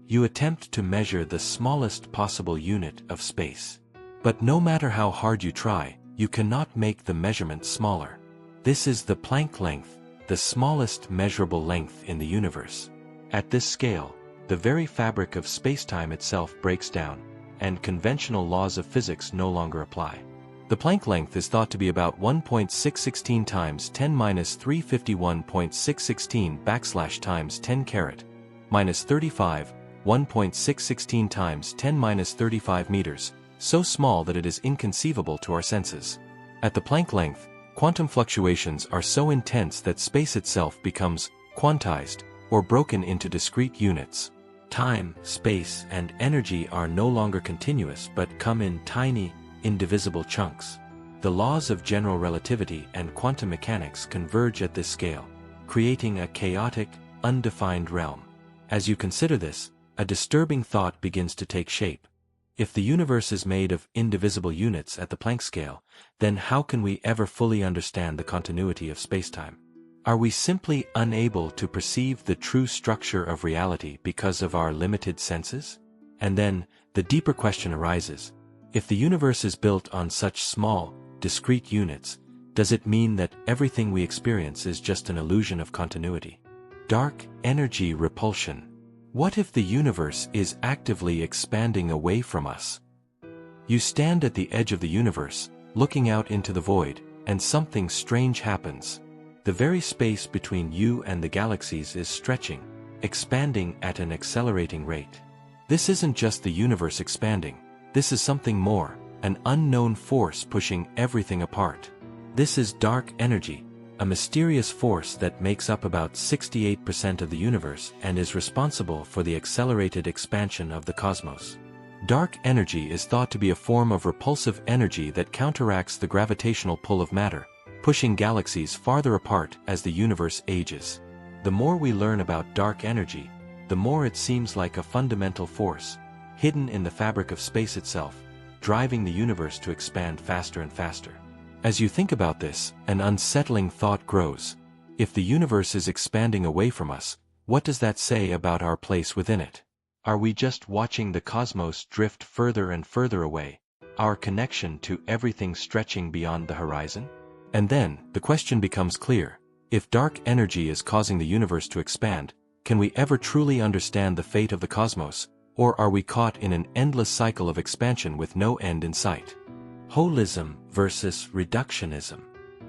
You attempt to measure the smallest possible unit of space. But no matter how hard you try, you cannot make the measurement smaller. This is the Planck length, the smallest measurable length in the universe. At this scale, the very fabric of spacetime itself breaks down, and conventional laws of physics no longer apply. The Planck length is thought to be about 1.616 times 10⁻³ times 10 carat minus 35, 1.616 times 10⁻35 meters, so small that it is inconceivable to our senses. At the Planck length, quantum fluctuations are so intense that space itself becomes quantized, or broken into discrete units. Time, space, and energy are no longer continuous but come in tiny, indivisible chunks. The laws of general relativity and quantum mechanics converge at this scale, creating a chaotic, undefined realm. As you consider this, a disturbing thought begins to take shape. If the universe is made of indivisible units at the Planck scale, then how can we ever fully understand the continuity of spacetime? Are we simply unable to perceive the true structure of reality because of our limited senses? And then, the deeper question arises. If the universe is built on such small, discrete units, Does it mean that everything we experience is just an illusion of continuity? Dark energy repulsion. What if the universe is actively expanding away from us? You stand at the edge of the universe, looking out into the void, and something strange happens. The very space between you and the galaxies is stretching, expanding at an accelerating rate. This isn't just the universe expanding, this is something more, an unknown force pushing everything apart. This is dark energy, a mysterious force that makes up about 68% of the universe and is responsible for the accelerated expansion of the cosmos. Dark energy is thought to be a form of repulsive energy that counteracts the gravitational pull of matter, pushing galaxies farther apart as the universe ages. The more we learn about dark energy, the more it seems like a fundamental force, hidden in the fabric of space itself, driving the universe to expand faster and faster. As you think about this, an unsettling thought grows. If the universe is expanding away from us, what does that say about our place within it? Are we just watching the cosmos drift further and further away, our connection to everything stretching beyond the horizon? And then, the question becomes clear. If dark energy is causing the universe to expand, can we ever truly understand the fate of the cosmos, or are we caught in an endless cycle of expansion with no end in sight? Holism versus reductionism.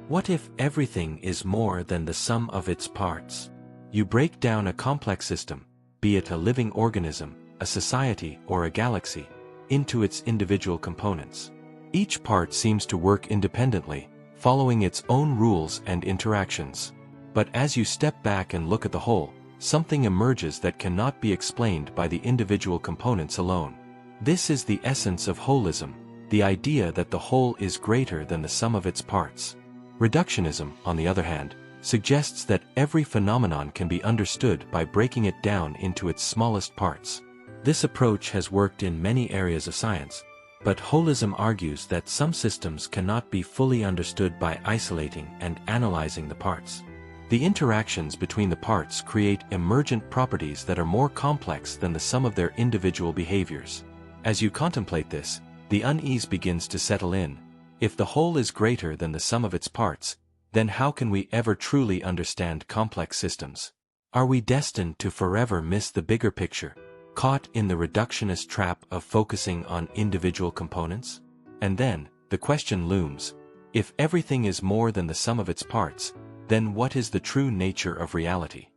What if everything is more than the sum of its parts? You break down a complex system, be it a living organism, a society, or a galaxy, into its individual components. Each part seems to work independently, following its own rules and interactions. But as you step back and look at the whole, something emerges that cannot be explained by the individual components alone. This is the essence of holism, the idea that the whole is greater than the sum of its parts. Reductionism, on the other hand, suggests that every phenomenon can be understood by breaking it down into its smallest parts. This approach has worked in many areas of science, but holism argues that some systems cannot be fully understood by isolating and analyzing the parts. The interactions between the parts create emergent properties that are more complex than the sum of their individual behaviors. As you contemplate this, the unease begins to settle in. If the whole is greater than the sum of its parts, then how can we ever truly understand complex systems? Are we destined to forever miss the bigger picture, caught in the reductionist trap of focusing on individual components? And then, the question looms, if everything is more than the sum of its parts, then what is the true nature of reality?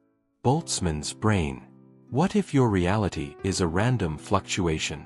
Boltzmann's brain. What if your reality is a random fluctuation?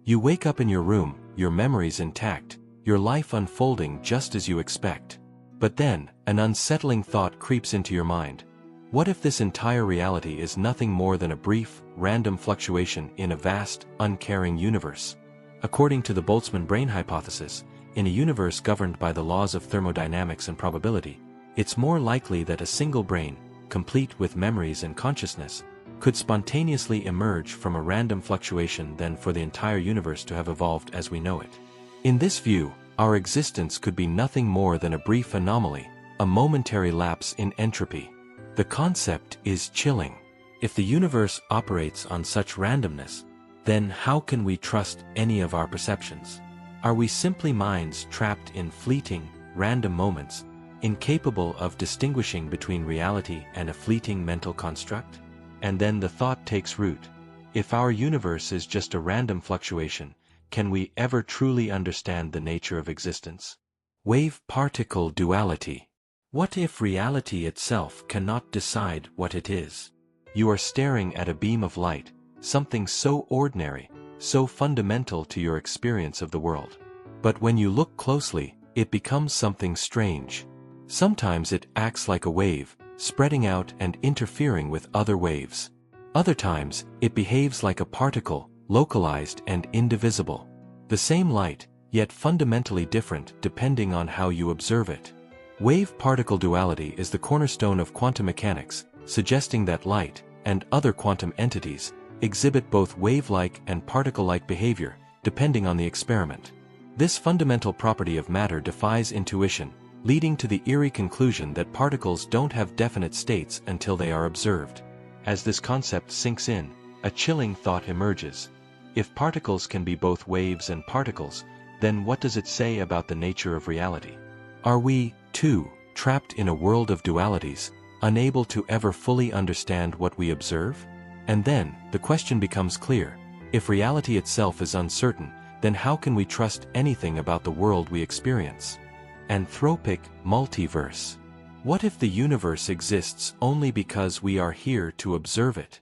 You wake up in your room, your memories intact, your life unfolding just as you expect. But then, an unsettling thought creeps into your mind. What if this entire reality is nothing more than a brief, random fluctuation in a vast, uncaring universe? According to the Boltzmann brain hypothesis, in a universe governed by the laws of thermodynamics and probability, it's more likely that a single brain, complete with memories and consciousness, could spontaneously emerge from a random fluctuation than for the entire universe to have evolved as we know it. In this view, our existence could be nothing more than a brief anomaly, a momentary lapse in entropy. The concept is chilling. If the universe operates on such randomness, then how can we trust any of our perceptions? Are we simply minds trapped in fleeting, random moments, incapable of distinguishing between reality and a fleeting mental construct? And then the thought takes root. If our universe is just a random fluctuation, can we ever truly understand the nature of existence? Wave-particle duality. What if reality itself cannot decide what it is? You are staring at a beam of light, something so ordinary, so fundamental to your experience of the world. But when you look closely, it becomes something strange. Sometimes it acts like a wave, spreading out and interfering with other waves. Other times, it behaves like a particle, localized and indivisible. The same light, yet fundamentally different depending on how you observe it. Wave-particle duality is the cornerstone of quantum mechanics, suggesting that light, and other quantum entities, exhibit both wave-like and particle-like behavior, depending on the experiment. This fundamental property of matter defies intuition, leading to the eerie conclusion that particles don't have definite states until they are observed. As this concept sinks in, a chilling thought emerges. If particles can be both waves and particles, then what does it say about the nature of reality? Are we, too, trapped in a world of dualities, unable to ever fully understand what we observe? And then, the question becomes clear. If reality itself is uncertain, then how can we trust anything about the world we experience? Anthropic multiverse. What if the universe exists only because we are here to observe it?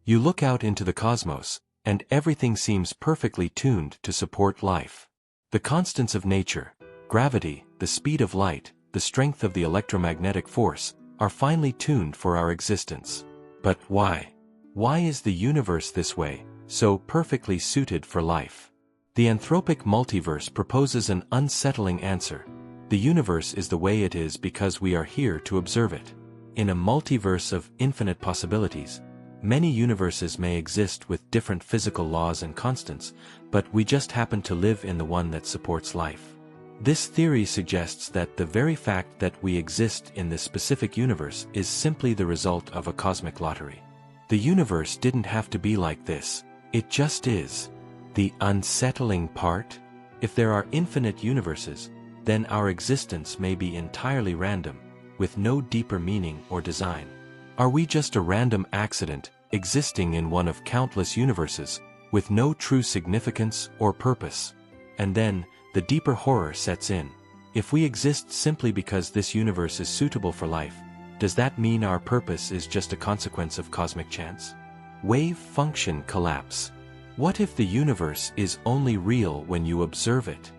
You look out into the cosmos, and everything seems perfectly tuned to support life. The constants of nature, gravity, the speed of light, the strength of the electromagnetic force, are finely tuned for our existence. But why? Why is the universe this way, so perfectly suited for life? The anthropic multiverse proposes an unsettling answer. The universe is the way it is because we are here to observe it. In a multiverse of infinite possibilities, many universes may exist with different physical laws and constants, but we just happen to live in the one that supports life. This theory suggests that the very fact that we exist in this specific universe is simply the result of a cosmic lottery. The universe didn't have to be like this, it just is. The unsettling part? If there are infinite universes, then our existence may be entirely random, with no deeper meaning or design. Are we just a random accident, existing in one of countless universes, with no true significance or purpose? And then, the deeper horror sets in. If we exist simply because this universe is suitable for life, does that mean our purpose is just a consequence of cosmic chance? Wave function collapse. What if the universe is only real when you observe it?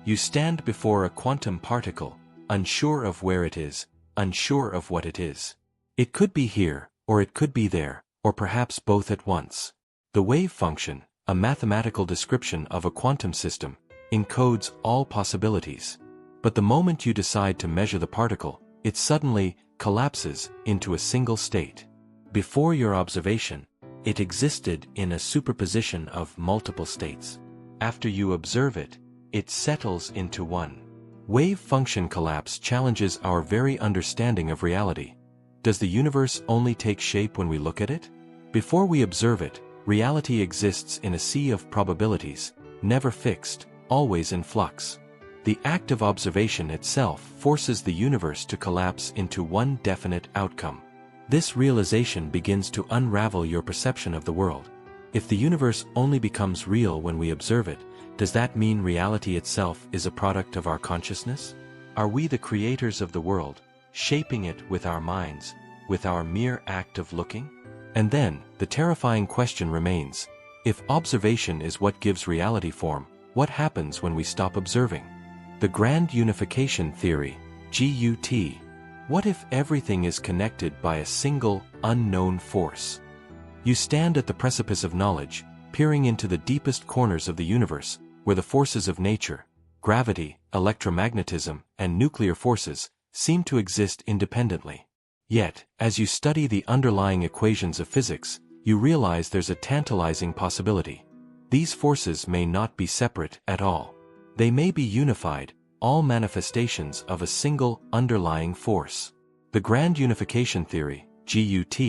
You stand before a quantum particle, unsure of where it is, unsure of what it is. It could be here, or it could be there, or perhaps both at once. The wave function, a mathematical description of a quantum system, encodes all possibilities. But the moment you decide to measure the particle, it suddenly collapses into a single state. Before your observation, it existed in a superposition of multiple states. After you observe it, it settles into one. Wave function collapse challenges our very understanding of reality. Does the universe only take shape when we look at it? Before we observe it, reality exists in a sea of probabilities, never fixed, always in flux. The act of observation itself forces the universe to collapse into one definite outcome. This realization begins to unravel your perception of the world. If the universe only becomes real when we observe it, does that mean reality itself is a product of our consciousness? Are we the creators of the world, shaping it with our minds, with our mere act of looking? And then, the terrifying question remains, if observation is what gives reality form, what happens when we stop observing? The Grand Unification Theory, GUT. What if everything is connected by a single, unknown force? You stand at the precipice of knowledge, peering into the deepest corners of the universe, where the forces of nature, gravity, electromagnetism, and nuclear forces, seem to exist independently. Yet, as you study the underlying equations of physics, you realize there's a tantalizing possibility. These forces may not be separate at all. They may be unified, all manifestations of a single underlying force. The Grand Unification Theory, GUT,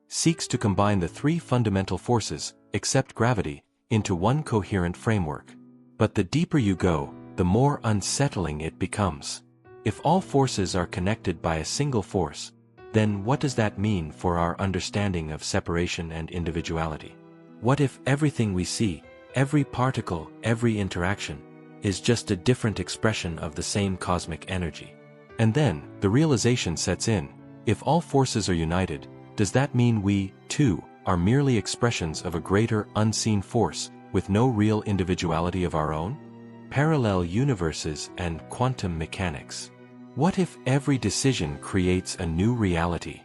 seeks to combine the three fundamental forces, except gravity, into one coherent framework. But the deeper you go, the more unsettling it becomes. If all forces are connected by a single force, then what does that mean for our understanding of separation and individuality? What if everything we see, every particle, every interaction, is just a different expression of the same cosmic energy? And then, the realization sets in, if all forces are united, does that mean we, too, are merely expressions of a greater unseen force, with no real individuality of our own? Parallel universes and quantum mechanics. What if every decision creates a new reality?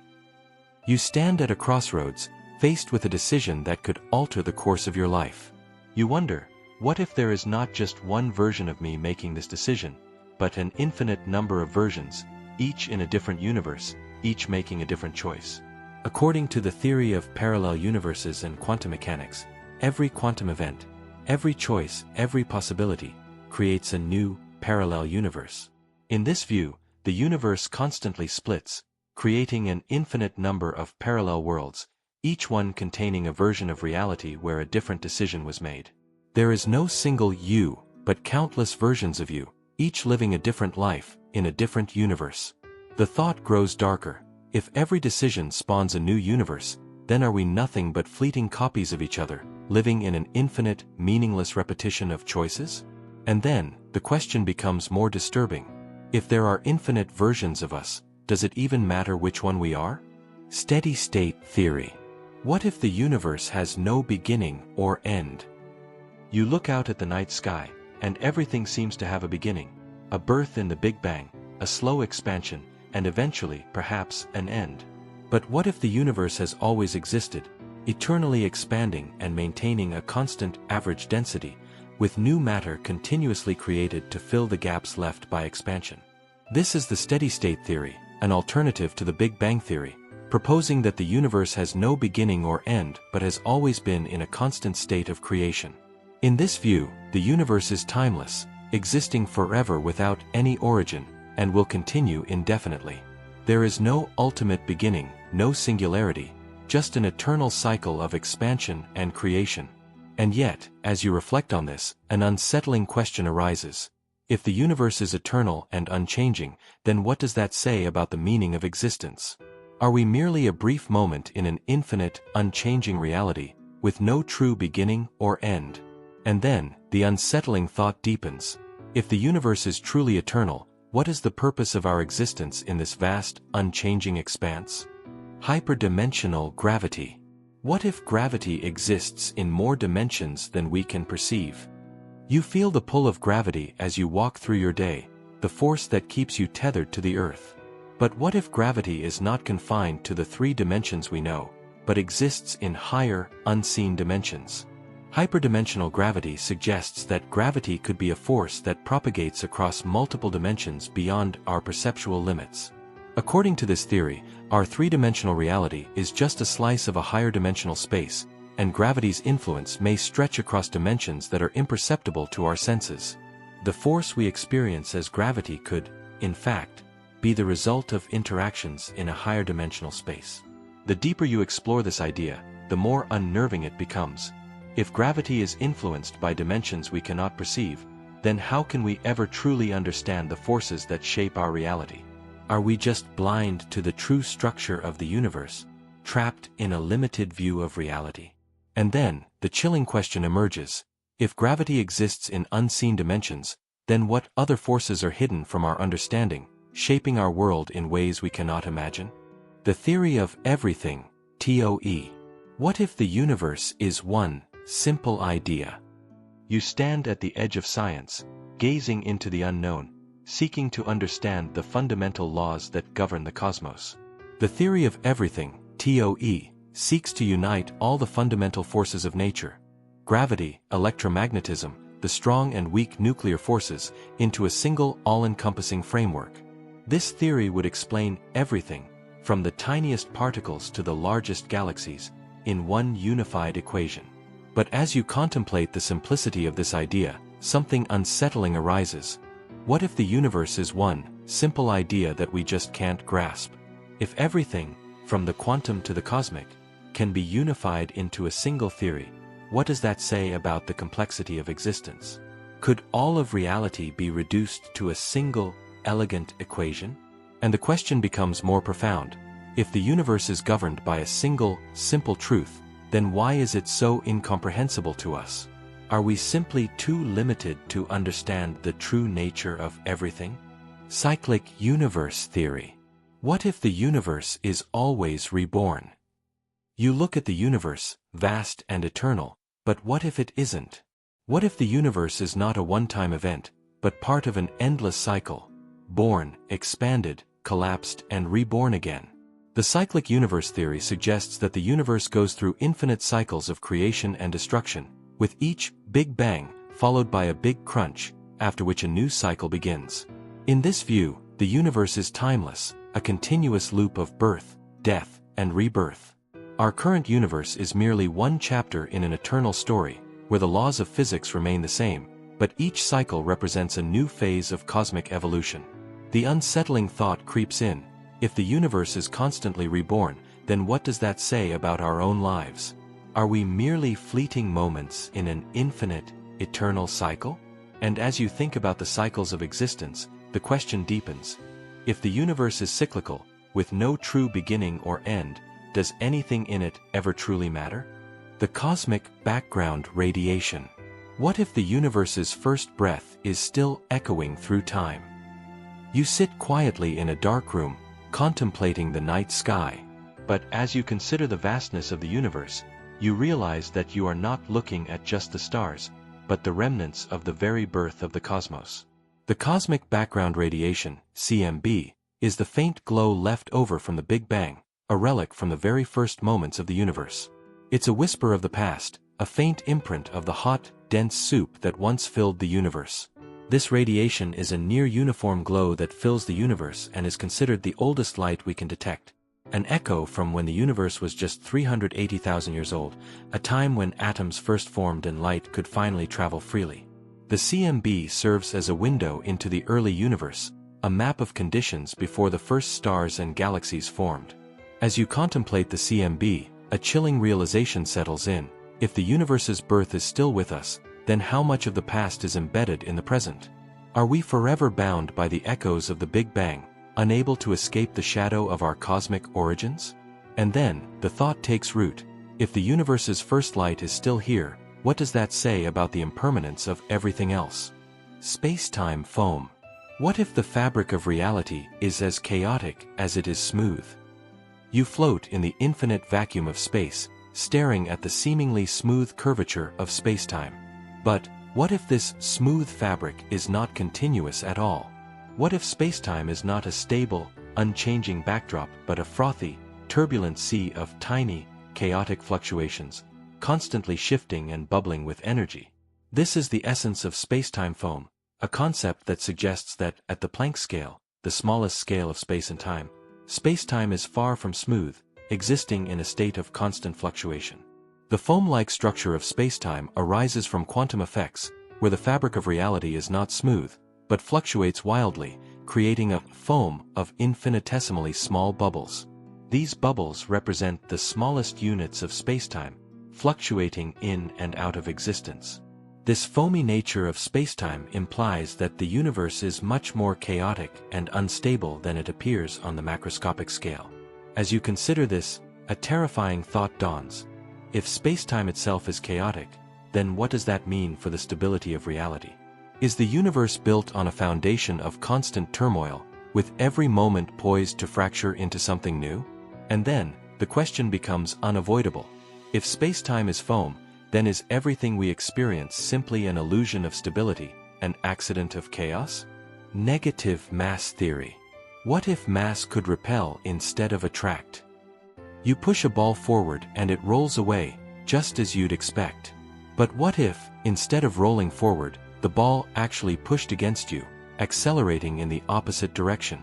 You stand at a crossroads, faced with a decision that could alter the course of your life. You wonder, what if there is not just one version of me making this decision, but an infinite number of versions, each in a different universe, each making a different choice? According to the theory of parallel universes and quantum mechanics, every quantum event, every choice, every possibility, creates a new, parallel universe. In this view, the universe constantly splits, creating an infinite number of parallel worlds, each one containing a version of reality where a different decision was made. There is no single you, but countless versions of you, each living a different life, in a different universe. The thought grows darker. If every decision spawns a new universe, then are we nothing but fleeting copies of each other, living in an infinite, meaningless repetition of choices? And then, the question becomes more disturbing. If there are infinite versions of us, does it even matter which one we are? Steady-state theory. What if the universe has no beginning or end? You look out at the night sky, and everything seems to have a beginning, a birth in the Big Bang, a slow expansion, and eventually, perhaps, an end. But what if the universe has always existed, eternally expanding and maintaining a constant average density, with new matter continuously created to fill the gaps left by expansion? This is the steady-state theory, an alternative to the Big Bang theory, proposing that the universe has no beginning or end but has always been in a constant state of creation. In this view, the universe is timeless, existing forever without any origin, and will continue indefinitely. There is no ultimate beginning, no singularity, just an eternal cycle of expansion and creation. And yet, as you reflect on this, an unsettling question arises. If the universe is eternal and unchanging, then what does that say about the meaning of existence? Are we merely a brief moment in an infinite, unchanging reality, with no true beginning or end? And then, the unsettling thought deepens. If the universe is truly eternal, what is the purpose of our existence in this vast, unchanging expanse? Hyperdimensional gravity. What if gravity exists in more dimensions than we can perceive? You feel the pull of gravity as you walk through your day, the force that keeps you tethered to the earth. But what if gravity is not confined to the 3 dimensions we know, but exists in higher, unseen dimensions? Hyperdimensional gravity suggests that gravity could be a force that propagates across multiple dimensions beyond our perceptual limits. According to this theory, our 3-dimensional reality is just a slice of a higher dimensional space, and gravity's influence may stretch across dimensions that are imperceptible to our senses. The force we experience as gravity could, in fact, be the result of interactions in a higher dimensional space. The deeper you explore this idea, the more unnerving it becomes. If gravity is influenced by dimensions we cannot perceive, then how can we ever truly understand the forces that shape our reality? Are we just blind to the true structure of the universe, trapped in a limited view of reality? And then, the chilling question emerges. If gravity exists in unseen dimensions, then what other forces are hidden from our understanding, shaping our world in ways we cannot imagine? The theory of everything, TOE. What if the universe is one simple idea? You stand at the edge of science, gazing into the unknown, seeking to understand the fundamental laws that govern the cosmos. The theory of everything, TOE, seeks to unite all the fundamental forces of nature, gravity, electromagnetism, the strong and weak nuclear forces, into a single all-encompassing framework. This theory would explain everything, from the tiniest particles to the largest galaxies, in one unified equation. But as you contemplate the simplicity of this idea, something unsettling arises. What if the universe is one simple idea that we just can't grasp? If everything, from the quantum to the cosmic, can be unified into a single theory, what does that say about the complexity of existence? Could all of reality be reduced to a single, elegant equation? And the question becomes more profound. If the universe is governed by a single, simple truth, then why is it so incomprehensible to us? Are we simply too limited to understand the true nature of everything? Cyclic universe theory. What if the universe is always reborn? You look at the universe, vast and eternal, but what if it isn't? What if the universe is not a one-time event, but part of an endless cycle? Born, expanded, collapsed, and reborn again. The cyclic universe theory suggests that the universe goes through infinite cycles of creation and destruction, with each Big Bang followed by a big crunch, after which a new cycle begins. In this view, the universe is timeless, a continuous loop of birth, death, and rebirth. Our current universe is merely one chapter in an eternal story, where the laws of physics remain the same, but each cycle represents a new phase of cosmic evolution. The unsettling thought creeps in. If the universe is constantly reborn, then what does that say about our own lives? Are we merely fleeting moments in an infinite, eternal cycle? And as you think about the cycles of existence, the question deepens. If the universe is cyclical, with no true beginning or end, does anything in it ever truly matter? The cosmic background radiation. What if the universe's first breath is still echoing through time? You sit quietly in a dark room, contemplating the night sky. But as you consider the vastness of the universe, you realize that you are not looking at just the stars, but the remnants of the very birth of the cosmos. The cosmic background radiation, CMB, is the faint glow left over from the Big Bang, a relic from the very first moments of the universe. It's a whisper of the past, a faint imprint of the hot, dense soup that once filled the universe. This radiation is a near-uniform glow that fills the universe and is considered the oldest light we can detect. An echo from when the universe was just 380,000 years old, a time when atoms first formed and light could finally travel freely. The CMB serves as a window into the early universe, a map of conditions before the first stars and galaxies formed. As you contemplate the CMB, a chilling realization settles in. If the universe's birth is still with us, then how much of the past is embedded in the present? Are we forever bound by the echoes of the Big Bang, unable to escape the shadow of our cosmic origins? And then, the thought takes root. If the universe's first light is still here, what does that say about the impermanence of everything else? Space-time foam. What if the fabric of reality is as chaotic as it is smooth? You float in the infinite vacuum of space, staring at the seemingly smooth curvature of space-time. But, what if this smooth fabric is not continuous at all? What if space-time is not a stable, unchanging backdrop but a frothy, turbulent sea of tiny, chaotic fluctuations, constantly shifting and bubbling with energy? This is the essence of space-time foam, a concept that suggests that, at the Planck scale, the smallest scale of space and time, space-time is far from smooth, existing in a state of constant fluctuation. The foam-like structure of space-time arises from quantum effects, where the fabric of reality is not smooth, but fluctuates wildly, creating a foam of infinitesimally small bubbles. These bubbles represent the smallest units of space-time, fluctuating in and out of existence. This foamy nature of space-time implies that the universe is much more chaotic and unstable than it appears on the macroscopic scale. As you consider this, a terrifying thought dawns. If space-time itself is chaotic, then what does that mean for the stability of reality? Is the universe built on a foundation of constant turmoil, with every moment poised to fracture into something new? And then, the question becomes unavoidable. If space-time is foam, then is everything we experience simply an illusion of stability, an accident of chaos? Negative mass theory. What if mass could repel instead of attract? You push a ball forward and it rolls away, just as you'd expect. But what if, instead of rolling forward, the ball actually pushed against you, accelerating in the opposite direction?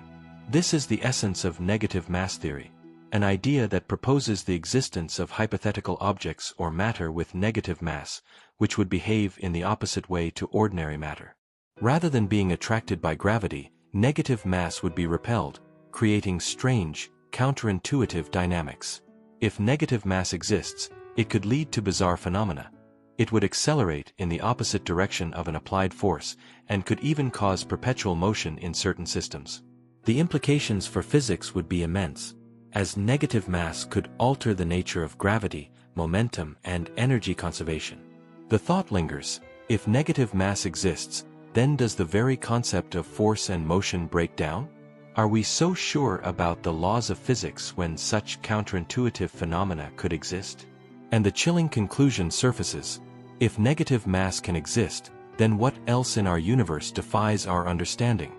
This is the essence of negative mass theory, an idea that proposes the existence of hypothetical objects or matter with negative mass, which would behave in the opposite way to ordinary matter. Rather than being attracted by gravity, negative mass would be repelled, creating strange, counterintuitive dynamics. If negative mass exists, it could lead to bizarre phenomena. It would accelerate in the opposite direction of an applied force, and could even cause perpetual motion in certain systems. The implications for physics would be immense, as negative mass could alter the nature of gravity, momentum, and energy conservation. The thought lingers, if negative mass exists, then does the very concept of force and motion break down? Are we so sure about the laws of physics when such counterintuitive phenomena could exist? And the chilling conclusion surfaces. If negative mass can exist, then what else in our universe defies our understanding?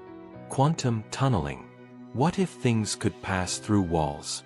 Quantum tunneling. What if things could pass through walls?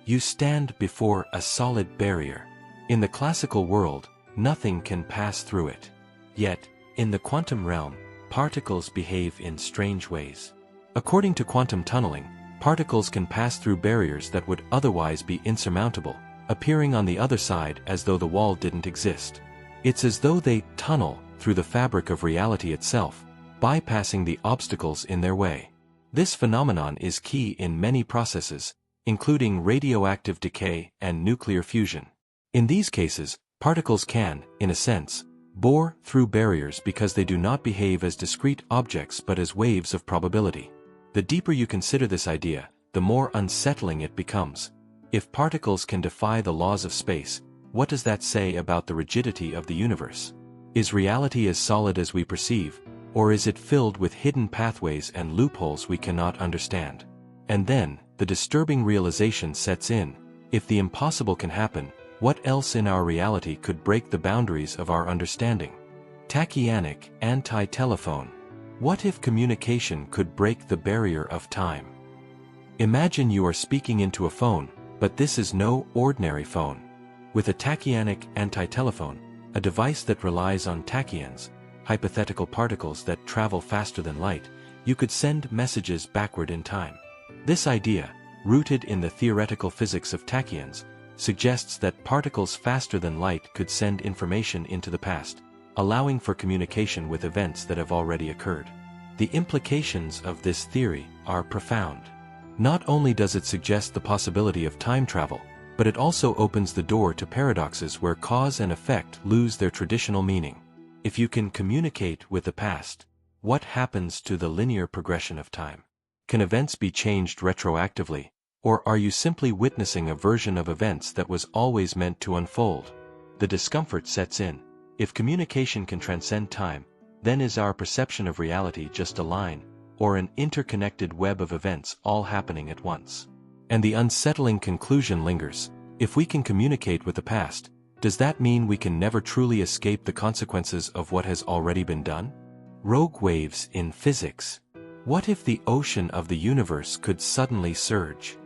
You stand before a solid barrier. In the classical world, nothing can pass through it. Yet, in the quantum realm, particles behave in strange ways. According to quantum tunneling, particles can pass through barriers that would otherwise be insurmountable, appearing on the other side as though the wall didn't exist. It's as though they tunnel through the fabric of reality itself, bypassing the obstacles in their way. This phenomenon is key in many processes, including radioactive decay and nuclear fusion. In these cases, particles can, in a sense, bore through barriers because they do not behave as discrete objects but as waves of probability. The deeper you consider this idea, the more unsettling it becomes. If particles can defy the laws of space, what does that say about the rigidity of the universe? Is reality as solid as we perceive, or is it filled with hidden pathways and loopholes we cannot understand? And then, the disturbing realization sets in: if the impossible can happen, what else in our reality could break the boundaries of our understanding? Tachyonic anti-telephone. What if communication could break the barrier of time? Imagine you are speaking into a phone, but this is no ordinary phone. With a tachyonic anti-telephone, a device that relies on tachyons, hypothetical particles that travel faster than light, you could send messages backward in time. This idea, rooted in the theoretical physics of tachyons, suggests that particles faster than light could send information into the past, allowing for communication with events that have already occurred. The implications of this theory are profound. Not only does it suggest the possibility of time travel, but it also opens the door to paradoxes where cause and effect lose their traditional meaning. If you can communicate with the past, what happens to the linear progression of time? Can events be changed retroactively, or are you simply witnessing a version of events that was always meant to unfold? The discomfort sets in. If communication can transcend time, then is our perception of reality just a line, or an interconnected web of events all happening at once? And the unsettling conclusion lingers. If we can communicate with the past, does that mean we can never truly escape the consequences of what has already been done? Rogue waves in physics. What if the ocean of the universe could suddenly surge?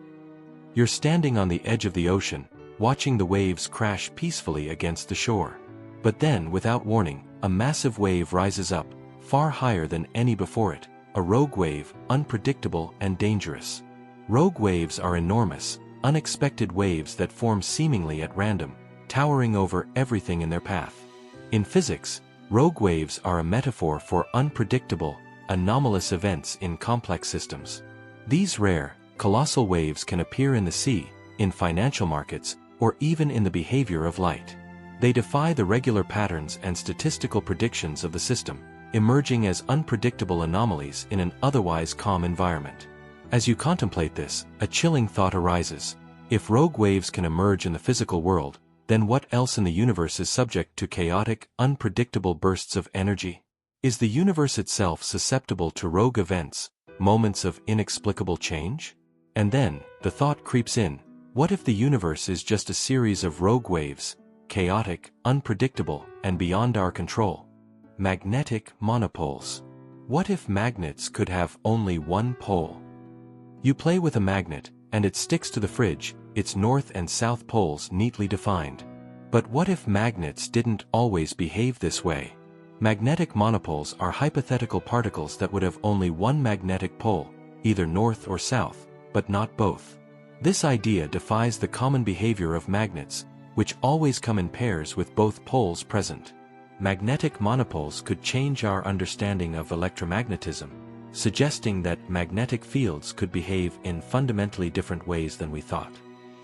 You're standing on the edge of the ocean, watching the waves crash peacefully against the shore. But then, without warning, a massive wave rises up, far higher than any before it, a rogue wave, unpredictable and dangerous. Rogue waves are enormous, unexpected waves that form seemingly at random, towering over everything in their path. In physics, rogue waves are a metaphor for unpredictable, anomalous events in complex systems. These rare, colossal waves can appear in the sea, in financial markets, or even in the behavior of light. They defy the regular patterns and statistical predictions of the system, emerging as unpredictable anomalies in an otherwise calm environment. As you contemplate this, a chilling thought arises. If rogue waves can emerge in the physical world, then what else in the universe is subject to chaotic, unpredictable bursts of energy? Is the universe itself susceptible to rogue events, moments of inexplicable change? And then, the thought creeps in, what if the universe is just a series of rogue waves, chaotic, unpredictable, and beyond our control? Magnetic monopoles. What if magnets could have only one pole? You play with a magnet, and it sticks to the fridge, its north and south poles neatly defined. But what if magnets didn't always behave this way? Magnetic monopoles are hypothetical particles that would have only one magnetic pole, either north or south, but not both. This idea defies the common behavior of magnets, which always come in pairs with both poles present. Magnetic monopoles could change our understanding of electromagnetism, suggesting that magnetic fields could behave in fundamentally different ways than we thought.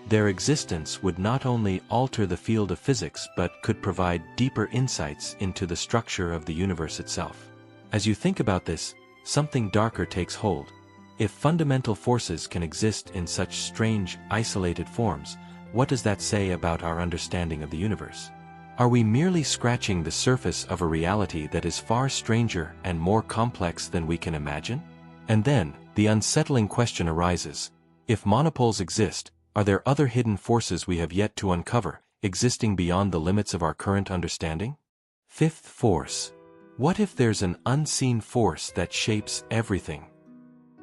Their existence would not only alter the field of physics but could provide deeper insights into the structure of the universe itself. As you think about this, something darker takes hold. If fundamental forces can exist in such strange, isolated forms, what does that say about our understanding of the universe? Are we merely scratching the surface of a reality that is far stranger and more complex than we can imagine? And then, the unsettling question arises. If monopoles exist, are there other hidden forces we have yet to uncover, existing beyond the limits of our current understanding? Fifth force. What if there's an unseen force that shapes everything?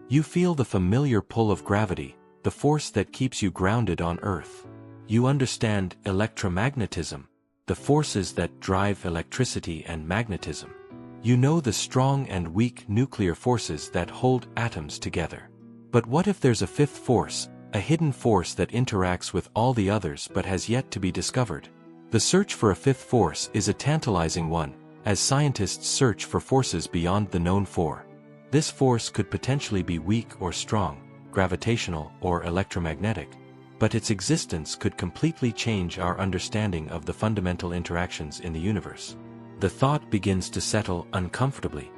You feel the familiar pull of gravity, the force that keeps you grounded on Earth. You understand electromagnetism, the forces that drive electricity and magnetism. You know the strong and weak nuclear forces that hold atoms together. But what if there's a fifth force, a hidden force that interacts with all the others but has yet to be discovered? The search for a fifth force is a tantalizing one, as scientists search for forces beyond the known four. This force could potentially be weak or strong, gravitational or electromagnetic, but its existence could completely change our understanding of the fundamental interactions in the universe. The thought begins to settle uncomfortably.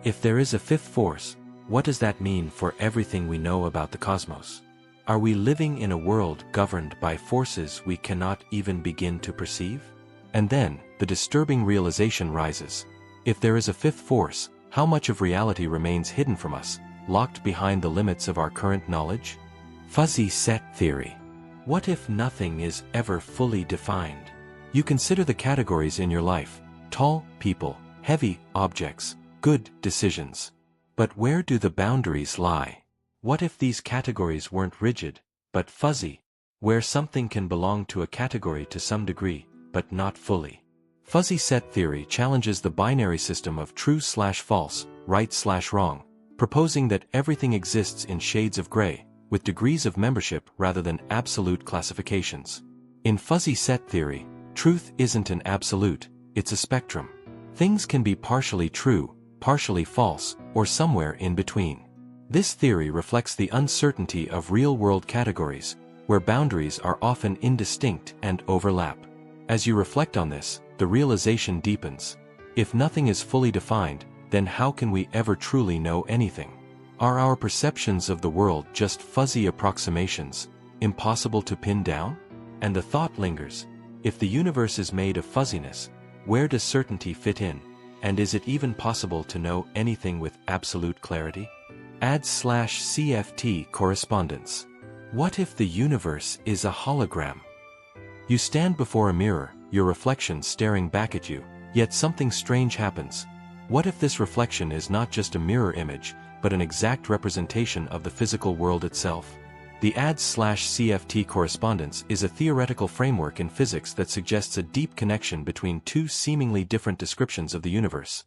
If there is a fifth force, what does that mean for everything we know about the cosmos? Are we living in a world governed by forces we cannot even begin to perceive? And then, the disturbing realization rises. If there is a fifth force, how much of reality remains hidden from us, locked behind the limits of our current knowledge? Fuzzy set theory. What if nothing is ever fully defined? You consider the categories in your life: tall people, heavy objects, good decisions. But where do the boundaries lie? What if these categories weren't rigid, but fuzzy, where something can belong to a category to some degree, but not fully? Fuzzy set theory challenges the binary system of true/false, right/wrong, proposing that everything exists in shades of gray, with degrees of membership rather than absolute classifications. In fuzzy set theory, truth isn't an absolute, it's a spectrum. Things can be partially true, partially false, or somewhere in between. This theory reflects the uncertainty of real-world categories, where boundaries are often indistinct and overlap. As you reflect on this, the realization deepens. If nothing is fully defined, then how can we ever truly know anything? Are our perceptions of the world just fuzzy approximations, impossible to pin down? And the thought lingers: if the universe is made of fuzziness, where does certainty fit in? And is it even possible to know anything with absolute clarity? /CFT correspondence. What if the universe is a hologram? You stand before a mirror, your reflection staring back at you, yet something strange happens. What if this reflection is not just a mirror image, but an exact representation of the physical world itself? The /CFT correspondence is a theoretical framework in physics that suggests a deep connection between two seemingly different descriptions of the universe.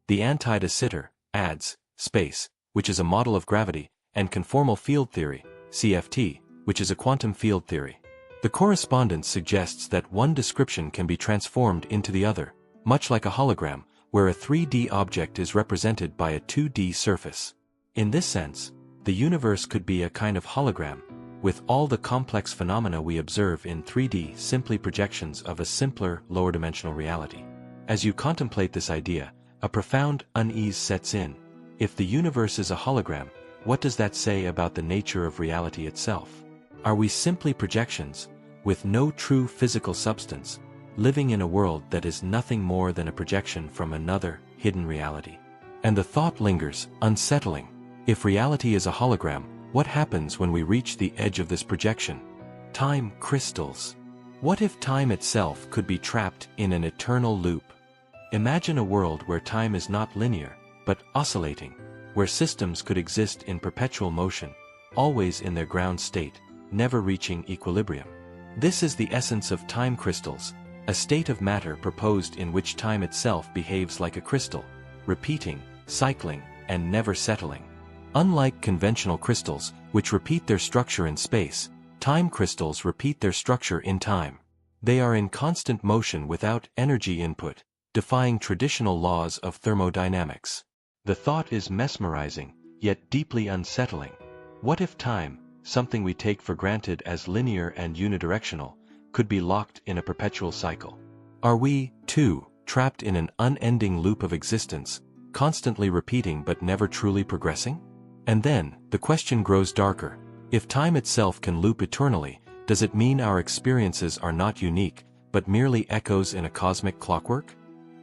The anti-de Sitter, ADS, space, which is a model of gravity, and conformal field theory, CFT, which is a quantum field theory. The correspondence suggests that one description can be transformed into the other, much like a hologram, where a 3D object is represented by a 2D surface. In this sense, the universe could be a kind of hologram, with all the complex phenomena we observe in 3D simply projections of a simpler, lower-dimensional reality. As you contemplate this idea, a profound unease sets in. If the universe is a hologram, what does that say about the nature of reality itself? Are we simply projections, with no true physical substance, living in a world that is nothing more than a projection from another, hidden reality? And the thought lingers, unsettling. If reality is a hologram, what happens when we reach the edge of this projection? Time crystals. What if time itself could be trapped in an eternal loop? Imagine a world where time is not linear, but oscillating, where systems could exist in perpetual motion, always in their ground state, never reaching equilibrium. This is the essence of time crystals, a state of matter proposed in which time itself behaves like a crystal, repeating, cycling, and never settling. Unlike conventional crystals, which repeat their structure in space, time crystals repeat their structure in time. They are in constant motion without energy input, defying traditional laws of thermodynamics. The thought is mesmerizing, yet deeply unsettling. What if time, something we take for granted as linear and unidirectional, could be locked in a perpetual cycle? Are we, too, trapped in an unending loop of existence, constantly repeating but never truly progressing? And then, the question grows darker. If time itself can loop eternally, does it mean our experiences are not unique, but merely echoes in a cosmic clockwork?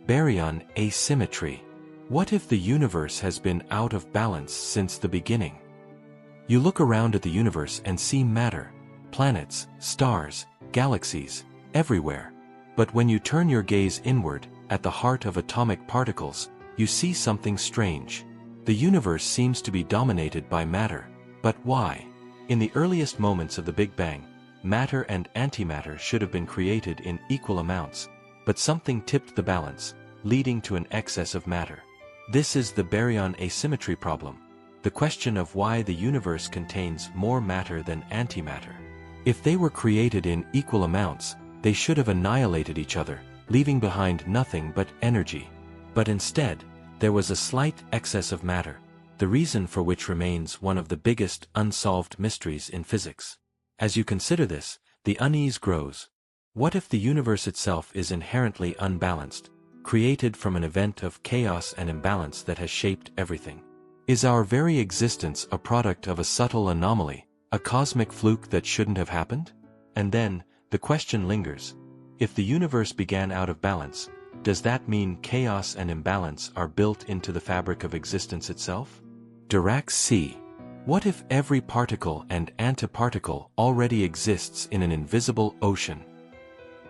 Baryon asymmetry. What if the universe has been out of balance since the beginning? You look around at the universe and see matter, planets, stars, galaxies, everywhere. But when you turn your gaze inward, at the heart of atomic particles, you see something strange. The universe seems to be dominated by matter. But why? In the earliest moments of the Big Bang, matter and antimatter should have been created in equal amounts, but something tipped the balance, leading to an excess of matter. This is the baryon asymmetry problem, the question of why the universe contains more matter than antimatter. If they were created in equal amounts, they should have annihilated each other, leaving behind nothing but energy. But instead, there was a slight excess of matter, the reason for which remains one of the biggest unsolved mysteries in physics. As you consider this, the unease grows. What if the universe itself is inherently unbalanced, created from an event of chaos and imbalance that has shaped everything? Is our very existence a product of a subtle anomaly, a cosmic fluke that shouldn't have happened? And then, the question lingers. If the universe began out of balance, does that mean chaos and imbalance are built into the fabric of existence itself? Dirac C. What if every particle and antiparticle already exists in an invisible ocean?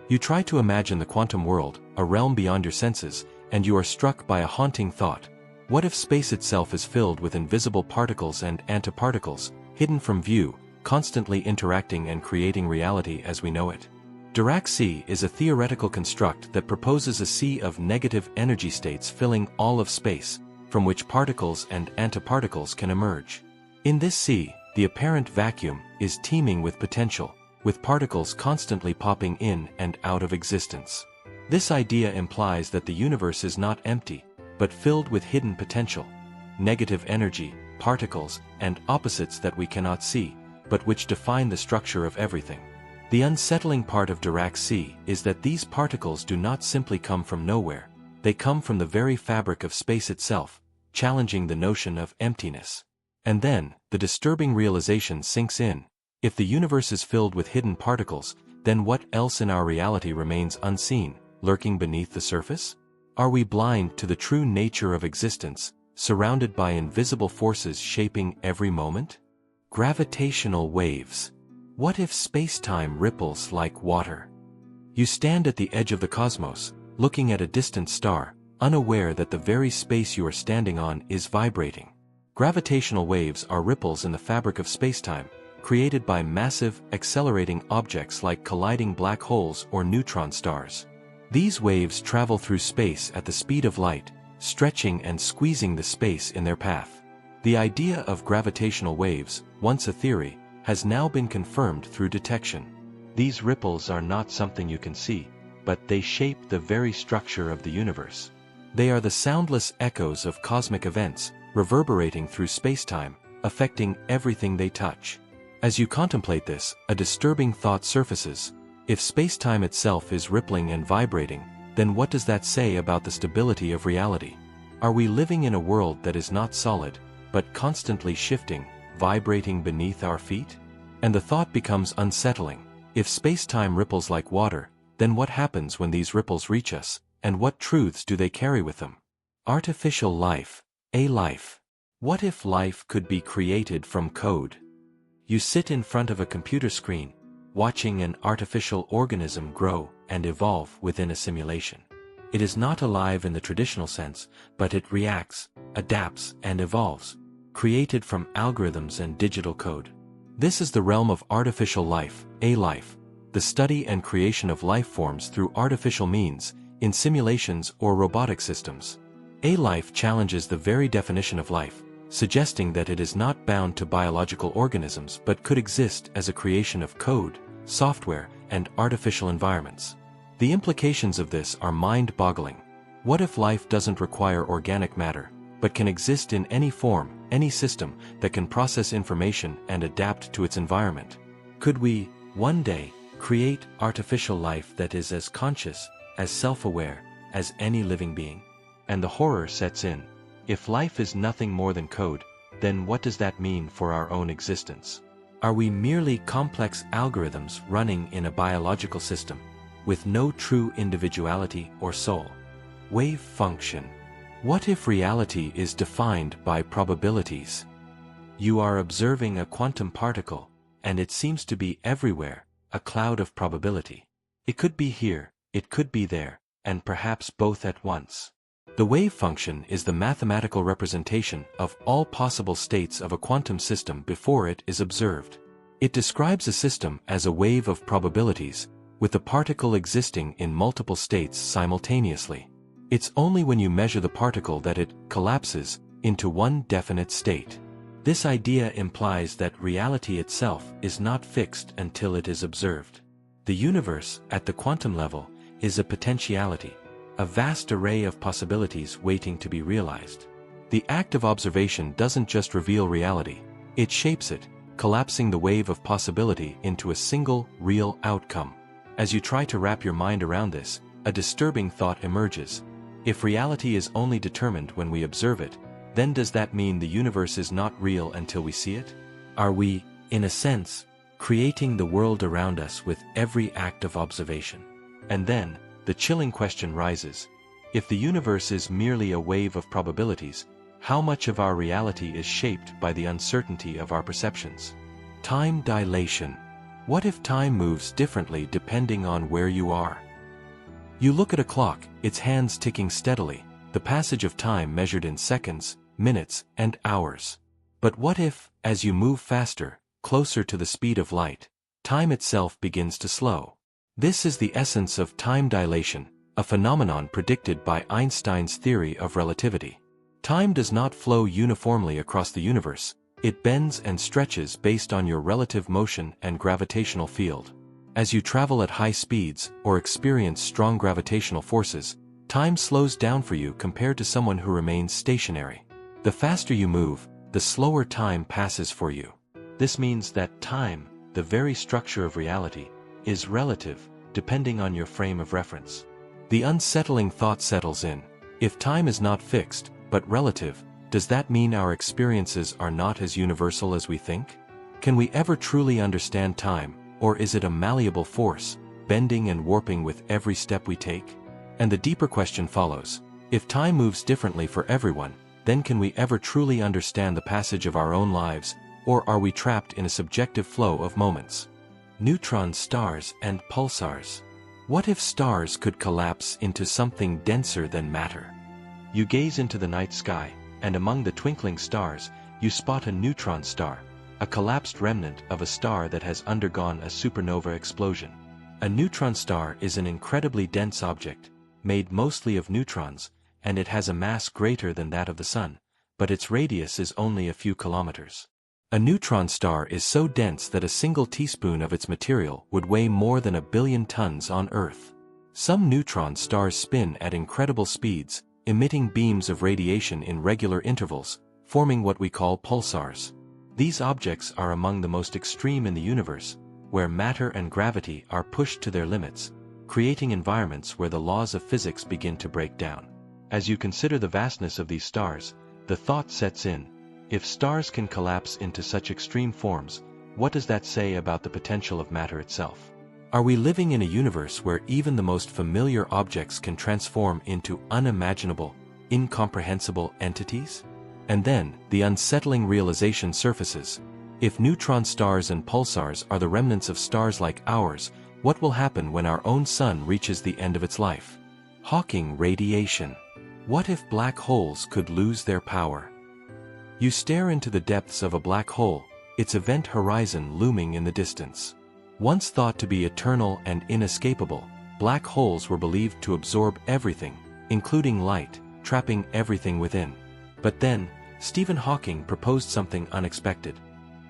You try to imagine the quantum world, a realm beyond your senses, and you are struck by a haunting thought. What if space itself is filled with invisible particles and antiparticles, hidden from view, constantly interacting and creating reality as we know it? Dirac sea is a theoretical construct that proposes a sea of negative energy states filling all of space, from which particles and antiparticles can emerge. In this sea, the apparent vacuum is teeming with potential, with particles constantly popping in and out of existence. This idea implies that the universe is not empty, but filled with hidden potential, negative energy, particles, and opposites that we cannot see, but which define the structure of everything. The unsettling part of Dirac sea is that these particles do not simply come from nowhere, they come from the very fabric of space itself, challenging the notion of emptiness. And then, the disturbing realization sinks in. If the universe is filled with hidden particles, then what else in our reality remains unseen, lurking beneath the surface? Are we blind to the true nature of existence, surrounded by invisible forces shaping every moment? Gravitational waves. What if space-time ripples like water? You stand at the edge of the cosmos, looking at a distant star, unaware that the very space you are standing on is vibrating. Gravitational waves are ripples in the fabric of space-time, created by massive, accelerating objects like colliding black holes or neutron stars. These waves travel through space at the speed of light, stretching and squeezing the space in their path. The idea of gravitational waves, once a theory, has now been confirmed through detection. These ripples are not something you can see, but they shape the very structure of the universe. They are the soundless echoes of cosmic events, reverberating through space-time, affecting everything they touch. As you contemplate this, a disturbing thought surfaces. If space-time itself is rippling and vibrating, then what does that say about the stability of reality? Are we living in a world that is not solid, but constantly shifting, vibrating beneath our feet? And the thought becomes unsettling. If space-time ripples like water, then what happens when these ripples reach us, and what truths do they carry with them? Artificial life. A life. What if life could be created from code? You sit in front of a computer screen, watching an artificial organism grow and evolve within a simulation. It is not alive in the traditional sense, but it reacts, adapts, and evolves, created from algorithms and digital code. This is the realm of artificial life, a life, the study and creation of life forms through artificial means, in simulations or robotic systems. A life challenges the very definition of life, suggesting that it is not bound to biological organisms but could exist as a creation of code, software, and artificial environments. The implications of this are mind-boggling. What if life doesn't require organic matter, but can exist in any form, any system that can process information and adapt to its environment? Could we, one day, create artificial life that is as conscious, as self-aware, as any living being? And the horror sets in. If life is nothing more than code, then what does that mean for our own existence? Are we merely complex algorithms running in a biological system, with no true individuality or soul? Wave function. What if reality is defined by probabilities? You are observing a quantum particle, and it seems to be everywhere, a cloud of probability. It could be here, it could be there, and perhaps both at once. The wave function is the mathematical representation of all possible states of a quantum system before it is observed. It describes a system as a wave of probabilities, with the particle existing in multiple states simultaneously. It's only when you measure the particle that it collapses into one definite state. This idea implies that reality itself is not fixed until it is observed. The universe, at the quantum level, is a potentiality, a vast array of possibilities waiting to be realized. The act of observation doesn't just reveal reality, it shapes it, collapsing the wave of possibility into a single, real outcome. As you try to wrap your mind around this, a disturbing thought emerges. If reality is only determined when we observe it, then does that mean the universe is not real until we see it? Are we, in a sense, creating the world around us with every act of observation? And then, the chilling question rises. If the universe is merely a wave of probabilities, how much of our reality is shaped by the uncertainty of our perceptions? Time dilation. What if time moves differently depending on where you are? You look at a clock, its hands ticking steadily, the passage of time measured in seconds, minutes, and hours. But what if, as you move faster, closer to the speed of light, time itself begins to slow? This is the essence of time dilation, a phenomenon predicted by Einstein's theory of relativity. Time does not flow uniformly across the universe, it bends and stretches based on your relative motion and gravitational field. As you travel at high speeds or experience strong gravitational forces, time slows down for you compared to someone who remains stationary. The faster you move, the slower time passes for you. This means that time, the very structure of reality, is relative, depending on your frame of reference. The unsettling thought settles in. If time is not fixed, but relative, does that mean our experiences are not as universal as we think? Can we ever truly understand time, or is it a malleable force, bending and warping with every step we take? And the deeper question follows. If time moves differently for everyone, then can we ever truly understand the passage of our own lives, or are we trapped in a subjective flow of moments? Neutron stars and pulsars. What if stars could collapse into something denser than matter? You gaze into the night sky, and among the twinkling stars, you spot a neutron star, a collapsed remnant of a star that has undergone a supernova explosion. A neutron star is an incredibly dense object, made mostly of neutrons, and it has a mass greater than that of the Sun, but its radius is only a few kilometers. A neutron star is so dense that a single teaspoon of its material would weigh more than 1 billion tons on Earth. Some neutron stars spin at incredible speeds, emitting beams of radiation in regular intervals, forming what we call pulsars. These objects are among the most extreme in the universe, where matter and gravity are pushed to their limits, creating environments where the laws of physics begin to break down. As you consider the vastness of these stars, the thought sets in. If stars can collapse into such extreme forms, what does that say about the potential of matter itself? Are we living in a universe where even the most familiar objects can transform into unimaginable, incomprehensible entities? And then, the unsettling realization surfaces. If neutron stars and pulsars are the remnants of stars like ours, what will happen when our own sun reaches the end of its life? Hawking radiation. What if black holes could lose their power? You stare into the depths of a black hole, its event horizon looming in the distance. Once thought to be eternal and inescapable, black holes were believed to absorb everything, including light, trapping everything within. But then, Stephen Hawking proposed something unexpected.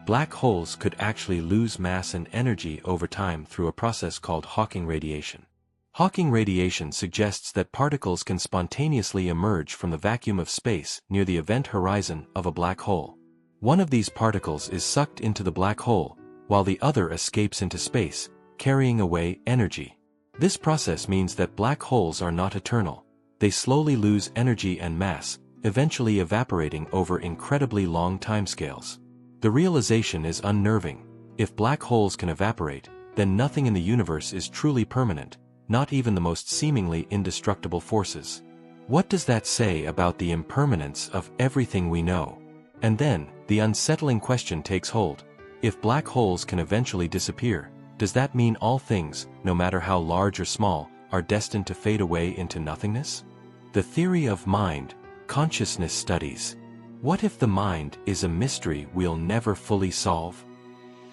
Black holes could actually lose mass and energy over time through a process called Hawking radiation. Hawking radiation suggests that particles can spontaneously emerge from the vacuum of space near the event horizon of a black hole. One of these particles is sucked into the black hole, while the other escapes into space, carrying away energy. This process means that black holes are not eternal. They slowly lose energy and mass, eventually evaporating over incredibly long timescales. The realization is unnerving. If black holes can evaporate, then nothing in the universe is truly permanent, not even the most seemingly indestructible forces. What does that say about the impermanence of everything we know? And then, the unsettling question takes hold. If black holes can eventually disappear, does that mean all things, no matter how large or small, are destined to fade away into nothingness? The theory of mind, consciousness studies. What if the mind is a mystery we'll never fully solve?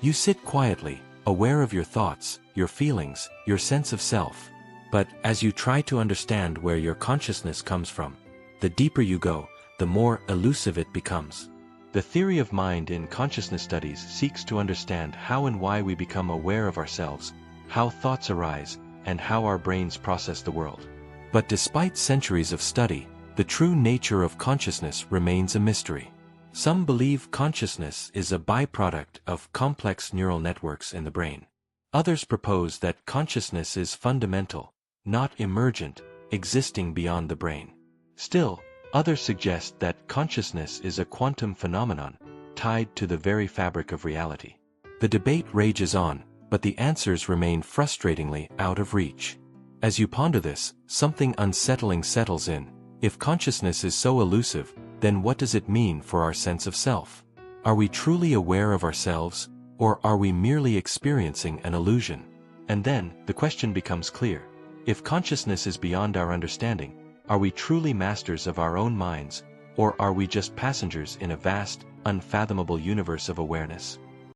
You sit quietly, aware of your thoughts, your feelings, your sense of self. But as you try to understand where your consciousness comes from, the deeper you go, the more elusive it becomes. The theory of mind in consciousness studies seeks to understand how and why we become aware of ourselves, how thoughts arise, and how our brains process the world. But despite centuries of study, the true nature of consciousness remains a mystery. Some believe consciousness is a byproduct of complex neural networks in the brain. Others propose that consciousness is fundamental, not emergent, existing beyond the brain. Still, others suggest that consciousness is a quantum phenomenon, tied to the very fabric of reality. The debate rages on, but the answers remain frustratingly out of reach. As you ponder this, something unsettling settles in. If consciousness is so elusive, then what does it mean for our sense of self? Are we truly aware of ourselves, or are we merely experiencing an illusion? And then, the question becomes clear. If consciousness is beyond our understanding, are we truly masters of our own minds, or are we just passengers in a vast, unfathomable universe of awareness?